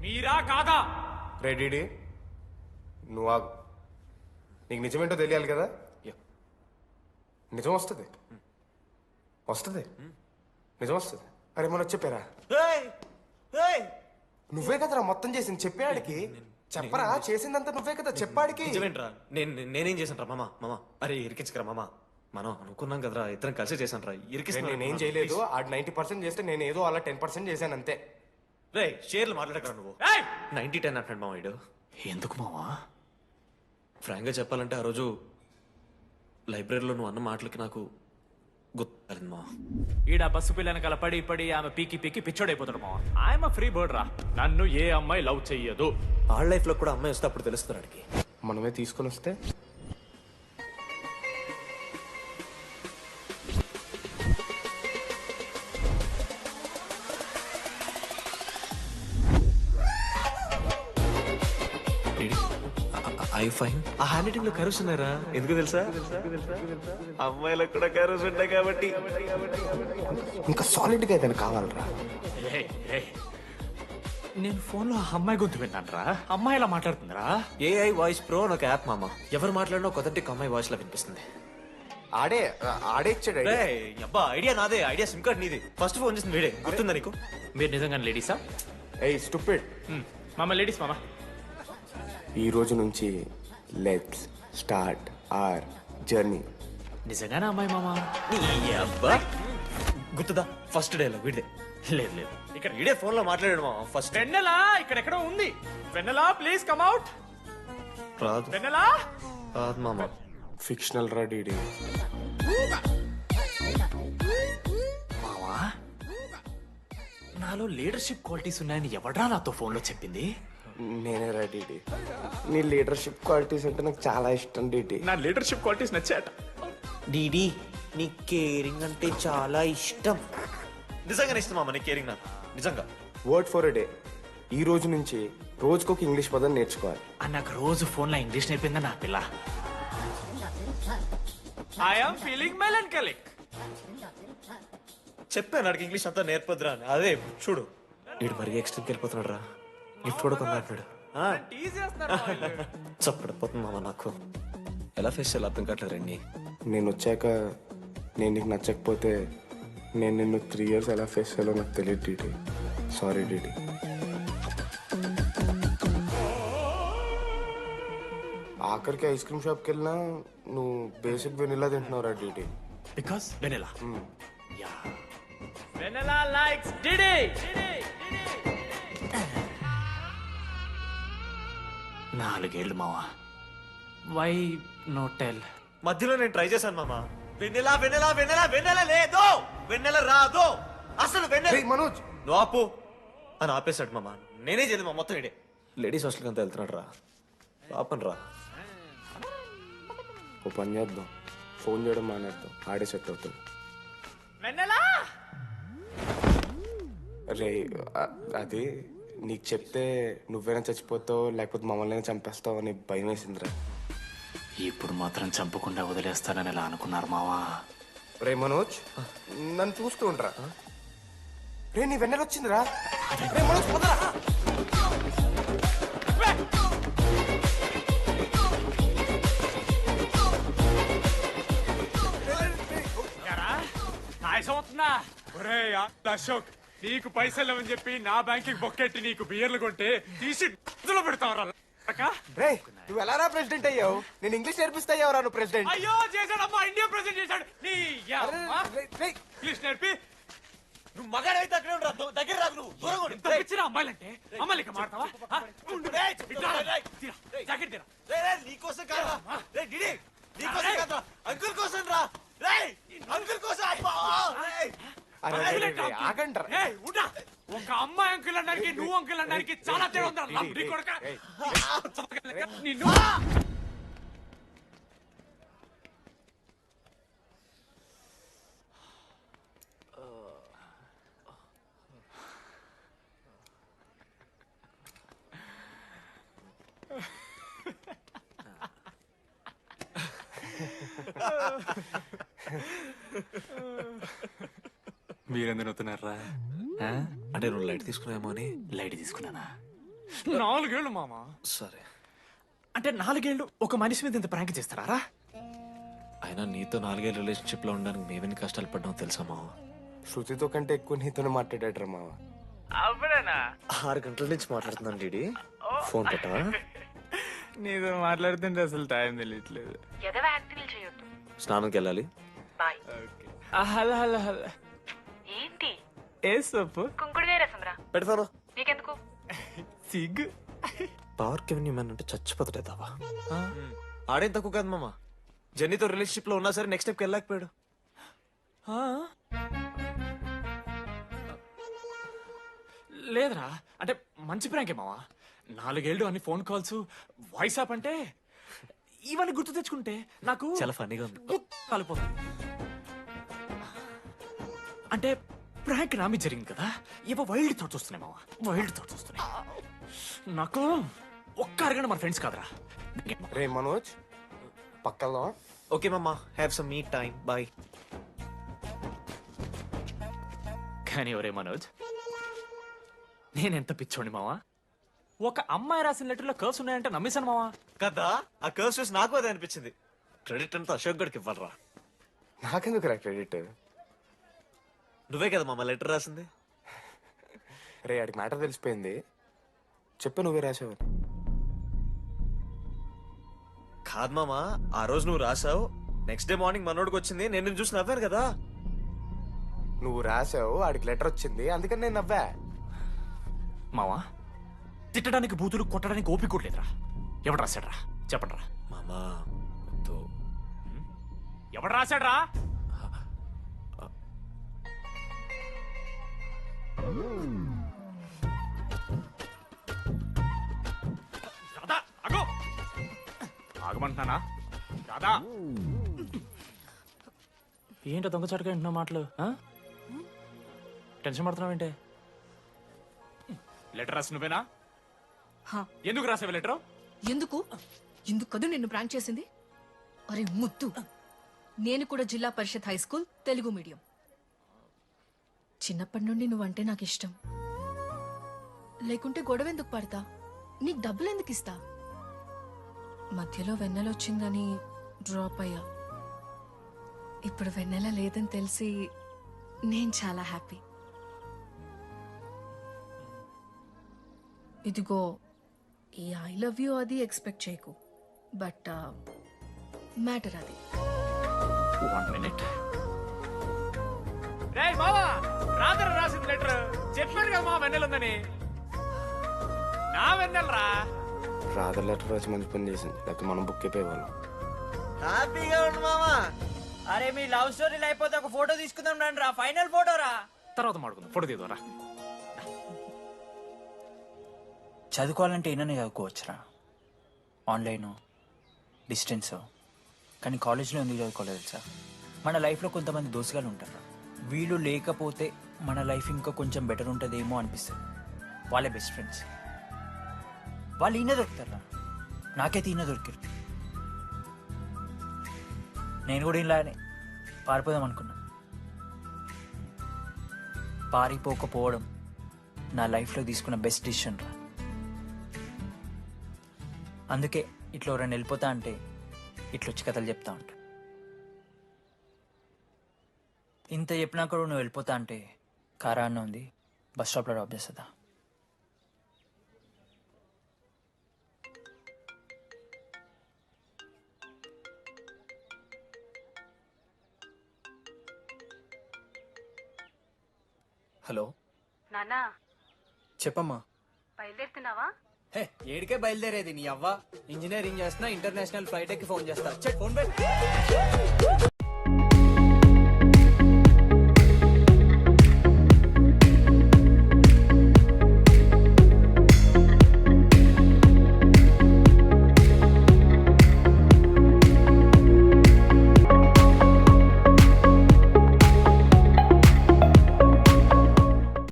మీరా కాదా? రెడీ నువ్వు ఆగు. నీకు నిజమేంటో తెలియాలి కదా. నిజం వస్తుంది వస్తుంది నిజం వస్తుంది. అరే మనం చెప్పారా నువ్వే కదరా మొత్తం చేసింది చెప్పాడికి. చెప్పరా చేసిందంతా నువ్వే కదా చెప్పాడికి. నిజమేంట్రా నేనేం చేశాను రా మామ. అరే ఇరికించకరా మామ. మనం అనుకున్నాం కదరా ఇద్దరం కలిసి చేశాను రా. నేనేం చేయలేదు. ఆడు 90% చేస్తే నేను ఏదో అలా 10% చేశాను అంతే. రే షేర్లు మాట్లాడకరా నువ్వు. 90-10 అంటాడు మామ ఇడు. ఎందుకు మావా? ఫ్రాంక్గా చెప్పాలంటే ఆ రోజు లైబ్రరీలో నువ్వు అన్న మాటలకి నాకు గుర్తులేదు మా. ఈడ బస్సు పిల్లని కలపడి పడి ఆమె పీకి పీకి పిచ్చోడైపోతాడు మావా. ఆయమ ఫ్రీ బర్డ్ రా. నన్ను ఏ అమ్మాయి లవ్ చెయ్యదు. ఆళ్ళ లైఫ్ లో కూడా అమ్మాయి వస్తే అప్పుడు తెలుస్తుంది వాడికి. మనమే తీసుకొని వస్తే ఐ ఫైన్. ఆ హ్యాండ్ రైటింగ్ లో కరోస్ ఉన్నారా? ఎందుకు తెలుసా? అమ్మాయిలకు కూడా కరోస్ ఉంటాయి కాబట్టి. ఇంకా సాలిడ్ గా ఏదైనా కావాలరా. నేను ఫోన్ లో అమ్మాయి గొంతు విన్నాను రా. అమ్మాయి ఇలా మాట్లాడుతుందిరా. ఏఐ వాయిస్ ప్రో అని ఒక యాప్ మామ. ఎవరు మాట్లాడినా ఒక అథెంటిక్ అమ్మాయి వాయిస్ లా వినిపిస్తుంది. ఆడే ఇచ్చాడు. అబ్బా ఐడియా నాదే. ఐడియా సిమ్ కార్డ్ నీది. ఫస్ట్ ఫోన్ చేసింది వీడే. గుర్తుందా నీకు? మీరు నిజంగా లేడీసా? ఏయ్ స్టూపిడ్. మామ లేడీస్ మామ. ఈ రోజు నుంచి లెట్స్ స్టార్ట్ అవర్ జర్నీ. నిజంగానే అమ్మాయి మామ? అబ్బా గుర్తుదా ఫస్ట్ డేలో వీడిదే. లేదు లేదు ఇక్కడ వీడే ఫోన్ లో మాట్లాడాడు మా ఫస్ట్. వెన్నెలా ఇక్కడెక్కడో ఉంది. వెన్నెలా ప్లీజ్ కమ్ అవుట్. రాదు వెన్నెలా రాదు మామ. ఫిక్షనల్ రా డీడీ. మావా నాలో లీడర్షిప్ క్వాలిటీస్ ఉన్నాయని ఎవడ్రా నాతో ఫోన్ లో చెప్పింది? నేనే రా డీడీ. నీ లీడర్షిప్ క్వాలిటీస్ అంటే నాకు చాలా ఇష్టం డీడీ. నా లీడర్షిప్ క్వాలిటీస్ నచ్చాట. డీడీ నీ కేరింగ్ అంటే చాలా ఇష్టం. నిజంగానే ఇష్టం మామ నీ కేరింగ్ నాకు. నిజంగా. Word for a day. ఈ రోజు నుంచి రోజుకొక ఇంగ్లీష్ పదం నేర్చుకోవాలి. నాకు రోజు ఫోన్ లో ఇంగ్లీష్ నేర్పిందా నా పిల్ల. I'm feeling melancholic. చెప్పాను నాకు ఇంగ్లీష్ అంతా నేర్పొద్దురా అని. అదే చూడు వీడు మరీ ఎక్స్ట్రీమ్కి వెళ్ళిపోతున్నాడు రా. గిఫ్ట్ కూడా కొన్నాడు. చప్పడిపోతుంది మామ నాకు. ఎలా ఫేస్ చేయాలి అర్థం కావట్లేదు రండి. నేను వచ్చాక నేను నీకు నచ్చకపోతే నేను నిన్ను 3 years ఎలా ఫేస్ చేయాలో నాకు తెలియదు డీడీ. Sorry DD. ఆఖరికి ఐస్ క్రీమ్ షాప్కి వెళ్ళినా నువ్వు బేసిక్ వెనిలా తింటున్నావురా DD. Because vanilla. Vanilla likes DD. 4 ఏళ్ళు మావా. Why no tell? మధ్యలో నేను ట్రై చేశాను మామ. వెన్నెలా వెన్నెలా వెన్నెలా వెన్నెల లేదు. వెన్నెల రాదు అసలు. వెన్నెల మనోజ్ నువ్వు ఆపు అని ఆపేశాడు మామ. నేనే చేయలేదు మా మొత్తం ఇడే. లేడీస్ హాస్టల్కి అంతా వెళ్తున్నాడు రా. పాపం రా. ఓ పని చేద్దాం. ఫోన్ చేయడం మానేద్దాం. ఆడే సెట్ అవుతుంది. రే అది నీకు చెప్తే నువ్వైనా చచ్చిపోతావు లేకపోతే మమ్మల్ని చంపేస్తావు అని భయం వేసిందిరా. ఇప్పుడు మాత్రం చంపకుండా వదిలేస్తానని ఎలా అనుకున్నారు మావా? రే మనోజ్ నన్ను చూస్తూ ఉండరా. రే నీ వెన్నెల వచ్చిందిరా. రే మనోజ్ పదరా. అశోక్ నీకు పైసలు అని చెప్పి నా బ్యాంక్ బొక్కెట్టి నీకు బియర్లు కొంటే తీసి పెడతావరా? రే నువ్వు ఎలా రా ప్రెసిడెంట్ అయ్యావు? నేను ఇంగ్లీష్ నేర్పిస్తాయ్యావరా నువ్వు ప్రెసిడెంట్? అయ్యో చేశాడమ్మా. ఇండియా ప్రెసిడెంట్ చేశాడు. ఇంగ్లీష్ నేర్పి నువ్వు మగాడైతే అక్కడే ఉండరా. దగ్గర రాదు నువ్వు. దూరంగా ఇచ్చిన అమ్మాయిలంటే అమ్మాయిలు ఇక మాడతావా? జాకెట్ తీరా. నీకోసం కాదా నీకోసం కాదా అంకుల్ కోసం రా. అంకుల్ కోసం. ఒక అమ్మాయి అంకుల్ అనడానికి నువ్వు అంకుల్ అనడానికి చాలా తేడా ఉంది. నిన్ను మీరెందుకు నవ్వుతున్నారా? అంటే నువ్వు లైట్ తీసుకున్నామో అని. లైట్ తీసుకున్నానా? 4 ఏళ్ళు మామా. సరే, అంటే 4 ఏళ్ళు ఒక మనిషి మీద ఇంత ప్రాంక్ చేస్తారా? అయినా నీతో 4 ఏళ్ళ రిలేషన్షిప్ లో ఉండడానికి మేమెన్ని కష్టాలు పడ్డామో తెలుసా మావ? శృతితో కంటే ఎక్కువ నీతోనే మాట్లాడాడు మావ. అవునా? 6 గంటల నుంచి మాట్లాడుతున్నాను డీడీ. ఫోన్ పెట్టవా? నీతో మాట్లాడుతుంటే అసలు టైం తెలియట్లేదు. ఎదవ యాక్టింగ్ చేయొద్దు. స్నానంకి వెళ్ళాలి. బాయ్. Hello hello hello. ఏంటి? ఏ సొప్పు? కుంకుడుగాయ రసం రా. పెడతాను. నీకెందుకు? సిగ్గు. పవర్ కెవెన్ మ్యాన్ అంటే చచ్చిపోతాడే దావా. ఆడేం తక్కువ కాదు మామ. జెన్నీతో రిలేషన్షిప్ లో ఉన్నా సరే నెక్స్ట్ స్టెప్కి వెళ్ళలేకపోయాడు. లేదురా, అంటే మంచి ప్రాంకే మావా. 4 ఏళ్ళు అన్ని ఫోన్ కాల్స్, వాయిస్ యాప్ అంటే ఇవన్నీ గుర్తు తెచ్చుకుంటే నాకు చాలా ఫన్నీగా ఉంది. కలిపోతుంది. అంటే ప్రాంక్ నా మీద జరిగింది కదా, ఏవో వైల్డ్ థాట్స్ వస్తున్నాయి మావా, వైల్డ్ థాట్స్ వస్తున్నాయి. నాకు ఒక్క అరగంట మన ఫ్రెండ్స్ కాదురా. రే మనోజ్, పక్కలో. ఓకే మామ, have some me time. Bye. కానీ ఒరే మనోజ్, నేనెంత పిచ్చోండి మావా. ఒక అమ్మాయి రాసిన లెటర్లో కర్వ్స్ ఉన్నాయంటే నమ్మేశాను మావా. కదా, ఆ కర్వ్స్ చూసి నాకు అదే అనిపించింది. క్రెడిట్ అంతా అశోక్ గడికి ఇవ్వాలరా. నాకెందుకు రా క్రెడిట్? నువ్వే కదా మామ లెటర్ రాసింది. రే ఆడికి మ్యాటర్ తెలిసిపోయింది. చెప్పు, నువ్వే రాసావు. కాదు మామ, ఆ రోజు నువ్వు రాసావు, నెక్స్ట్ డే మార్నింగ్ మనోడికి వచ్చింది, నేను నిన్ను చూసి నవ్వాను కదా. నువ్వు రాసావు, ఆడికి లెటర్ వచ్చింది, అందుకని నేను నవ్వా. మావా, తిట్టడానికి బూతులు కొట్టడానికి ఓపిక కూడా లేదురా. ఎవడు రాశాడ్రా చెప్పండిరా. మామా ఎవడు రాశాడ్రా? రాధా, ఆగు. ఆగమంటున్నానా? రాధా, ఏంటో దొంగచాటుగా వింటున్నా మాటలు? టెన్షన్ పడుతున్నావేంటే? లెటర్ రాసి నువ్వేనా? ఎందుకు రాసావు లెటర్? ఎందుకు కదూ నిన్ను ప్రాంక్ చేసింది? అరే ముద్దు, నేను కూడా జిల్లా parishad high school Telugu medium. చిన్నప్పటి నుండి నువ్వంటే నాకు ఇష్టం. లేకుంటే గొడవ ఎందుకు పడతా? నీకు డబ్బులు ఎందుకు ఇస్తా? మధ్యలో వెన్నెల వచ్చిందని డ్రాప్ అయ్యా. ఇప్పుడు వెన్నెల లేదని తెలిసి నేను చాలా హ్యాపీ. ఇదిగో ఈ ఐ లవ్ యూ అది ఎక్స్పెక్ట్ చేయకు, బట్ మ్యాటర్ అది. 1 minute. రేయ్ మావా, రాధర రాసింది లెటర్. చెప్పాడు కదా మా వెన్నెలుందని. నా వెన్నెలరా. రాధ లెటర్ రాసి మంచి పని చేసింది, లేకపోతే మనం బుక్ అయిపోయేవాళ్ళం. హ్యాపీగా ఉండు మామా. అరే మీ లవ్ స్టోరీలు అయిపోతే ఒక ఫోటో తీసుకుందాం రండి రా, ఫైనల్ ఫోటో రా. తర్వాత మాడుకుందాం, ఫోటో తీద్దాం. చదువుకోవాలంటే ఏమైనా చదువుకోవచ్చురా, ఆన్లైన్ డిస్టెన్స్. కానీ కాలేజ్లో ఎందుకు చదువుకోలేదు తెలుసా? మన లైఫ్లో కొంతమంది దోస్తుగాలు ఉంటారు, వీళ్ళు లేకపోతే మన లైఫ్ ఇంకా కొంచెం బెటర్ ఉంటుందేమో అనిపిస్తుంది. వాళ్ళే బెస్ట్ ఫ్రెండ్స్. వాళ్ళు ఈయన దొరుకుతారా, నాకైతే ఈయన దొరికారు. నేను కూడా ఇలానే పారిపోదాం అనుకున్నా. పారిపోకపోవడం నా లైఫ్లో తీసుకున్న బెస్ట్ డిసిషన్ రా. అందుకే ఇట్లా ఎవరైనా వెళ్ళిపోతా అంటే ఇట్లొచ్చి కథలు చెప్తా ఉంటా. ఇంత చెప్పినా కూడా నువ్వు వెళ్ళిపోతా అంటే కారా అన్న ఉంది, బస్ స్టాప్లో డ్రాప్ చేస్తుందా? హలో నాన్నా, చెప్పమ్మా. బయలుదేరుతున్నావా? హే, ఏడికే బయలుదేరేది నీ అవ్వ. ఇంజనీరింగ్ చేస్తున్నా, ఇంటర్నేషనల్ ఫ్లైట్ ఎక్కి ఫోన్ చేస్తా. ఫోన్